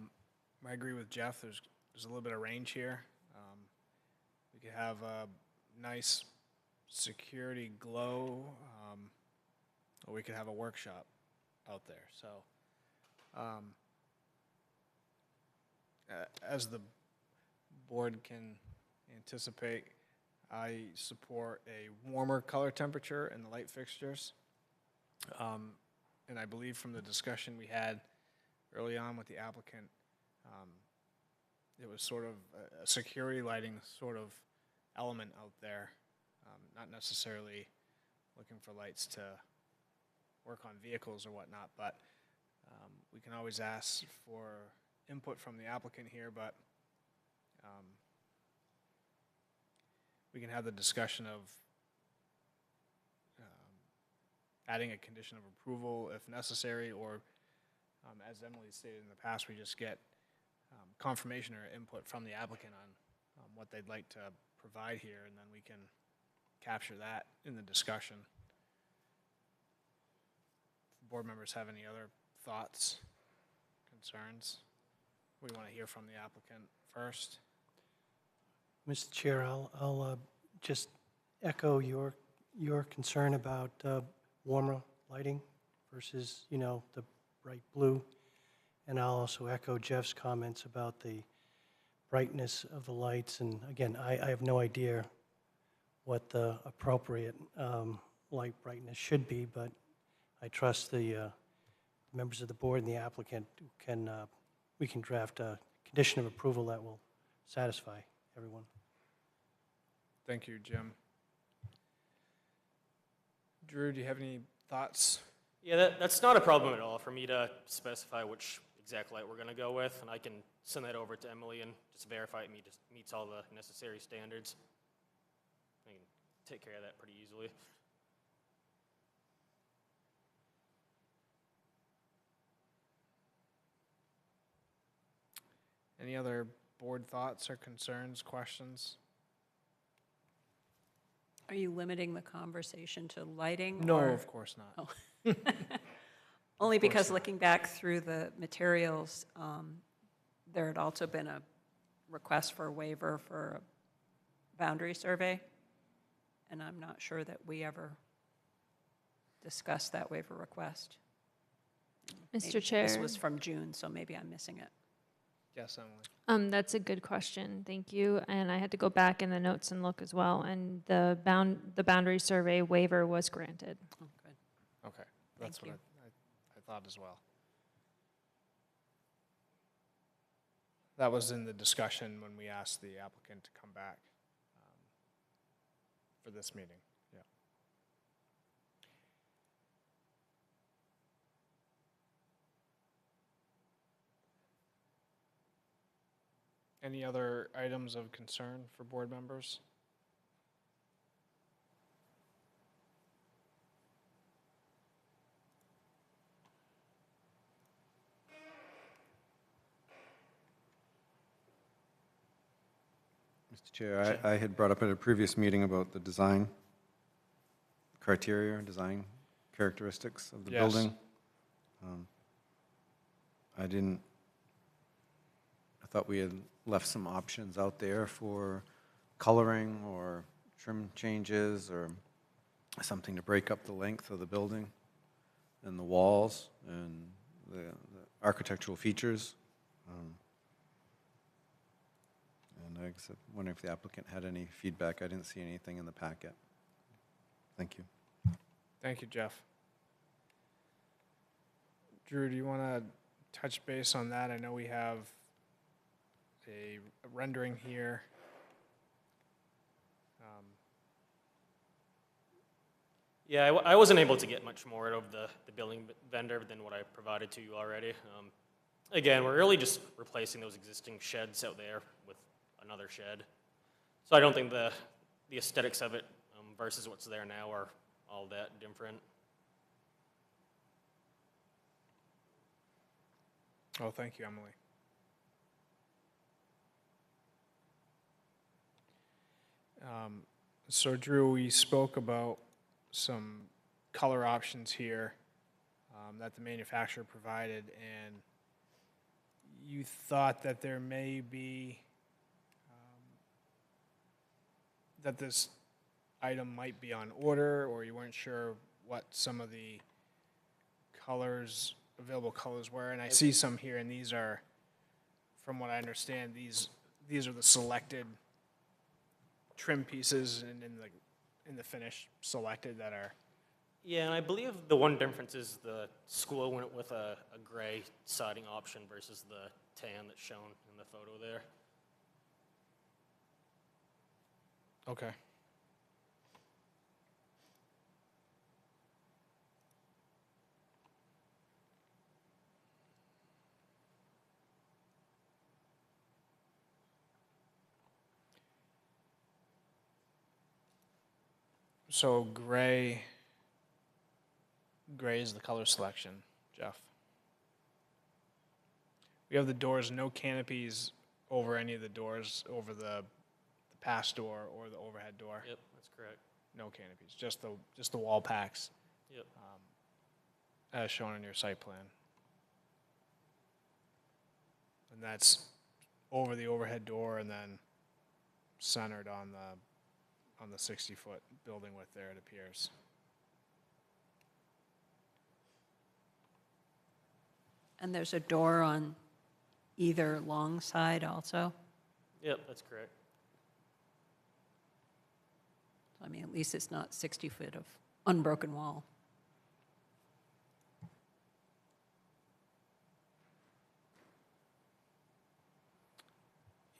agree with Jeff. There's a little bit of range here. We could have a nice security glow, or we could have a workshop out there. So, as the board can anticipate, I support a warmer color temperature in the light fixtures. And I believe from the discussion we had early on with the applicant, it was sort of a security lighting sort of element out there, not necessarily looking for lights to work on vehicles or whatnot, but we can always ask for input from the applicant here, but we can have the discussion of adding a condition of approval if necessary, or as Emily stated in the past, we just get confirmation or input from the applicant on what they'd like to provide here, and then we can capture that in the discussion. If board members have any other thoughts, concerns? We want to hear from the applicant first.
Mr. Chair, I'll just echo your concern about warmer lighting versus, the bright blue. And I'll also echo Jeff's comments about the brightness of the lights. And again, I have no idea what the appropriate light brightness should be, but I trust the members of the board and the applicant we can draft a condition of approval that will satisfy everyone.
Thank you, Jim. Drew, do you have any thoughts?
Yeah, that's not a problem at all for me to specify which exact light we're going to go with, and I can send that over to Emily and just verify it meets all the necessary standards. I can take care of that pretty easily.
Any other board thoughts or concerns, questions?
Are you limiting the conversation to lighting?
No,
or-
of course not.
Oh. Only because looking back through the materials, there had also been a request for a waiver for a boundary survey, and I'm not sure that we ever discussed that waiver request.
Mr.
Maybe
Chair.
This was from June, so maybe I'm missing it.
Yes, Emily.
That's a good question. Thank you. And I had to go back in the notes and look as well. And the boundary survey waiver was granted.
Oh, good.
Okay, that's
Thank
what I thought as well. That was in the discussion when we asked the applicant to come back for this meeting. Yeah. Any other items of concern for board members?
Mr. Chair, I had brought up at a previous meeting about the design criteria, design characteristics of the
Yes.
building. I thought we had left some options out there for coloring or trim changes or something to break up the length of the building and the walls and the architectural features. And I guess I wonder if the applicant had any feedback. I didn't see anything in the packet. Thank you.
Thank you, Jeff. Drew, do you want to touch base on that? I know we have a rendering here.
Yeah, I wasn't able to get much more out of the building vendor than what I provided to you already. Again, we're really just replacing those existing sheds out there with another shed. So I don't think the aesthetics of it versus what's there now are all that different.
Oh, thank you, Emily. So Drew, we spoke about some color options here that the manufacturer provided, and you thought that there may be, that this item might be on order, or you weren't sure what some of the colors, available colors were, and I see some here, and these are, from what I understand, these are the selected trim pieces and in the finish selected that are.
Yeah, and I believe the one difference is the school went with a gray siding option versus the tan that's shown in the photo there.
Okay. So gray is the color selection, Jeff. We have the doors, no canopies over any of the doors, over the pass door or the overhead door.
Yep, that's correct.
No canopies, just the wall packs,
Yep.
as shown on your site plan. And that's over the overhead door and then centered on the 60-foot building width there, it appears.
And there's a door on either long side also?
Yep, that's correct.
I mean, at least it's not 60 feet of unbroken wall.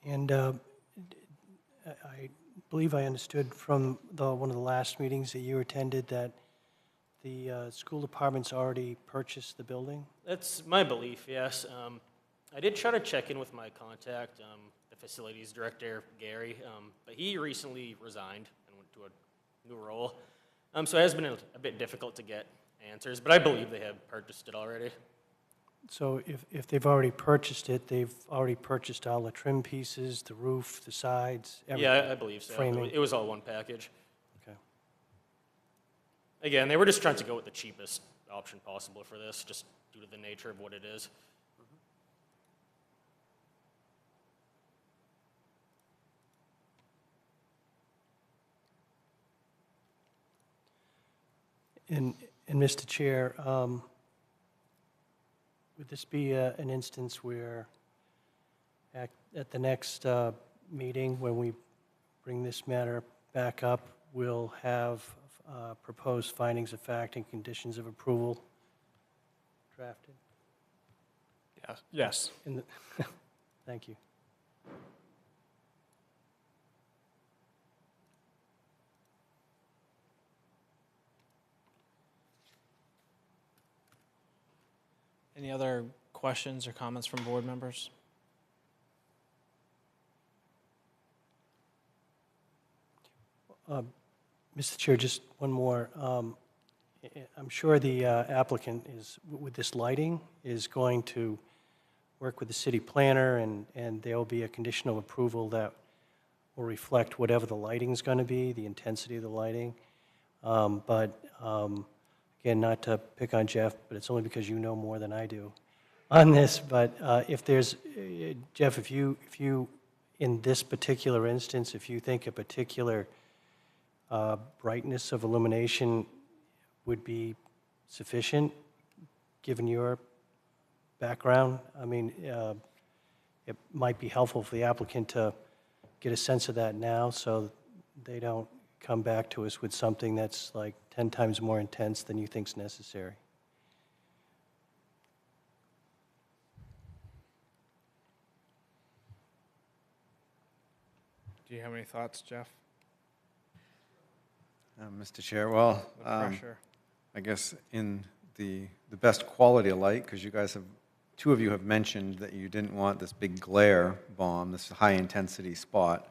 And I believe I understood from one of the last meetings that you attended that the school department's already purchased the building?
That's my belief, yes. I did try to check in with my contact, the facilities director, Gary, but he recently resigned and went to a new role. So it has been a bit difficult to get answers, but I believe they have purchased it already.
So if they've already purchased it, they've already purchased all the trim pieces, the roof, the sides, everything?
Yeah, I believe so.
Framing?
It was all one package.
Okay.
Again, they were just trying to go with the cheapest option possible for this, just due to the nature of what it is.
And Mr. Chair, would this be an instance where at the next meeting, when we bring this matter back up, we'll have proposed findings of fact and conditions of approval drafted?
Yes.
Thank you.
Any other questions or comments from board members?
Mr. Chair, just one more. I'm sure the applicant is, with this lighting, is going to work with the city planner, and there will be a condition of approval that will reflect whatever the lighting's going to be, the intensity of the lighting. But again, not to pick on Jeff, but it's only because you know more than I do on this. But if there's, Jeff, if you, in this particular instance, if you think a particular brightness of illumination would be sufficient, given your background, I mean, it might be helpful for the applicant to get a sense of that now, so they don't come back to us with something that's like 10 times more intense than you think's necessary.
Do you have any thoughts, Jeff?
Mr. Chair, well,
The pressure.
I guess in the best quality of light, because you guys have, two of you have mentioned that you didn't want this big glare bomb, this high-intensity spot.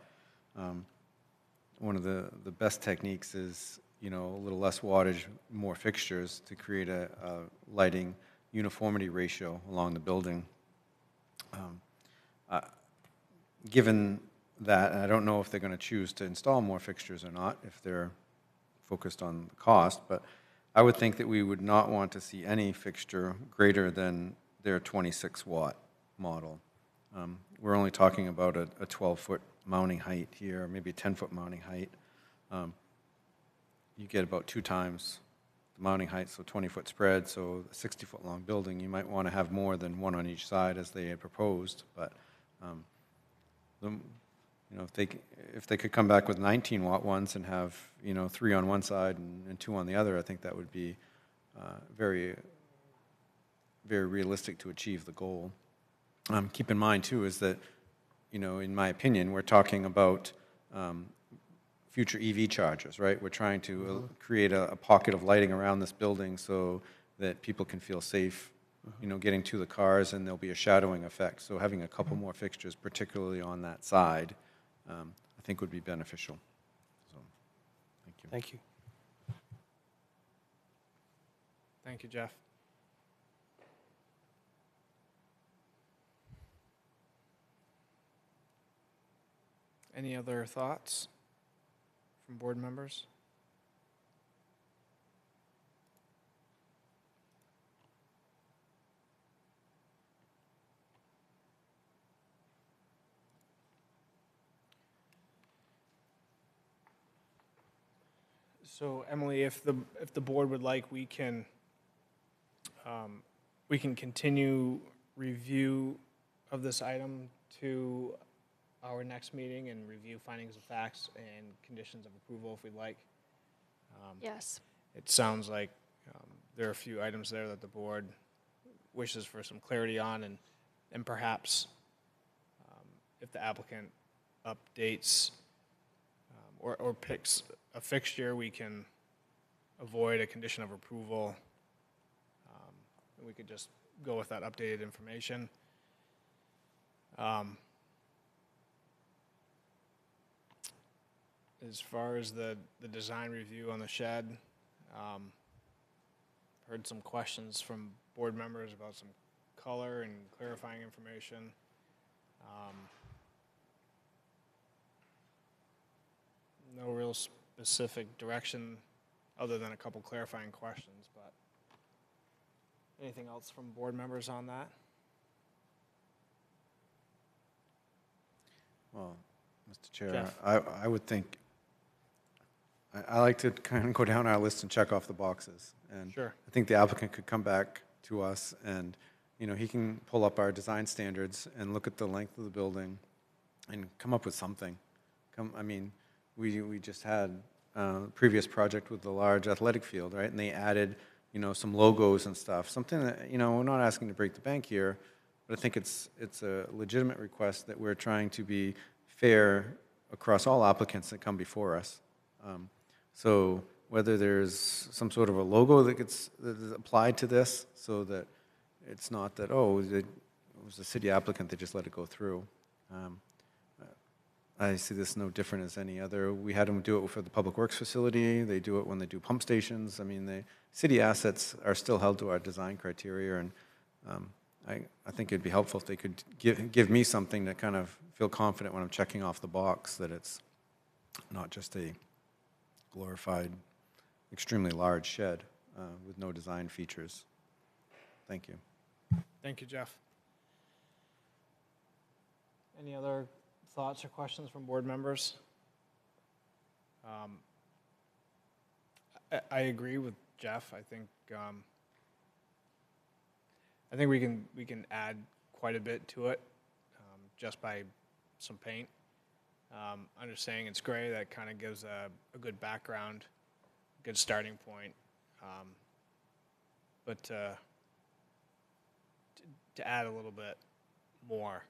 One of the best techniques is, you know, a little less wattage, more fixtures to create a lighting uniformity ratio along the building. Given that, and I don't know if they're going to choose to install more fixtures or not, if they're focused on the cost, but I would think that we would not want to see any fixture greater than their 26-watt model. We're only talking about a 12-foot mounting height here, maybe a 10-foot mounting height. You get about 2 times the mounting height, so 20-foot spread, so a 60-foot long building, you might want to have more than one on each side as they had proposed, but you know, if they could come back with 19-watt ones and have, you know, 3 on one side and 2 on the other, I think that would be very, very realistic to achieve the goal. Keep in mind, too, is that, you know, in my opinion, we're talking about future EV chargers, right? We're trying to create a pocket of lighting around this building so that people can feel safe, getting to the cars, and there'll be a shadowing effect. So having a couple more fixtures, particularly on that side, I think would be beneficial. So, thank you.
Thank you.
Thank you, Jeff. Any other thoughts from board members? So Emily, if the board would like, we can continue review of this item to our next meeting and review findings of facts and conditions of approval if we'd like.
Yes.
It sounds like there are a few items there that the board wishes for some clarity on, and perhaps if the applicant updates or picks a fixture, we can avoid a condition of approval. We could just go with that updated information. As far as the design review on the shed, heard some questions from board members about some color and clarifying information. No real specific direction other than a couple clarifying questions, but anything else from board members on that?
Well, Mr. Chair,
Jeff.
I would think, I like to kind of go down our list and check off the boxes. And
Sure.
I think the applicant could come back to us and, he can pull up our design standards and look at the length of the building and come up with something. We just had a previous project with the large athletic field, right? And they added, some logos and stuff. Something that, we're not asking to break the bank here, but I think it's a legitimate request that we're trying to be fair across all applicants that come before us. So whether there's some sort of a logo that is applied to this so that it's not that, it was a city applicant that just let it go through. I see this no different as any other. We had them do it for the Public Works facility. They do it when they do pump stations. The city assets are still held to our design criteria, and I think it'd be helpful if they could give me something to kind of feel confident when I'm checking off the box that it's not just a glorified, extremely large shed with no design features. Thank you.
Thank you, Jeff. Any other thoughts or questions from board members? I agree with Jeff. I think we can add quite a bit to it just by some paint. I'm just saying it's gray. That kind of gives a good background, good starting point. But to add a little bit more,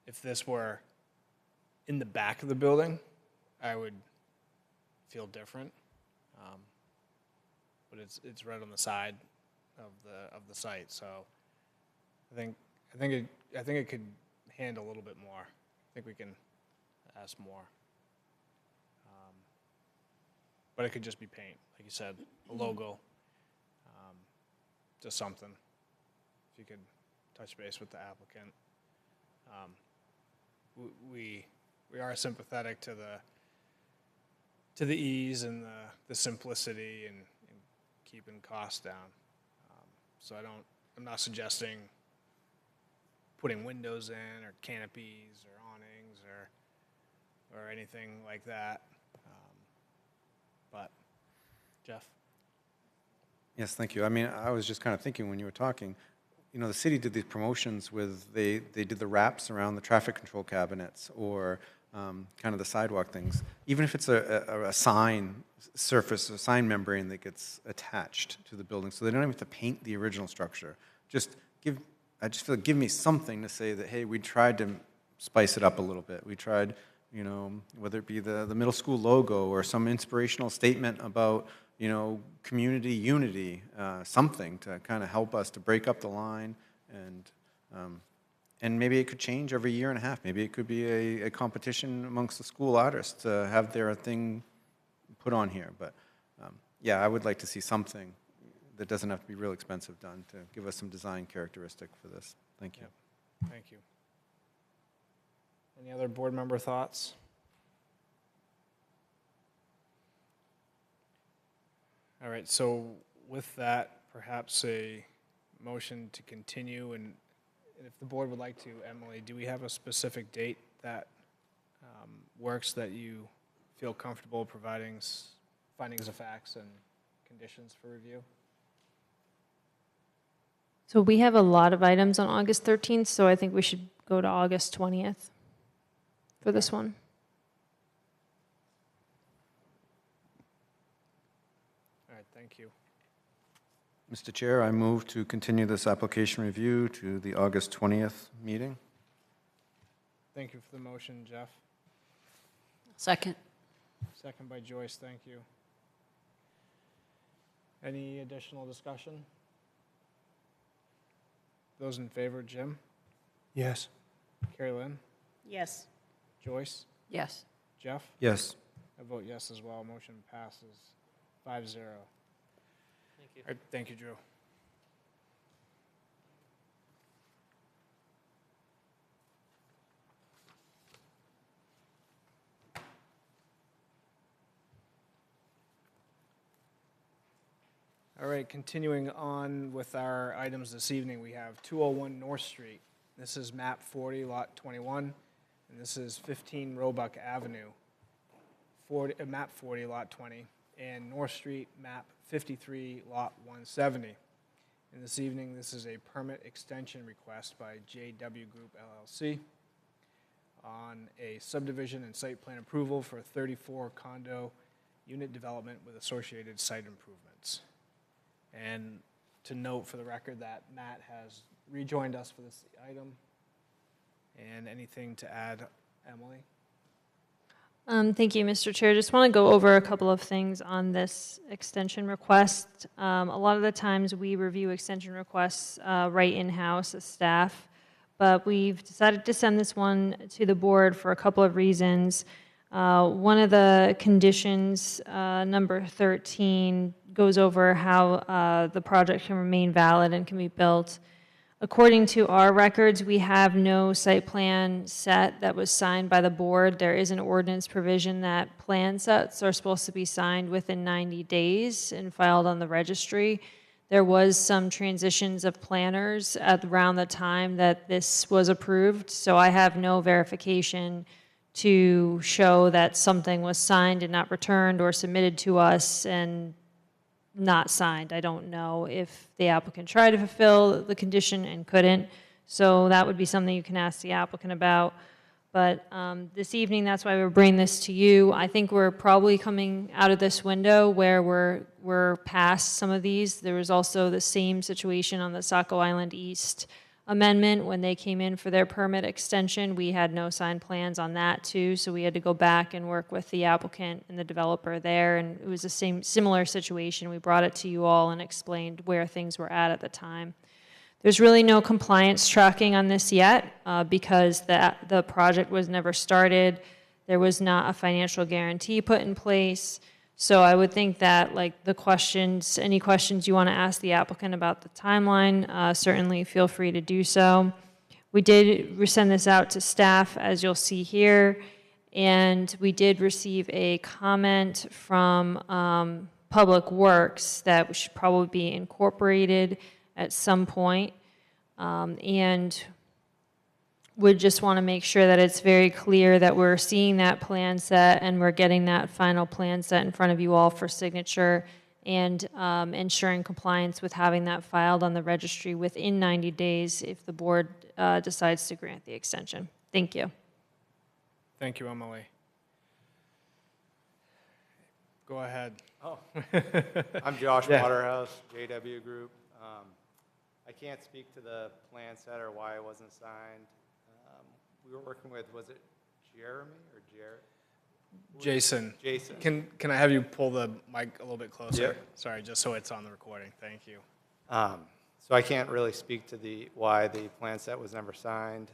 if this were in the back of the building, I would feel different. But it's right on the side of the site, so I think it could handle a little bit more. I think we can ask more. But it could just be paint, like you said, a logo, just something. If you could touch base with the applicant. We are sympathetic to the ease and the simplicity and keeping costs down. So I'm not suggesting putting windows in or canopies or awnings or anything like that. But Jeff?
Yes, thank you. I was just kind of thinking when you were talking, the city did these promotions with, they did the wraps around the traffic control cabinets or kind of the sidewalk things. Even if it's a sign surface, a sign membrane that gets attached to the building, so they don't even have to paint the original structure. I just feel like give me something to say that, hey, we tried to spice it up a little bit. We tried you know, whether it be the middle school logo or some inspirational statement about, you know, community unity, something to kind of help us to break up the line. And maybe it could change every year and a half. Maybe it could be a competition amongst the school artists to have their thing put on here. But yeah, I would like to see something that doesn't have to be real expensive done to give us some design characteristic for this. Thank you.
Thank you. Any other board member thoughts? All right, so with that, perhaps a motion to continue, and if the board would like to, Emily, do we have a specific date that works that you feel comfortable providing findings of facts and conditions for review?
So we have a lot of items on August 13th, so I think we should go to August 20th for this one.
All right, thank you.
Mr. Chair, I move to continue this application review to the August 20th meeting.
Thank you for the motion, Jeff.
Second.
Second by Joyce, thank you. Any additional discussion? Those in favor, Jim?
Yes.
Carrie Lynn?
Yes.
Joyce?
Yes.
Jeff?
Yes.
I vote yes as well. Motion passes 5-0.
Thank you.
All right, thank you, Drew. All right, continuing on with our items this evening, we have 201 North Street. This is map 40, lot 21, and this is 15 Roebuck Avenue, map 40, lot 20, and North Street, map 53, lot 170. And this evening, this is a permit extension request by JW Group LLC on a subdivision and site plan approval for a 34 condo unit development with associated site improvements. And to note for the record that Matt has rejoined us for this item. And anything to add, Emily?
Thank you, Mr. Chair. Just want to go over a couple of things on this extension request. A lot of the times we review extension requests right in-house as staff, but we've decided to send this one to the board for a couple of reasons. One of the conditions, number 13, goes over how the project can remain valid and can be built. According to our records, we have no site plan set that was signed by the board. There is an ordinance provision that plan sets are supposed to be signed within 90 days and filed on the registry. There was some transitions of planners at around the time that this was approved, so I have no verification to show that something was signed and not returned or submitted to us and not signed. I don't know if the applicant tried to fulfill the condition and couldn't, so that would be something you can ask the applicant about. But this evening, that's why we're bringing this to you. I think we're probably coming out of this window where we're past some of these. There was also the same situation on the Saco Island East amendment. When they came in for their permit extension, we had no signed plans on that too, so we had to go back and work with the applicant and the developer there, and it was the similar situation. We brought it to you all and explained where things were at the time. There's really no compliance tracking on this yet because the project was never started. There was not a financial guarantee put in place. So I would think that, like, the questions, any questions you want to ask the applicant about the timeline, certainly feel free to do so. We did send this out to staff, as you'll see here, and we did receive a comment from Public Works that should probably be incorporated at some point, and would just want to make sure that it's very clear that we're seeing that plan set and we're getting that final plan set in front of you all for signature, and ensuring compliance with having that filed on the registry within 90 days if the board decides to grant the extension. Thank you.
Thank you, Emily. Go ahead.
Oh, I'm Josh
Yeah.
Waterhouse, JW Group. I can't speak to the plan set or why it wasn't signed. We were working with, was it Jeremy or Jarrett?
Jason.
Jason.
Can I have you pull the mic a little bit closer?
Yep.
Sorry, just so it's on the recording. Thank you.
So I can't really speak to why the plan set was never signed.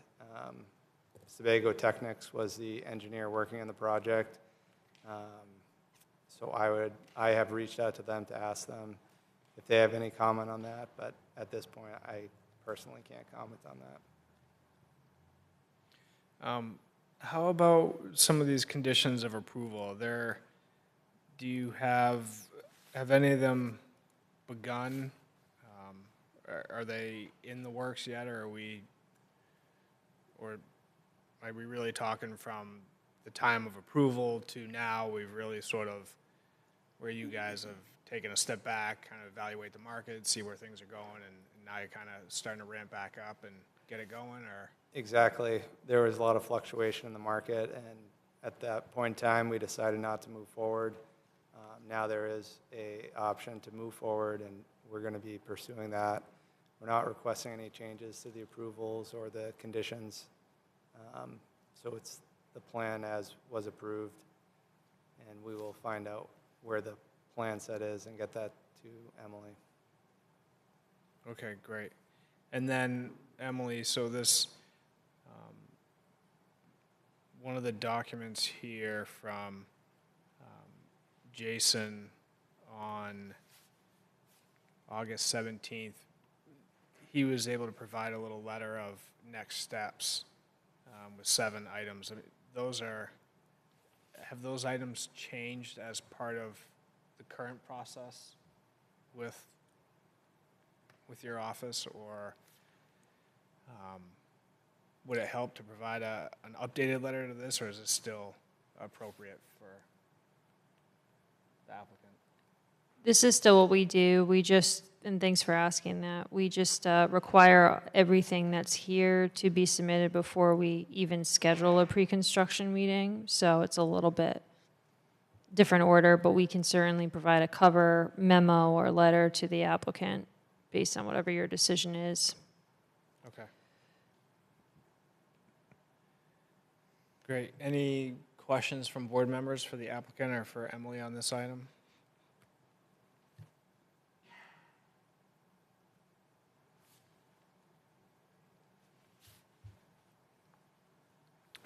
Sebago Technics was the engineer working on the project. So I have reached out to them to ask them if they have any comment on that, but at this point, I personally can't comment on that.
How about some of these conditions of approval? Do you have any of them begun? Are they in the works yet, or are we really talking from the time of approval to now? We've really sort of, where you guys have taken a step back, kind of evaluate the market, see where things are going, and now you're kind of starting to ramp back up and get it going, or?
Exactly. There was a lot of fluctuation in the market, and at that point in time, we decided not to move forward. Now there is an option to move forward, and we're going to be pursuing that. We're not requesting any changes to the approvals or the conditions. So it's the plan as was approved, and we will find out where the plan set is and get that to Emily.
Okay, great. And then, Emily, so this, one of the documents here from Jason on August 17th, he was able to provide a little letter of next steps with 7 items. I mean, have those items changed as part of the current process with your office, or would it help to provide an updated letter to this, or is it still appropriate for the applicant?
This is still what we do. We just, and thanks for asking that, we just require everything that's here to be submitted before we even schedule a pre-construction meeting. So it's a little bit different order, but we can certainly provide a cover memo or letter to the applicant based on whatever your decision is.
Okay. Great. Any questions from board members for the applicant or for Emily on this item?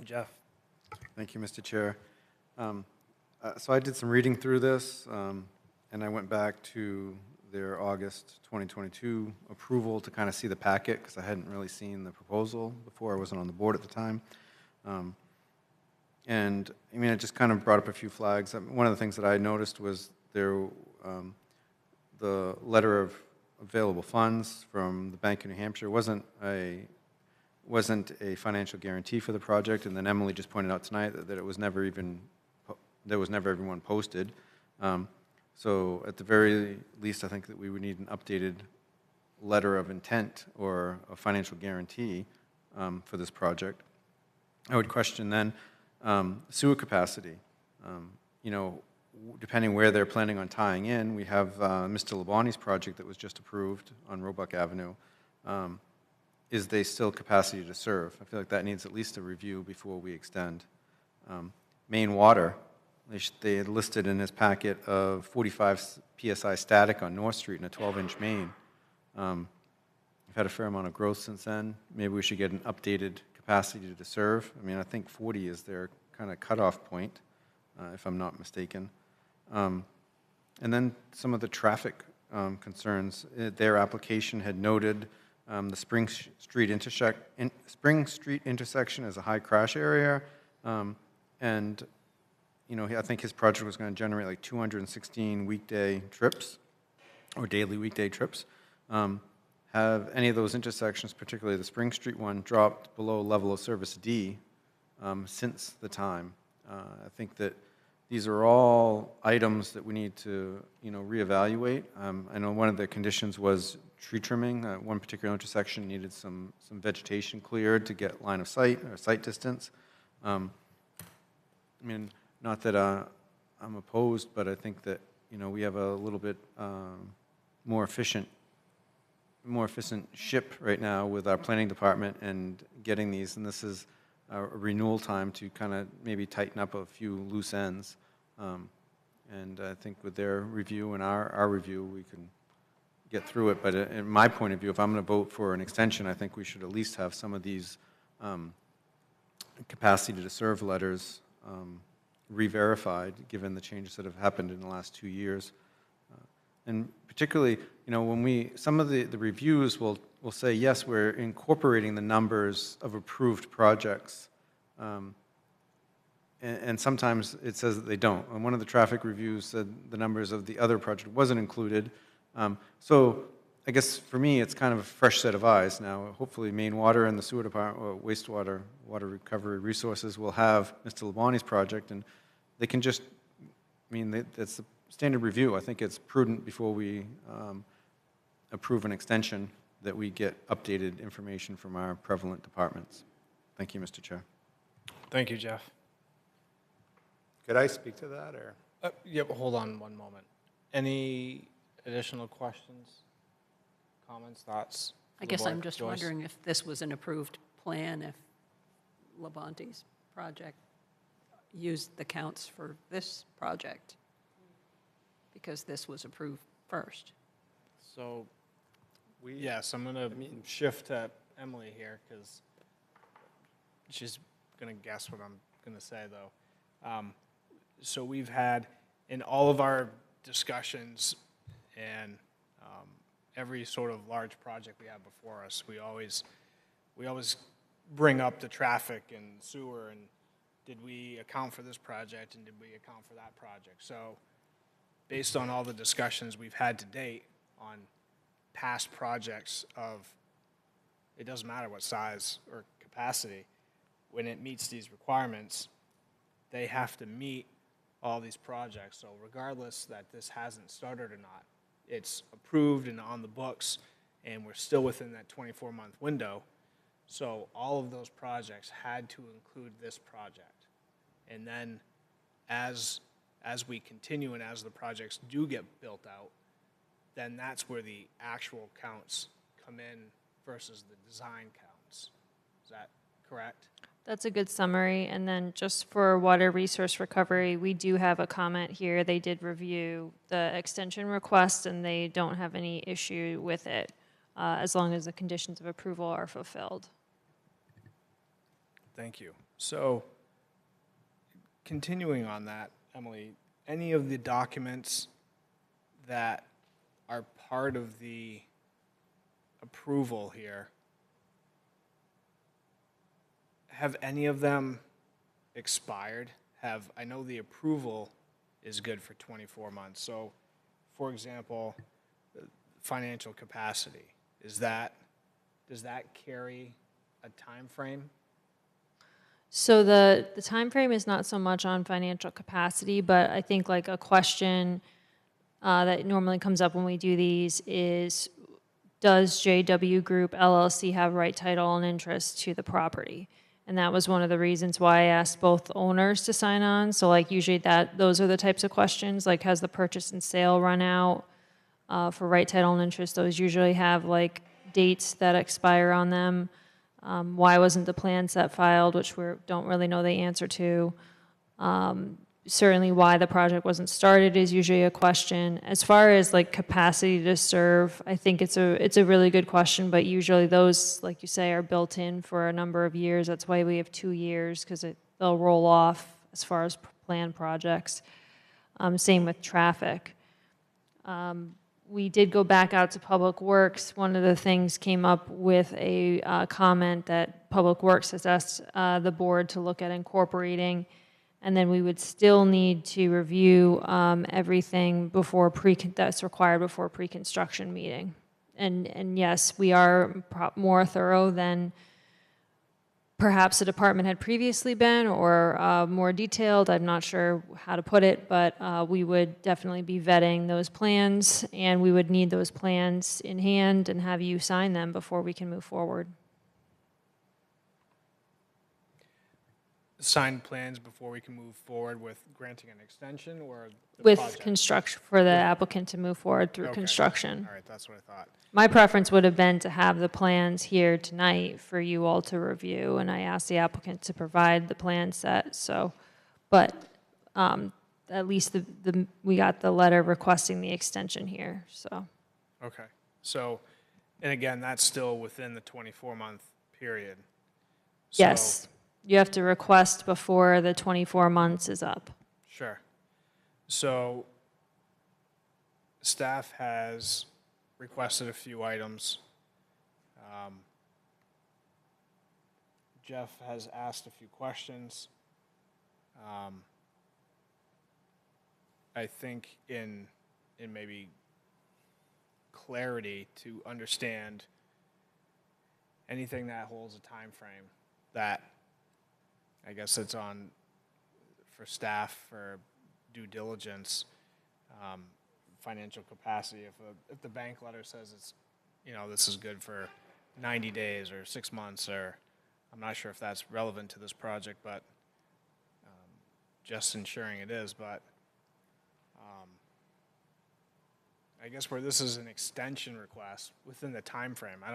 Jeff?
Thank you, Mr. Chair. So I did some reading through this, and I went back to their August 2022 approval to kind of see the packet, because I hadn't really seen the proposal before. I wasn't on the board at the time. And, I mean, it just kind of brought up a few flags. One of the things that I noticed was the letter of available funds from the Bank of New Hampshire wasn't a financial guarantee for the project, and then Emily just pointed out tonight that it was never even, there was never everyone posted. So at the very least, I think that we would need an updated letter of intent or a financial guarantee for this project. I would question then sewer capacity. You know, depending where they're planning on tying in, we have Mr. Labonte's project that was just approved on Roebuck Avenue. Is they still capacity to serve? I feel like that needs at least a review before we extend. Main water, they had listed in his packet of 45 PSI static on North Street in a 12-inch main. We've had a fair amount of growth since then. Maybe we should get an updated capacity to serve. I mean, I think 40 is their kind of cutoff point, if I'm not mistaken. And then some of the traffic concerns. Their application had noted the Spring Street intersection as a high crash area, and you know, I think his project was going to generate like 216 weekday trips, or daily weekday trips. Have any of those intersections, particularly the Spring Street one, dropped below level of service D since the time? I think that these are all items that we need to, you know, reevaluate. I know one of the conditions was tree trimming. One particular intersection needed some vegetation cleared to get line of sight or sight distance. I mean, not that I'm opposed, but I think that, you know, we have a little bit more efficient ship right now with our planning department and getting these. And this is a renewal time to kind of maybe tighten up a few loose ends. And I think with their review and our review, we can get through it. But in my point of view, if I'm going to vote for an extension, I think we should at least have some of these capacity to serve letters re-verified, given the changes that have happened in the last 2 years. And particularly, when some of the reviews will say, yes, we're incorporating the numbers of approved projects. And sometimes it says that they don't. And one of the traffic reviews said the numbers of the other project wasn't included. So I guess for me, it's kind of a fresh set of eyes now. Hopefully, Maine Water and the Sewer Department, or wastewater, water recovery resources will have Mr. Labonte's project, and they can just, that's the standard review. I think it's prudent before we approve an extension that we get updated information from our prevalent departments. Thank you, Mr. Chair.
Thank you, Jeff.
Could I speak to that, or?
Yep, hold on one moment. Any additional questions, comments, thoughts?
I guess I'm
Board?
just
Joyce?
wondering if this was an approved plan, if Labonte's project used the counts for this project, because this was approved first.
So, yes, I'm going to shift to Emily here because she's going to guess what I'm going to say, though. So we've had, in all of our discussions and every sort of large project we have before us, we always bring up the traffic and sewer and did we account for this project and did we account for that project? So based on all the discussions we've had to date on past projects of, it doesn't matter what size or capacity, when it meets these requirements, they have to meet all these projects. So regardless that this hasn't started or not, it's approved and on the books, and we're still within that 24-month window. So all of those projects had to include this project. And then as we continue and as the projects do get built out, then that's where the actual counts come in versus the design counts. Is that correct?
That's a good summary. And then just for water resource recovery, we do have a comment here. They did review the extension request and they don't have any issue with it as long as the conditions of approval are fulfilled.
Thank you. So continuing on that, Emily, any of the documents that are part of the approval here, have any of them expired? I know the approval is good for 24 months. So, for example, financial capacity, does that carry a time frame?
So the time frame is not so much on financial capacity, but I think like a question that normally comes up when we do these is, does JW Group LLC have right title and interest to the property? And that was one of the reasons why I asked both owners to sign on. So like usually those are the types of questions, like has the purchase and sale run out for right title and interest? Those usually have like dates that expire on them. Why wasn't the plan set filed, which we don't really know the answer to. Certainly why the project wasn't started is usually a question. As far as like capacity to serve, I think it's a really good question, but usually those, like you say, are built in for a number of years. That's why we have 2 years, because they'll roll off as far as planned projects. Same with traffic. We did go back out to Public Works. One of the things came up with a comment that Public Works has asked the board to look at incorporating, and then we would still need to review everything before that's required before pre-construction meeting. And yes, we are more thorough than perhaps the department had previously been, or more detailed. I'm not sure how to put it, but we would definitely be vetting those plans, and we would need those plans in hand and have you sign them before we can move forward.
signed plans before we can move forward with granting an extension or the
With
project?
construction, for the applicant to move forward through
Okay.
construction.
All right, that's what I thought.
My preference would have been to have the plans here tonight for you all to review, and I asked the applicant to provide the plan set, so, but at least we got the letter requesting the extension here, so.
Okay, so, and again, that's still within the 24-month period. So-
Yes, you have to request before the 24 months is up.
Sure. So, staff has requested a few items. Jeff has asked a few questions. I think in maybe clarity to understand anything that holds a time frame that I guess it's on for staff for due diligence, financial capacity. If the bank letter says it's, this is good for 90 days or 6 months, or I'm not sure if that's relevant to this project, but just ensuring it is. But I guess where this is an extension request within the time frame, I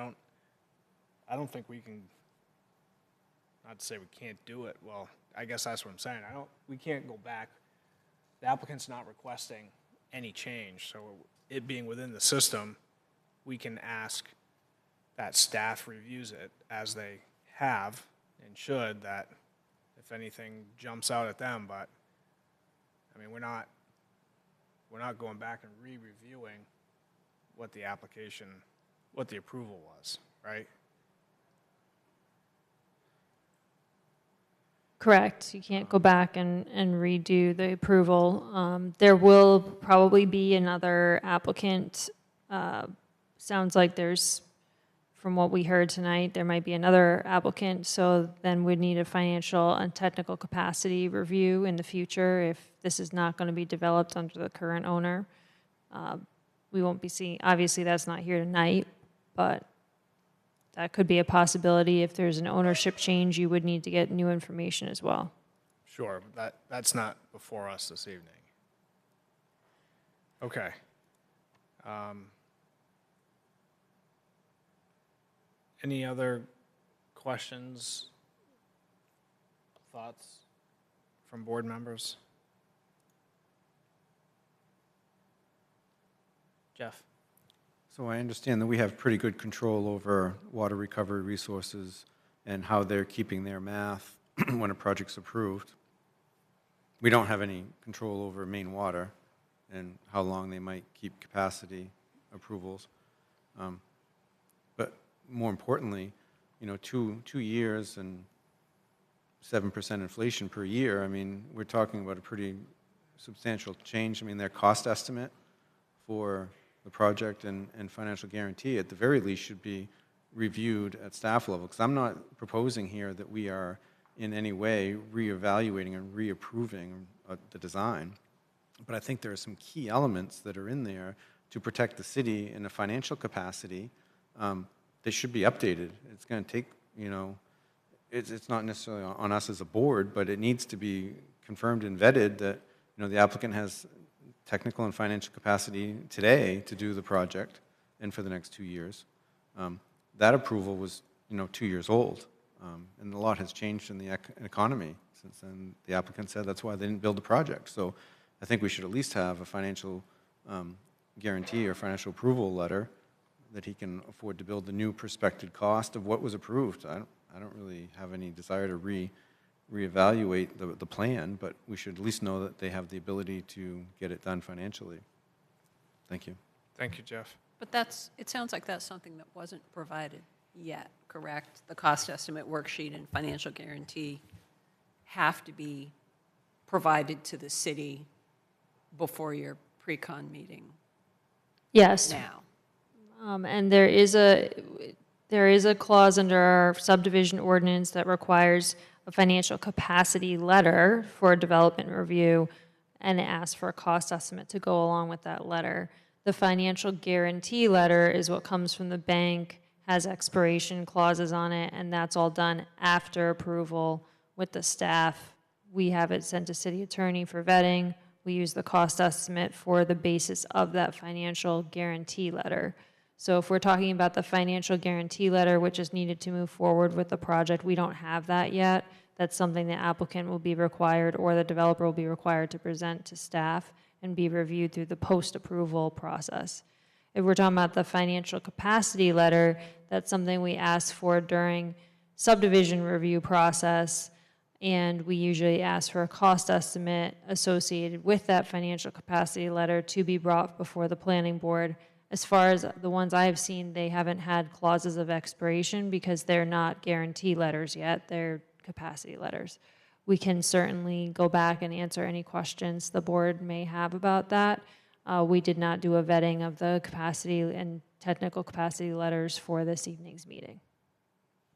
don't think we can. Not to say we can't do it. Well, I guess that's what I'm saying. We can't go back. The applicant's not requesting any change, so it being within the system, we can ask that staff reviews it as they have and should, that if anything jumps out at them, but I mean, we're not going back and re-reviewing what the approval was, right?
Correct. You can't go back and redo the approval. There will probably be another applicant. Sounds like from what we heard tonight, there might be another applicant, so then we'd need a financial and technical capacity review in the future if this is not going to be developed under the current owner. We won't be seeing, obviously that's not here tonight, but that could be a possibility. If there's an ownership change, you would need to get new information as well.
Sure, but that's not before us this evening. Okay. Any other questions, thoughts from board members? Jeff?
So I understand that we have pretty good control over water recovery resources and how they're keeping their math when a project's approved. We don't have any control over main water and how long they might keep capacity approvals. But more importantly, 2 years and 7% inflation per year, I mean, we're talking about a pretty substantial change. I mean, their cost estimate for the project and financial guarantee, at the very least, should be reviewed at staff level, because I'm not proposing here that we are in any way reevaluating and reapproving the design. But I think there are some key elements that are in there to protect the city in a financial capacity that should be updated. It's going to take, it's not necessarily on us as a board, but it needs to be confirmed and vetted that, the applicant has technical and financial capacity today to do the project and for the next 2 years. That approval was, 2 years old, and a lot has changed in the economy since then. The applicant said that's why they didn't build the project. So I think we should at least have a financial guarantee or financial approval letter that he can afford to build the new prospective cost of what was approved. I don't really have any desire to reevaluate the plan, but we should at least know that they have the ability to get it done financially. Thank you.
Thank you, Jeff.
But it sounds like that's something that wasn't provided yet, correct? The cost estimate worksheet and financial guarantee have to be provided to the city before your pre-con meeting
Yes.
now.
And there is a clause under our subdivision ordinance that requires a financial capacity letter for a development review, and it asks for a cost estimate to go along with that letter. The financial guarantee letter is what comes from the bank, has expiration clauses on it, and that's all done after approval with the staff. We have it sent to city attorney for vetting. We use the cost estimate for the basis of that financial guarantee letter. So if we're talking about the financial guarantee letter, which is needed to move forward with the project, we don't have that yet. That's something the applicant will be required, or the developer will be required to present to staff and be reviewed through the post-approval process. If we're talking about the financial capacity letter, that's something we ask for during subdivision review process, and we usually ask for a cost estimate associated with that financial capacity letter to be brought before the planning board. As far as the ones I've seen, they haven't had clauses of expiration because they're not guarantee letters yet, they're capacity letters. We can certainly go back and answer any questions the board may have about that. We did not do a vetting of the capacity and technical capacity letters for this evening's meeting.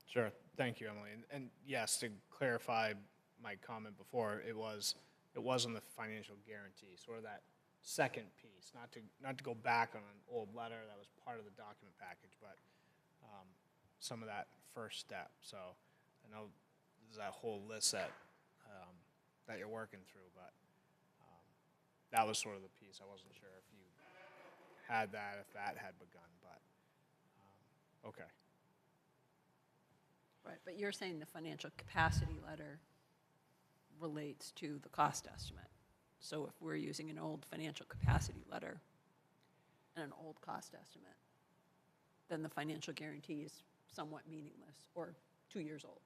Sure, thank you, Emily. And yes, to clarify my comment before, it wasn't the financial guarantee, sort of that second piece, not to go back on an old letter that was part of the document package, but some of that first step. So I know there's that whole list that you're working through, but that was sort of the piece. I wasn't sure if you had that, if that had begun, but okay.
Right, but you're saying the financial capacity letter relates to the cost estimate. So if we're using an old financial capacity letter and an old cost estimate, then the financial guarantee is somewhat meaningless or 2 years old.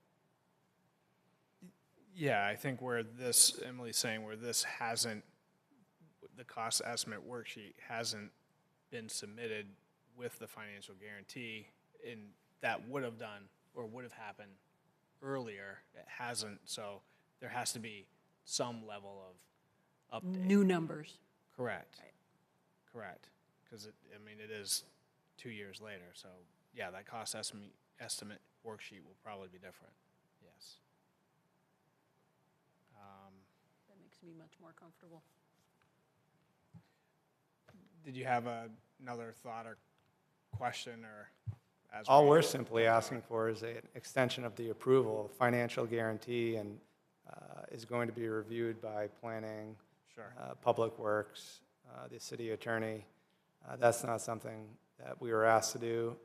Yeah, I think where this, Emily's saying, where this hasn't, the cost estimate worksheet hasn't been submitted with the financial guarantee, and that would have done, or would have happened earlier. It hasn't, so there has to be some level of update.
New numbers.
Correct.
Right.
Correct. Because, it is 2 years later, so, yeah, that cost estimate worksheet will probably be different, yes.
That makes me much more comfortable.
Did you have another thought or question, or as
All we're simply asking for is an extension of the approval, financial guarantee, and is going to be reviewed by planning,
Sure.
Public Works, the city attorney. That's not something that we were asked to do.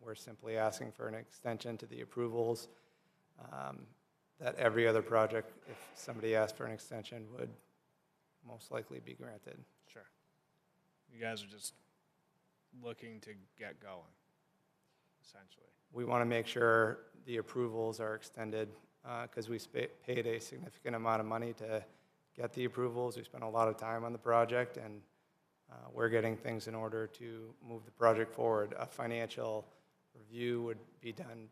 We're simply asking for an extension to the approvals that every other project, if somebody asked for an extension, would most likely be granted.
Sure. You guys are just looking to get going, essentially.
We want to make sure the approvals are extended because we paid a significant amount of money to get the approvals. We spent a lot of time on the project, and we're getting things in order to move the project forward. A financial review would be done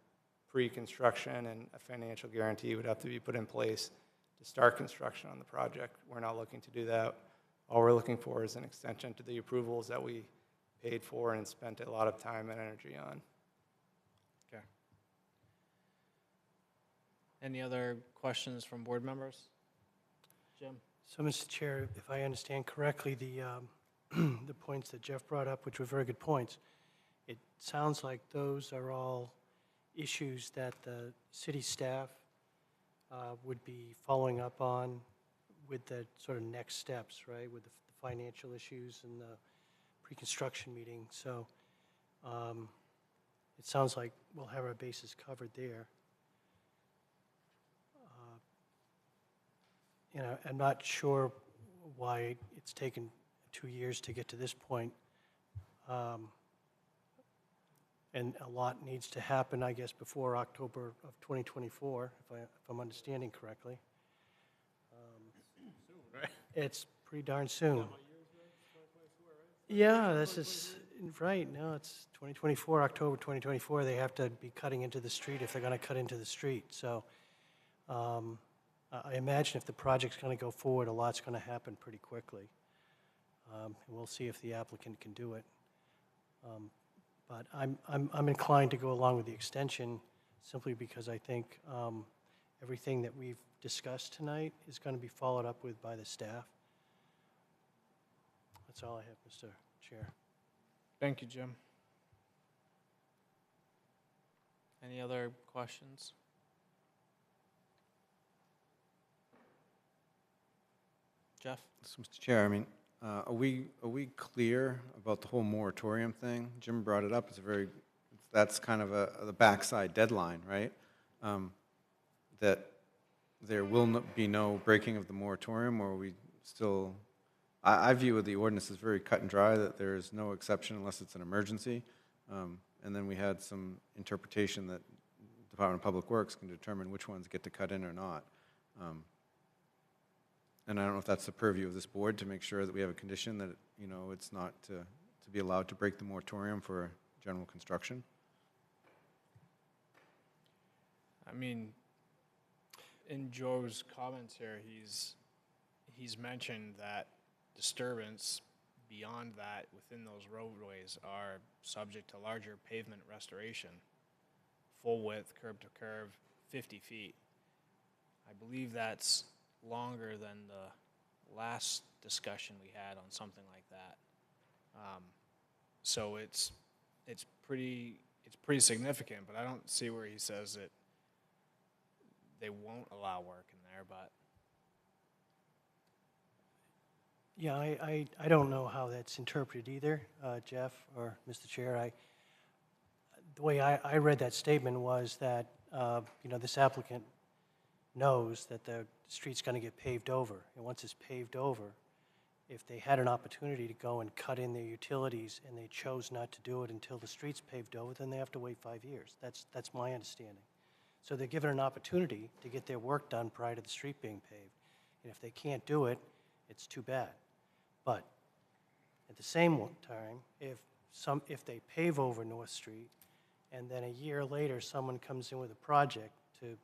pre-construction, and a financial guarantee would have to be put in place to start construction on the project. We're not looking to do that. All we're looking for is an extension to the approvals that we paid for and spent a lot of time and energy on.
Okay. Any other questions from board members? Jim?
So, Mr. Chair, if I understand correctly, the the points that Jeff brought up, which were very good points, it sounds like those are all issues that the city staff would be following up on with the sort of next steps, right, with the financial issues and the pre-construction meeting. So it sounds like we'll have our bases covered there. I'm not sure why it's taken 2 years to get to this point. And a lot needs to happen, I guess, before October of 2024, if I'm understanding correctly. It's pretty darn soon. Yeah, this is right. No, it's 2024, October 2024. They have to be cutting into the street if they're going to cut into the street. So I imagine if the project's going to go forward, a lot's going to happen pretty quickly. And we'll see if the applicant can do it. But I'm inclined to go along with the extension simply because I think everything that we've discussed tonight is going to be followed up with by the staff. That's all I have, Mr. Chair.
Thank you, Jim. Any other questions?
Jeff?
So, Mr. Chair, I mean, are we clear about the whole moratorium thing? Jim brought it up. That's kind of the backside deadline, right? That there will be no breaking of the moratorium, or we still, I view the ordinance as very cut and dry, that there is no exception unless it's an emergency. And then we had some interpretation that Department of Public Works can determine which ones get to cut in or not. And I don't know if that's the purview of this board to make sure that we have a condition that, you know, it's not to be allowed to break the moratorium for general construction.
I mean, in Joe's comments here, he's mentioned that disturbance beyond that within those roadways are subject to larger pavement restoration, full width, curb to curb, 50 feet. I believe that's longer than the last discussion we had on something like that. So it's pretty significant, but I don't see where he says that they won't allow work in there, but.
Yeah, I don't know how that's interpreted either, Jeff or Mr. Chair. The way I read that statement was that, you know, this applicant knows that the street's going to get paved over. And once it's paved over, if they had an opportunity to go and cut in their utilities and they chose not to do it until the street's paved over, then they have to wait 5 years. That's my understanding. So they're given an opportunity to get their work done prior to the street being paved. And if they can't do it, it's too bad. But at the same time, if they pave over North Street and then a year later someone comes in with a project to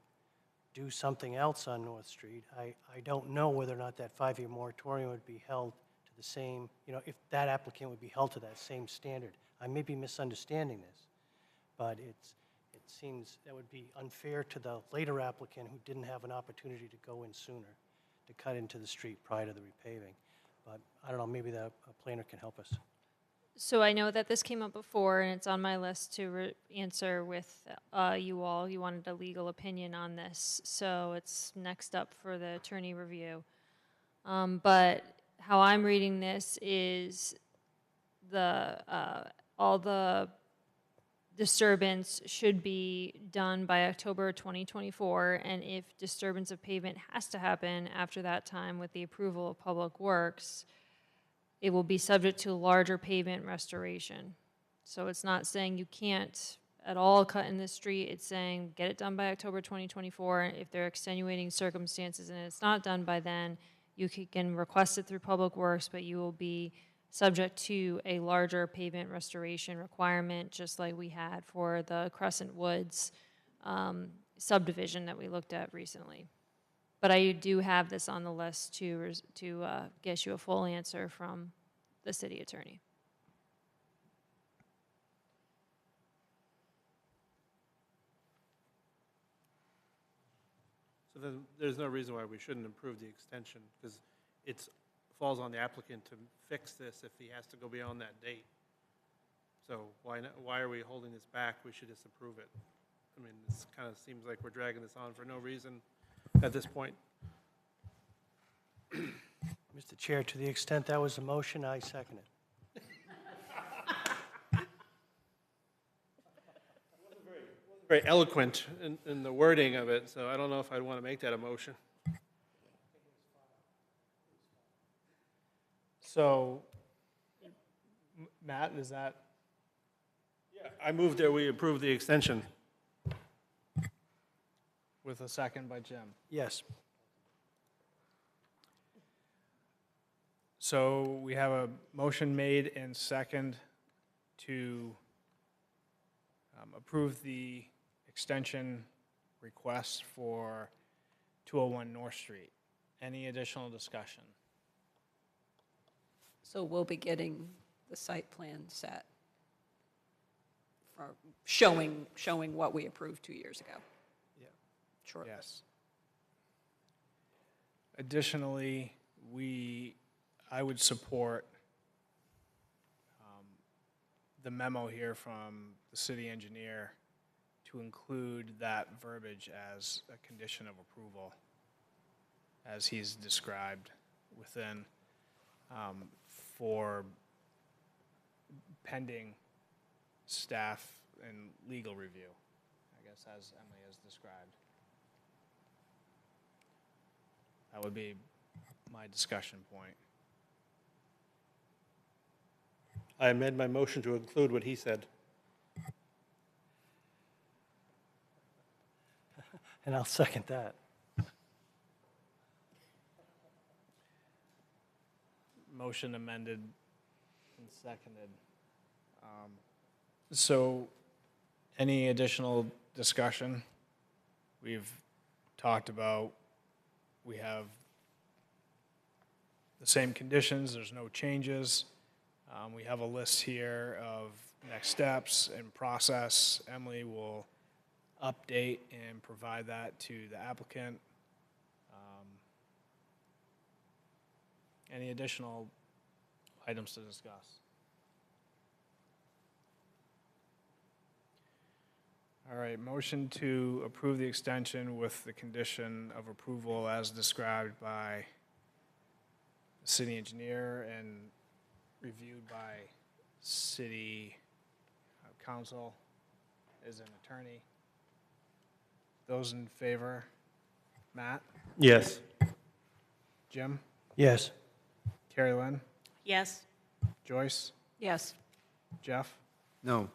do something else on North Street, I don't know whether or not that 5-year moratorium would be held to the same, you know, if that applicant would be held to that same standard. I may be misunderstanding this, but it seems that would be unfair to the later applicant who didn't have an opportunity to go in sooner to cut into the street prior to the repaving. But I don't know, maybe the planner can help us.
So I know that this came up before, and it's on my list to answer with you all. You wanted a legal opinion on this, so it's next up for the attorney review. But how I'm reading this is all the disturbance should be done by October 2024, and if disturbance of pavement has to happen after that time with the approval of Public Works, it will be subject to larger pavement restoration. So it's not saying you can't at all cut in the street, it's saying get it done by October 2024. If there are extenuating circumstances and it's not done by then, you can request it through Public Works, but you will be subject to a larger pavement restoration requirement, just like we had for the Crescent Woods subdivision that we looked at recently. But I do have this on the list to get you a full answer from the city attorney.
So then there's no reason why we shouldn't approve the extension, because it falls on the applicant to fix this if he has to go beyond that date. So why are we holding this back? We should just approve it. I mean, this kind of seems like we're dragging this on for no reason at this point.
Mr. Chair, to the extent that was a motion, I second it.
Very eloquent in the wording of it, so I don't know if I'd want to make that a motion.
So, Matt, is that?
Yeah, I move that we approve the extension.
With a second by Jim.
Yes.
So we have a motion made and second to approve the extension request for 201 North Street. Any additional discussion?
So we'll be getting the site plan set for showing what we approved 2 years ago.
Yeah.
Sure.
Yes. Additionally, I would support the memo here from the city engineer to include that verbiage as a condition of approval, as he's described within for pending staff and legal review, I guess, as Emily has described. That would be my discussion point.
I amend my motion to include what he said.
And I'll second that.
Motion amended and seconded. So, any additional discussion? We've talked about, we have the same conditions, there's no changes. We have a list here of next steps and process. Emily will update and provide that to the applicant. Any additional items to discuss? All right, motion to approve the extension with the condition of approval as described by the city engineer and reviewed by city council as an attorney. Those in favor? Matt?
Yes.
Jim?
Yes.
Carrie Lynn?
Yes.
Joyce?
Yes.
Jeff?
No.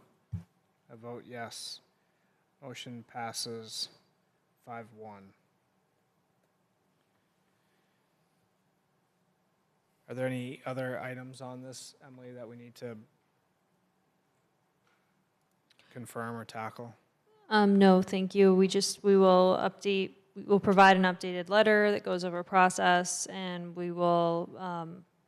I vote yes. Motion passes 5-1. Are there any other items on this, Emily, that we need to confirm or tackle?
No, thank you. We will provide an updated letter that goes over process, and we will,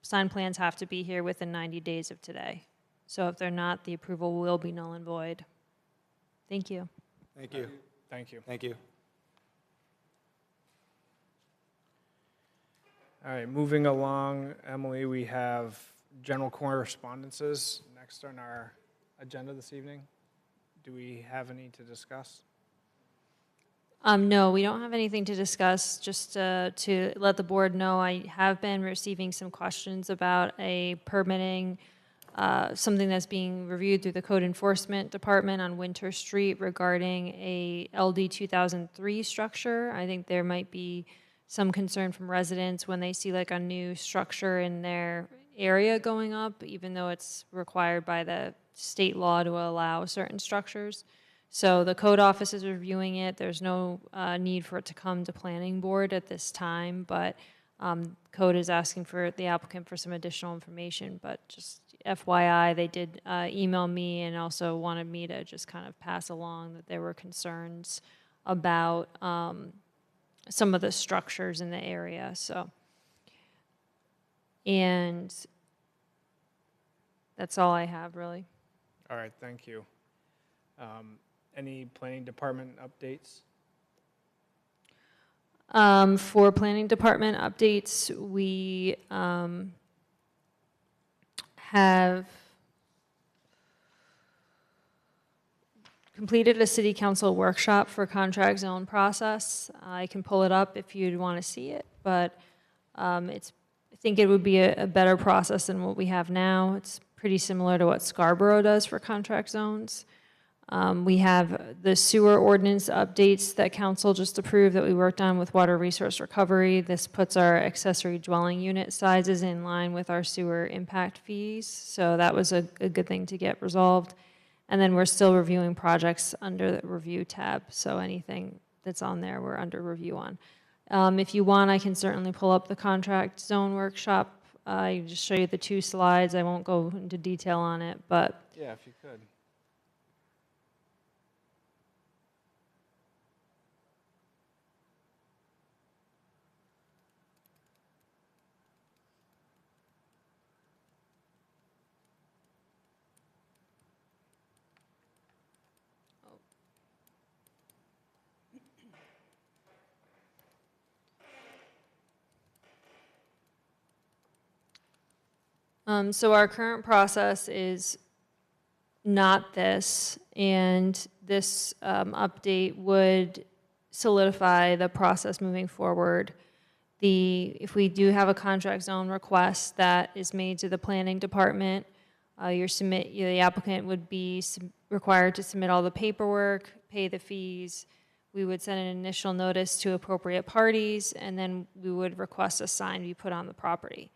sign plans have to be here within 90 days of today. So if they're not, the approval will be null and void. Thank you.
Thank you.
Thank you.
Thank you.
All right, moving along, Emily, we have general correspondences next on our agenda this evening. Do we have any to discuss?
No, we don't have anything to discuss. Just to let the board know, I have been receiving some questions about a permitting, something that's being reviewed through the Code Enforcement Department on Winter Street regarding a LD 2003 structure. I think there might be some concern from residents when they see like a new structure in their area going up, even though it's required by the state law to allow certain structures. So the code office is reviewing it. There's no need for it to come to planning board at this time, but code is asking for the applicant for some additional information. But just FYI, they did email me and also wanted me to just kind of pass along that there were concerns about some of the structures in the area. So, and that's all I have really.
All right, thank you. Any planning department updates?
For planning department updates, we have completed a city council workshop for contract zone process. I can pull it up if you'd want to see it, but I think it would be a better process than what we have now. It's pretty similar to what Scarborough does for contract zones. We have the sewer ordinance updates that council just approved that we worked on with water resource recovery. This puts our accessory dwelling unit sizes in line with our sewer impact fees. So that was a good thing to get resolved. And then we're still reviewing projects under the review tab. So anything that's on there, we're under review on. If you want, I can certainly pull up the contract zone workshop. I just show you the 2 slides. I won't go into detail on it, but
Yeah, if you could.
so our current process is not this, and this update would solidify the process moving forward. If we do have a contract zone request that is made to the planning department, the applicant would be required to submit all the paperwork, pay the fees. We would send an initial notice to appropriate parties, and then we would request a sign be put on the property.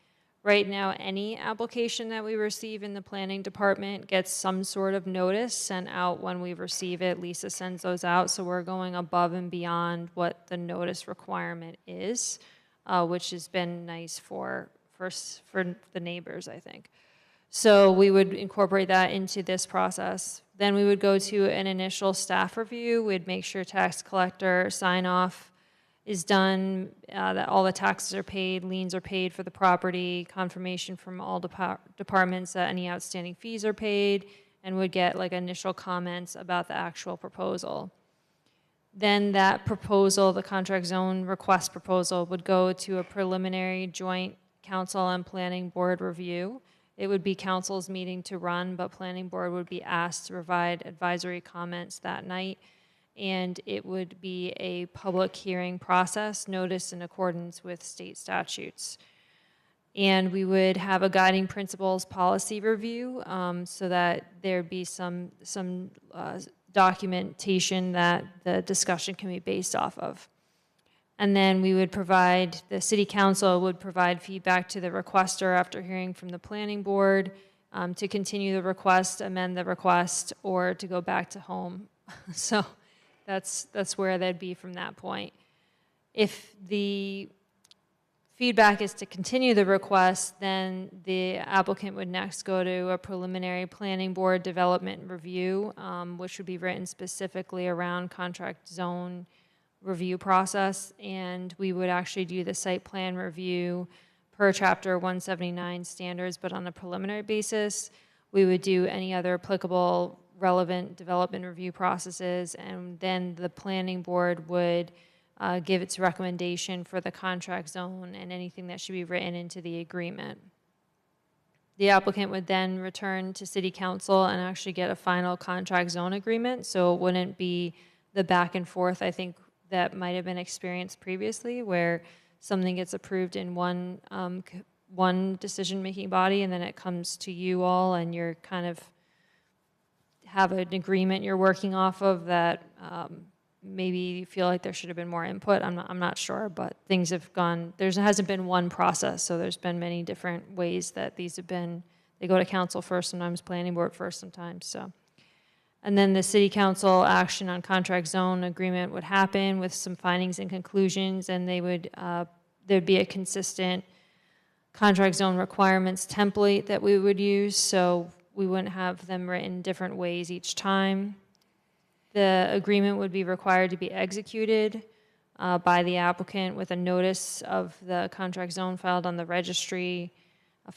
Right now, any application that we receive in the planning department gets some sort of notice sent out when we receive it. Lisa sends those out, so we're going above and beyond what the notice requirement is, which has been nice for the neighbors, I think. So we would incorporate that into this process. Then we would go to an initial staff review. We'd make sure tax collector sign off is done, that all the taxes are paid, liens are paid for the property, confirmation from all departments that any outstanding fees are paid, and would get like initial comments about the actual proposal. Then that proposal, the contract zone request proposal, would go to a preliminary joint council and planning board review. It would be council's meeting to run, but planning board would be asked to provide advisory comments that night. And it would be a public hearing process, noticed in accordance with state statutes. And we would have a guiding principles policy review, so that there'd be some documentation that the discussion can be based off of. And then we would the city council would provide feedback to the requester after hearing from the planning board, to continue the request, amend the request, or to go back to home. So that's where they'd be from that point. If the feedback is to continue the request, then the applicant would next go to a preliminary planning board development review, which would be written specifically around contract zone review process, and we would actually do the site plan review per chapter 179 standards, but on a preliminary basis. We would do any other applicable relevant development review processes, and then the planning board would give its recommendation for the contract zone and anything that should be written into the agreement. The applicant would then return to city council and actually get a final contract zone agreement, so it wouldn't be the back and forth, I think, that might have been experienced previously, where something gets approved in one decision-making body, and then it comes to you all, and you're kind of have an agreement you're working off of that maybe you feel like there should have been more input. I'm not sure, but things have gone, there hasn't been one process, so there's been many different ways that these have been, they go to council first, sometimes planning board first sometimes, so. And then the city council action on contract zone agreement would happen with some findings and conclusions, and they would, there'd be a consistent contract zone requirements template that we would use, so we wouldn't have them written different ways each time. The agreement would be required to be executed by the applicant with a notice of the contract zone filed on the registry. A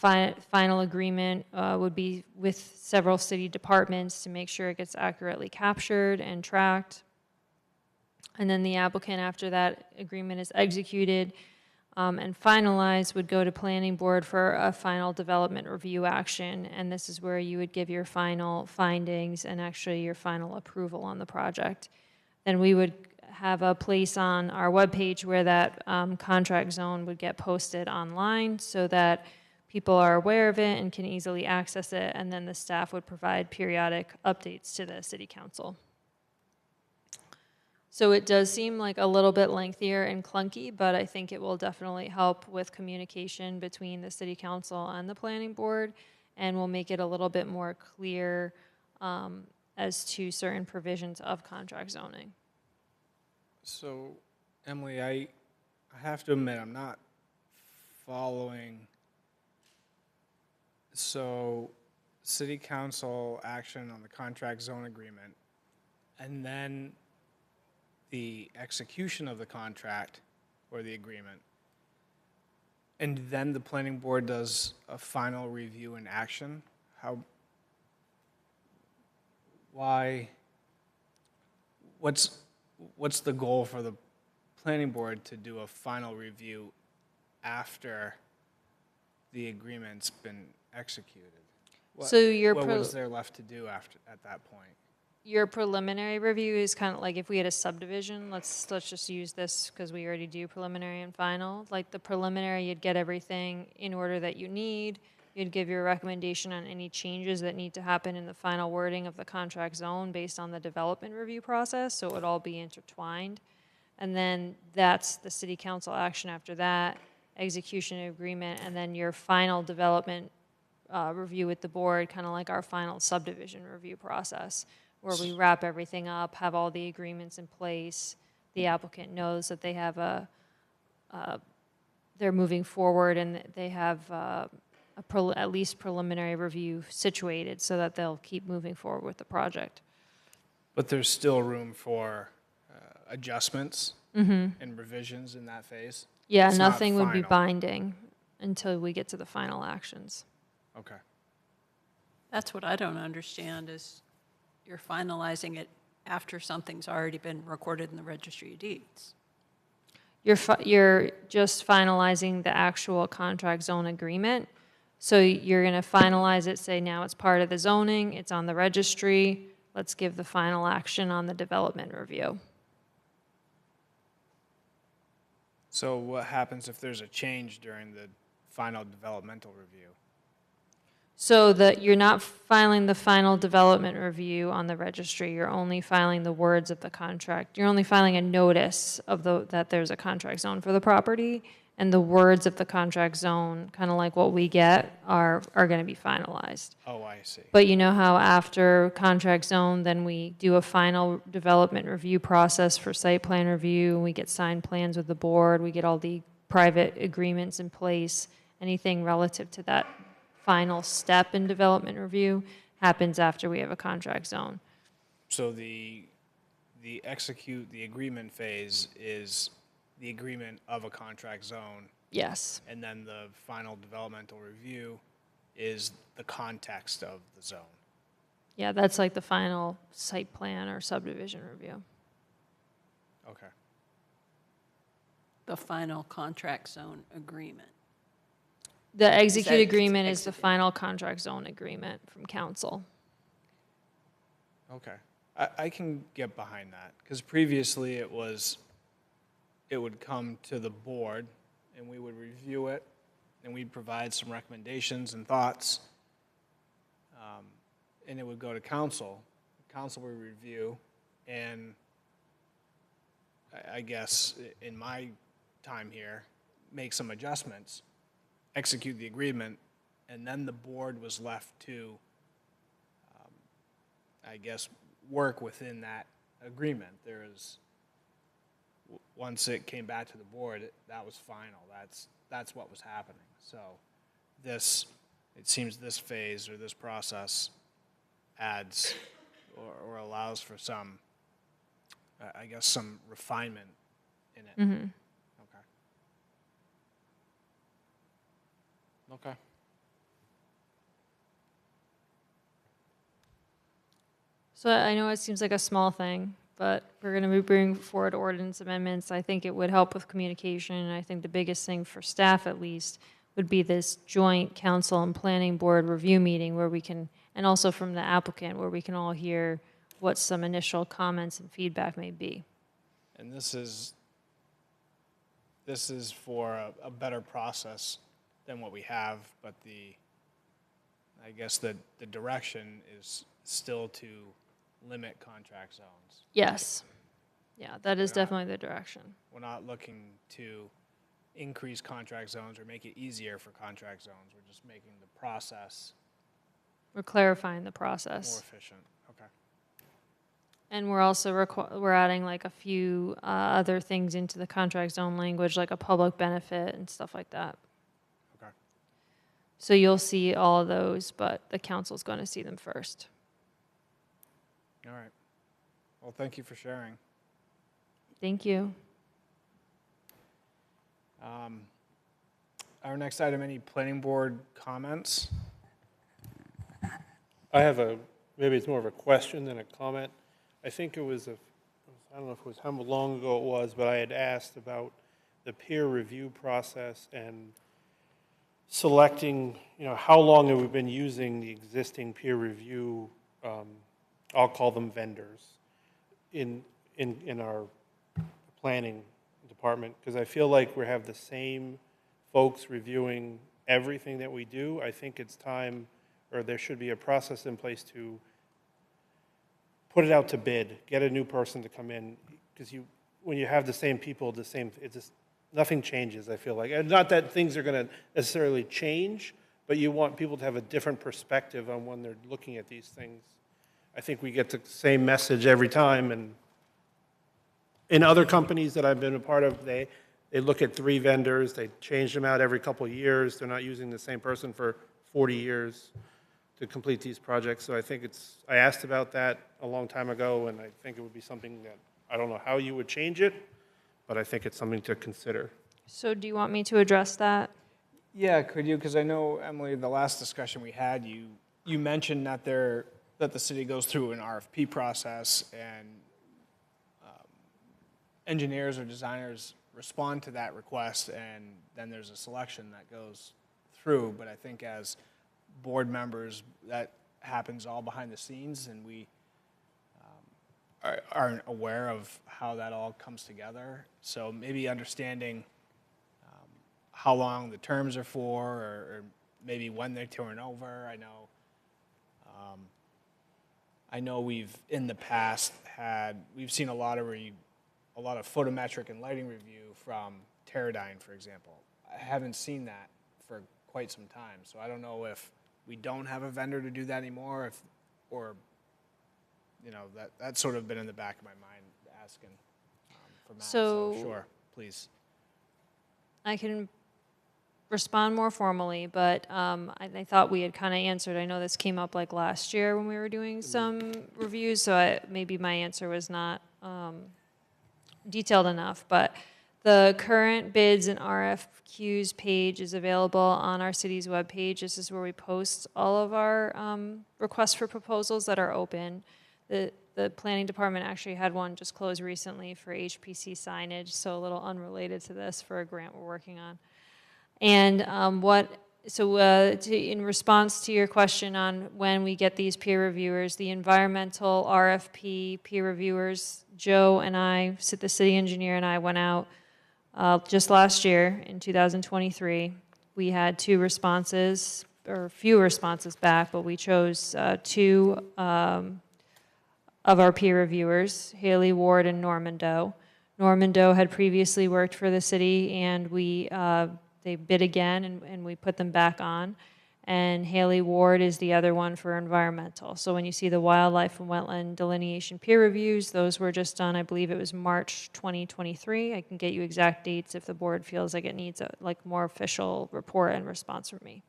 final agreement would be with several city departments to make sure it gets accurately captured and tracked. And then the applicant, after that agreement is executed and finalized, would go to planning board for a final development review action. And this is where you would give your final findings and actually your final approval on the project. Then we would have a place on our webpage where that contract zone would get posted online so that people are aware of it and can easily access it, and then the staff would provide periodic updates to the city council. So it does seem like a little bit lengthier and clunky, but I think it will definitely help with communication between the city council and the planning board, and will make it a little bit more clear as to certain provisions of contract zoning.
So, Emily, I have to admit, I'm not following. So, city council action on the contract zone agreement, and then the execution of the contract or the agreement, and then the planning board does a final review and action. What's the goal for the planning board to do a final review after the agreement's been executed?
So
what is there left to do at that point?
Your preliminary review is kind of like if we had a subdivision, let's just use this because we already do preliminary and final. Like the preliminary, you'd get everything in order that you need. You'd give your recommendation on any changes that need to happen in the final wording of the contract zone based on the development review process, so it would all be intertwined. And then that's the city council action after that, execution agreement, and then your final development review with the board, kind of like our final subdivision review process, where we wrap everything up, have all the agreements in place. The applicant knows that they have they're moving forward and they have at least preliminary review situated so that they'll keep moving forward with the project.
But there's still room for adjustments and revisions in that phase?
Yeah,
It's not
nothing would be
final.
binding until we get to the final actions.
Okay.
That's what I don't understand, is you're finalizing it after something's already been recorded in the registry of deeds.
You're just finalizing the actual contract zone agreement. So you're going to finalize it, say now it's part of the zoning, it's on the registry, let's give the final action on the development review.
So what happens if there's a change during the final developmental review?
So that you're not filing the final development review on the registry, you're only filing the words of the contract. You're only filing a notice of that there's a contract zone for the property, and the words of the contract zone, kind of like what we get, are going to be finalized.
Oh, I see.
But you know how after contract zone, then we do a final development review process for site plan review, and we get signed plans with the board, we get all the private agreements in place, anything relative to that final step in development review happens after we have a contract zone.
So the execute the agreement phase is the agreement of a contract zone,
Yes.
and then the final developmental review is the context of the zone.
Yeah, that's like the final site plan or subdivision review.
Okay.
The final contract zone agreement.
The execute
that
agreement is the
execute?
final contract zone agreement from council.
Okay. I can get behind that, because previously it would come to the board, and we would review it, and we'd provide some recommendations and thoughts, and it would go to council. Council would review, and I guess in my time here, make some adjustments, execute the agreement, and then the board was left to, I guess, work within that agreement. Once it came back to the board, that was final. That's what was happening. So it seems this phase or this process adds or allows for some, I guess, some refinement in it.
Mm-hmm.
Okay.
So I know it seems like a small thing, but we're going to be bringing forward ordinance amendments. I think it would help with communication, and I think the biggest thing for staff, at least, would be this joint council and planning board review meeting where we can, and also from the applicant, where we can all hear what some initial comments and feedback may be.
And this is for a better process than what we have, but I guess the direction is still to limit contract zones.
Yes. Yeah, that is
Yeah.
definitely the direction.
We're not looking to increase contract zones or make it easier for contract zones. We're just making the process
We're clarifying the
more
process.
efficient. Okay.
And we're also we're adding like a few other things into the contract zone language, like a public benefit and stuff like that.
Okay.
So you'll see all of those, but the council's going to see them first.
All right. Well, thank you for sharing.
Thank you.
Our next item, any planning board comments?
I have maybe it's more of a question than a comment. I think it was I don't know if it was how long ago it was, but I had asked about the peer review process and selecting, how long have we been using the existing peer review I'll call them vendors, in our planning department, because I feel like we have the same folks reviewing everything that we do. I think it's time, or there should be a process in place to put it out to bid, get a new person to come in, because when you have the same people, it just, nothing changes, I feel like. And not that things are going to necessarily change, but you want people to have a different perspective on when they're looking at these things. I think we get the same message every time, and in other companies that I've been a part of, they look at 3 vendors, they change them out every couple of years, they're not using the same person for 40 years to complete these projects. So I think I asked about that a long time ago, and I think it would be something that, I don't know how you would change it, but I think it's something to consider.
So do you want me to address that?
Yeah, could you? Because I know, Emily, the last discussion we had, you mentioned that the city goes through an RFP process, and engineers or designers respond to that request, and then there's a selection that goes through. But I think as board members, that happens all behind the scenes, and we aren't aware of how that all comes together. So maybe understanding how long the terms are for, or maybe when they're turning over. I know we've in the past we've seen a lot of photometric and lighting review from Teradyne, for example. I haven't seen that for quite some time, so I don't know if we don't have a vendor to do that anymore, that's sort of been in the back of my mind asking for Matt. So sure, please.
I can respond more formally, but I thought we had kind of answered. I know this came up like last year when we were doing some reviews, so maybe my answer was not detailed enough. But the current bids and RFQs page is available on our city's webpage. This is where we post all of our requests for proposals that are open. The planning department actually had one just close recently for HPC signage, so a little unrelated to this, for a grant we're working on. And in response to your question on when we get these peer reviewers, the environmental RFP peer reviewers, Joe and I, the city engineer and I went out just last year in 2023. We had 2 responses, or few responses back, but we chose 2 of our peer reviewers, Haley Ward and Norman Doe. Norman Doe had previously worked for the city, and they bid again, and we put them back on. And Haley Ward is the other one for environmental. So when you see the wildlife and wetland delineation peer reviews, those were just done, I believe it was March 2023. I can get you exact dates if the board feels like it needs a more official report and response from me.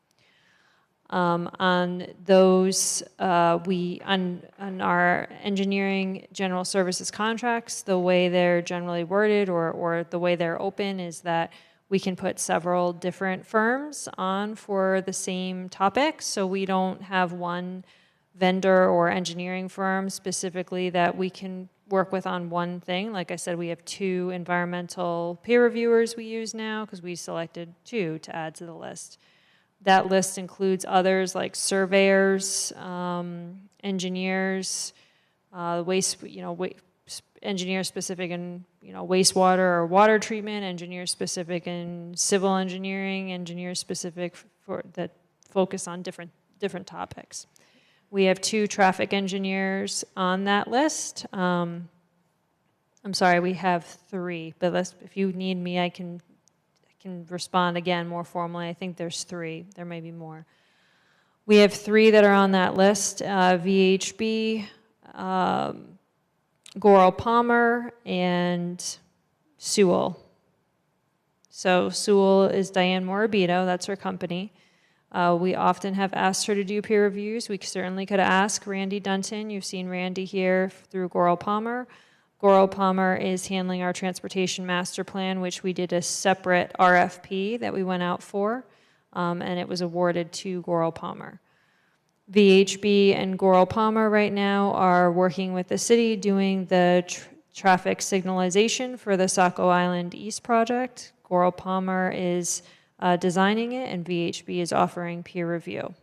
On those, on our engineering general services contracts, the way they're generally worded, or the way they're open, is that we can put several different firms on for the same topic. So we don't have one vendor or engineering firm specifically that we can work with on one thing. Like I said, we have 2 environmental peer reviewers we use now, because we selected 2 to add to the list. That list includes others like surveyors, engineers, engineers specific in wastewater or water treatment, engineers specific in civil engineering, engineers specific that focus on different topics. We have 2 traffic engineers on that list. I'm sorry, we have 3, but if you need me, I can respond again more formally. I think there's 3. There may be more. We have 3 that are on that list: VHB, Goral Palmer, and Sewell. So Sewell is Diane Morabito. That's her company. We often have asked her to do peer reviews. We certainly could ask Randy Dunton. You've seen Randy here through Goral Palmer. Goral Palmer is handling our transportation master plan, which we did a separate RFP that we went out for, and it was awarded to Goral Palmer. VHB and Goral Palmer right now are working with the city doing the traffic signalization for the Saco Island East project. Goral Palmer is designing it, and VHB is offering peer review.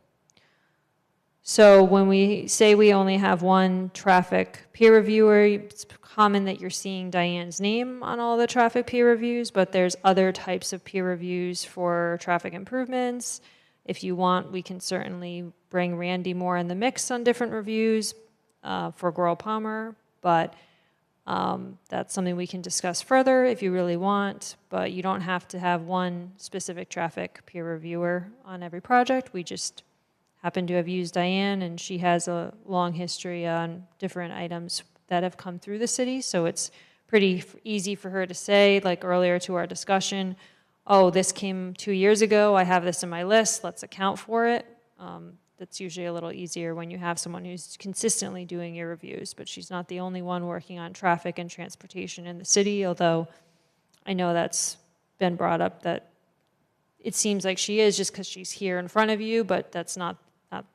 So when we say we only have one traffic peer reviewer, it's common that you're seeing Diane's name on all the traffic peer reviews, but there's other types of peer reviews for traffic improvements. If you want, we can certainly bring Randy more in the mix on different reviews for Groral Palmer, but that's something we can discuss further if you really want, but you don't have to have one specific traffic peer reviewer on every project. We just happen to have used Diane, and she has a long history on different items that have come through the city, so it's pretty easy for her to say, like earlier to our discussion, oh, this came 2 years ago, I have this in my list, let's account for it. That's usually a little easier when you have someone who's consistently doing your reviews, but she's not the only one working on traffic and transportation in the city, although I know that's been brought up that it seems like she is just because she's here in front of you, but that's not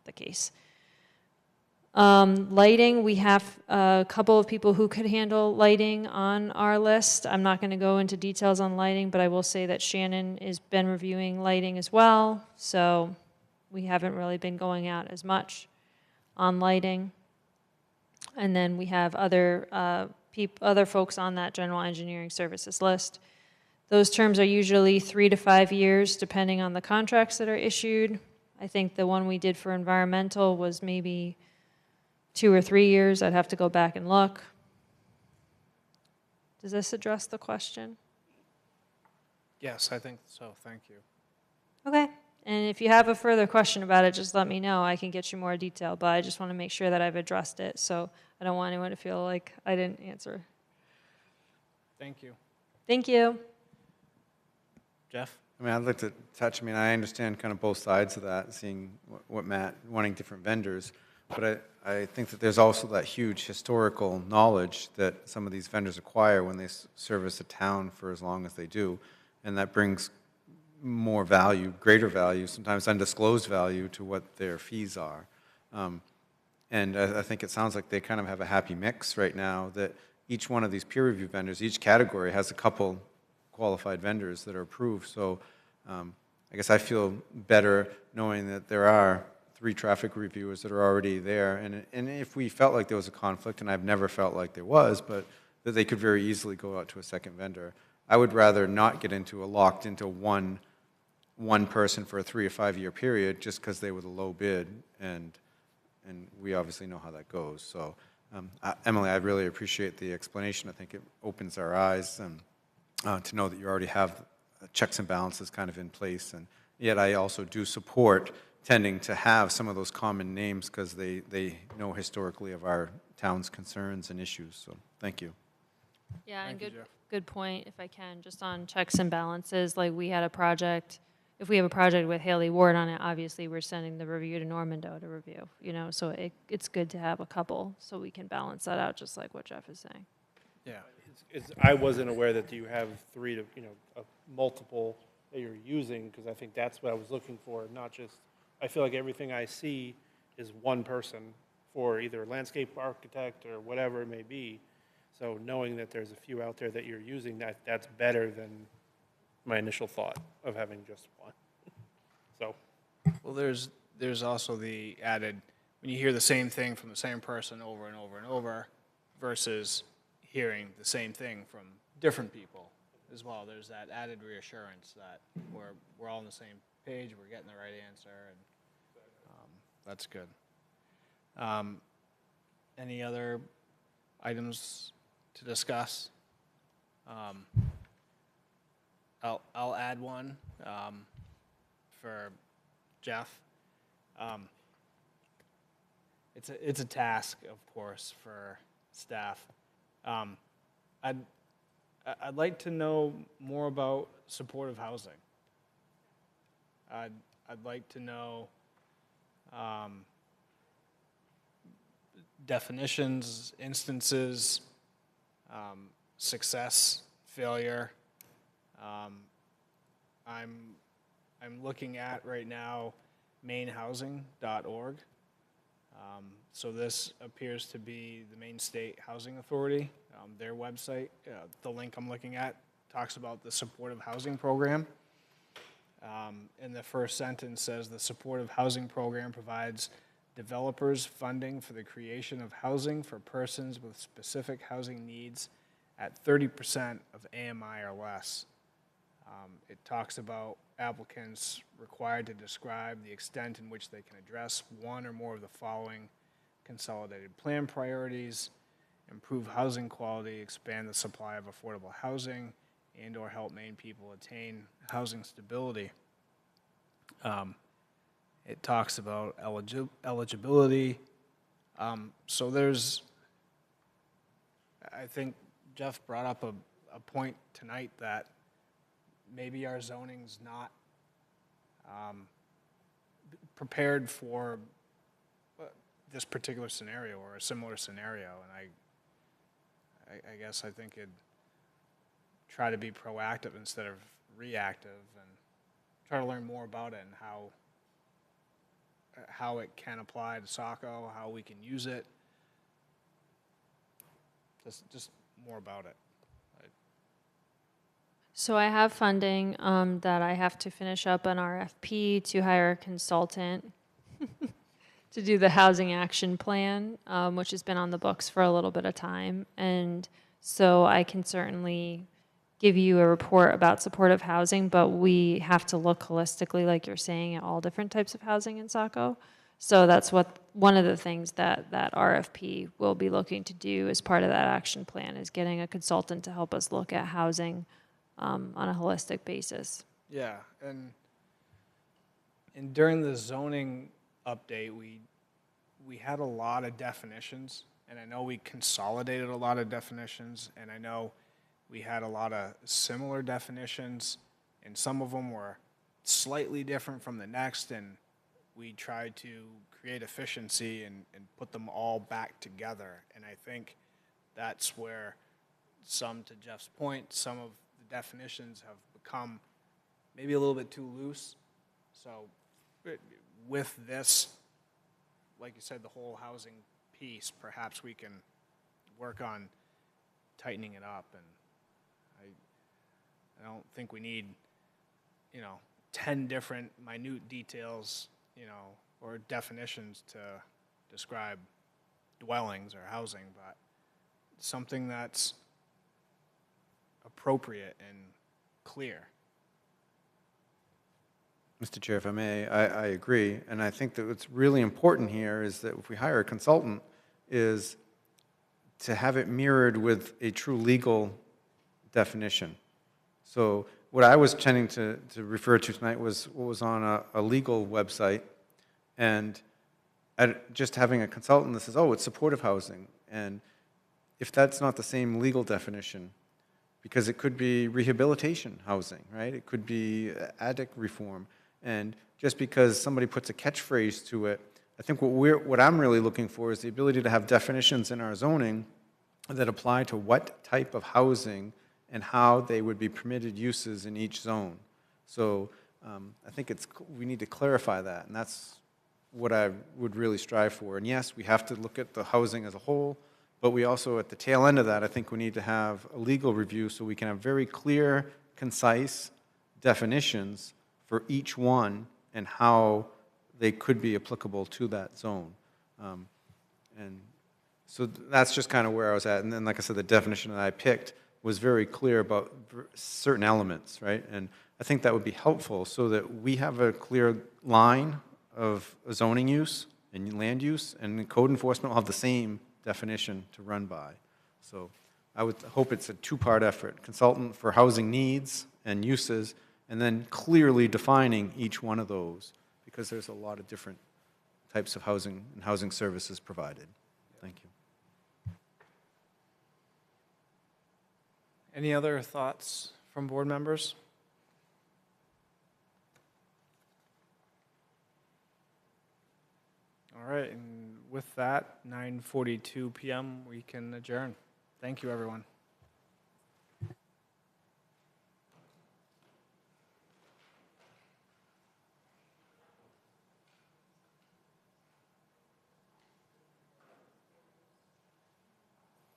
the case. Lighting, we have a couple of people who could handle lighting on our list. I'm not going to go into details on lighting, but I will say that Shannon has been reviewing lighting as well, so we haven't really been going out as much on lighting. And then we have other other folks on that general engineering services list. Those terms are usually 3 to 5 years, depending on the contracts that are issued. I think the one we did for environmental was maybe 2 or 3 years. I'd have to go back and look. Does this address the question?
Yes, I think so. Thank you.
Okay. And if you have a further question about it, just let me know. I can get you more detail, but I just want to make sure that I've addressed it, so I don't want anyone to feel like I didn't answer.
Thank you.
Thank you.
Jeff?
I mean, I'd like to touch, I understand kind of both sides of that, seeing what Matt, wanting different vendors, but I think that there's also that huge historical knowledge that some of these vendors acquire when they service a town for as long as they do, and that brings more value, greater value, sometimes undisclosed value to what their fees are. And I think it sounds like they kind of have a happy mix right now, that each one of these peer review vendors, each category has a couple qualified vendors that are approved. So I guess I feel better knowing that there are 3 traffic reviewers that are already there. And if we felt like there was a conflict, and I've never felt like there was, but that they could very easily go out to a second vendor, I would rather not get locked into one person for a 3 or 5 year period just because they were the low bid, and we obviously know how that goes. So Emily, I really appreciate the explanation. I think it opens our eyes to know that you already have checks and balances kind of in place, and yet I also do support tending to have some of those common names because they know historically of our town's concerns and issues. So thank you.
Yeah, and
Thank you, Jeff.
good point, if I can, just on checks and balances. Like, we had a project, if we have a project with Haley Ward on it, obviously we're sending the review to Normando to review, so it's good to have a couple so we can balance that out, just like what Jeff is saying.
Yeah.
I wasn't aware that you have 3 to, multiple that you're using, because I think that's what I was looking for, not just, I feel like everything I see is one person for either a landscape architect or whatever it may be. So knowing that there's a few out there that you're using, that's better than my initial thought of having just one. So.
Well, there's also the added, when you hear the same thing from the same person over and over and over versus hearing the same thing from different people as well. There's that added reassurance that we're all on the same page, we're getting the right answer, and that's good. Any other items to discuss? I'll add one for Jeff. It's a task, of course, for staff. I'd like to know more about supportive housing. I'd like to know definitions, instances, success, failure. I'm looking at right now mainhousing.org. So this appears to be the Maine State Housing Authority, their website. The link I'm looking at talks about the supportive housing program. And the first sentence says the supportive housing program provides developers funding for the creation of housing for persons with specific housing needs at 30% of AMI or less. It talks about applicants required to describe the extent in which they can address one or more of the following consolidated plan priorities: improve housing quality, expand the supply of affordable housing, and/or help Maine people attain housing stability. It talks about eligibility. So there's, I think Jeff brought up a point tonight that maybe our zoning's not prepared for this particular scenario or a similar scenario, and I guess I think it'd try to be proactive instead of reactive and try to learn more about it and how it can apply to Saco, how we can use it. Just more about it.
So I have funding that I have to finish up an RFP to hire a consultant to do the housing action plan, which has been on the books for a little bit of time. And so I can certainly give you a report about supportive housing, but we have to look holistically, like you're saying, at all different types of housing in Saco. So that's one of the things that RFP will be looking to do as part of that action plan, is getting a consultant to help us look at housing on a holistic basis.
Yeah, and during the zoning update, we had a lot of definitions, and I know we consolidated a lot of definitions, and I know we had a lot of similar definitions, and some of them were slightly different from the next, and we tried to create efficiency and put them all back together. And I think that's where some, to Jeff's point, some of the definitions have become maybe a little bit too loose. So with this, like you said, the whole housing piece, perhaps we can work on tightening it up. And I don't think we need, 10 different minute details, or definitions to describe dwellings or housing, but something that's appropriate and clear.
Mr. Chair, if I may, I agree. And I think that what's really important here is that if we hire a consultant, is to have it mirrored with a true legal definition. So what I was tending to refer to tonight was what was on a legal website, and just having a consultant that says, oh, it's supportive housing. And if that's not the same legal definition, because it could be rehabilitation housing, right? It could be attic reform. And just because somebody puts a catchphrase to it, I think what I'm really looking for is the ability to have definitions in our zoning that apply to what type of housing and how they would be permitted uses in each zone. So I think we need to clarify that, and that's what I would really strive for. And yes, we have to look at the housing as a whole, but we also, at the tail end of that, I think we need to have a legal review so we can have very clear, concise definitions for each one and how they could be applicable to that zone. And so that's just kind of where I was at. And then, like I said, the definition that I picked was very clear about certain elements, right? And I think that would be helpful so that we have a clear line of zoning use and land use, and code enforcement will have the same definition to run by. So I would hope it's a two-part effort: consultant for housing needs and uses, and then clearly defining each one of those, because there's a lot of different types of housing and housing services provided. Thank you.
Any other thoughts from board members? All right, and with that, 9:42 p.m., we can adjourn. Thank you, everyone.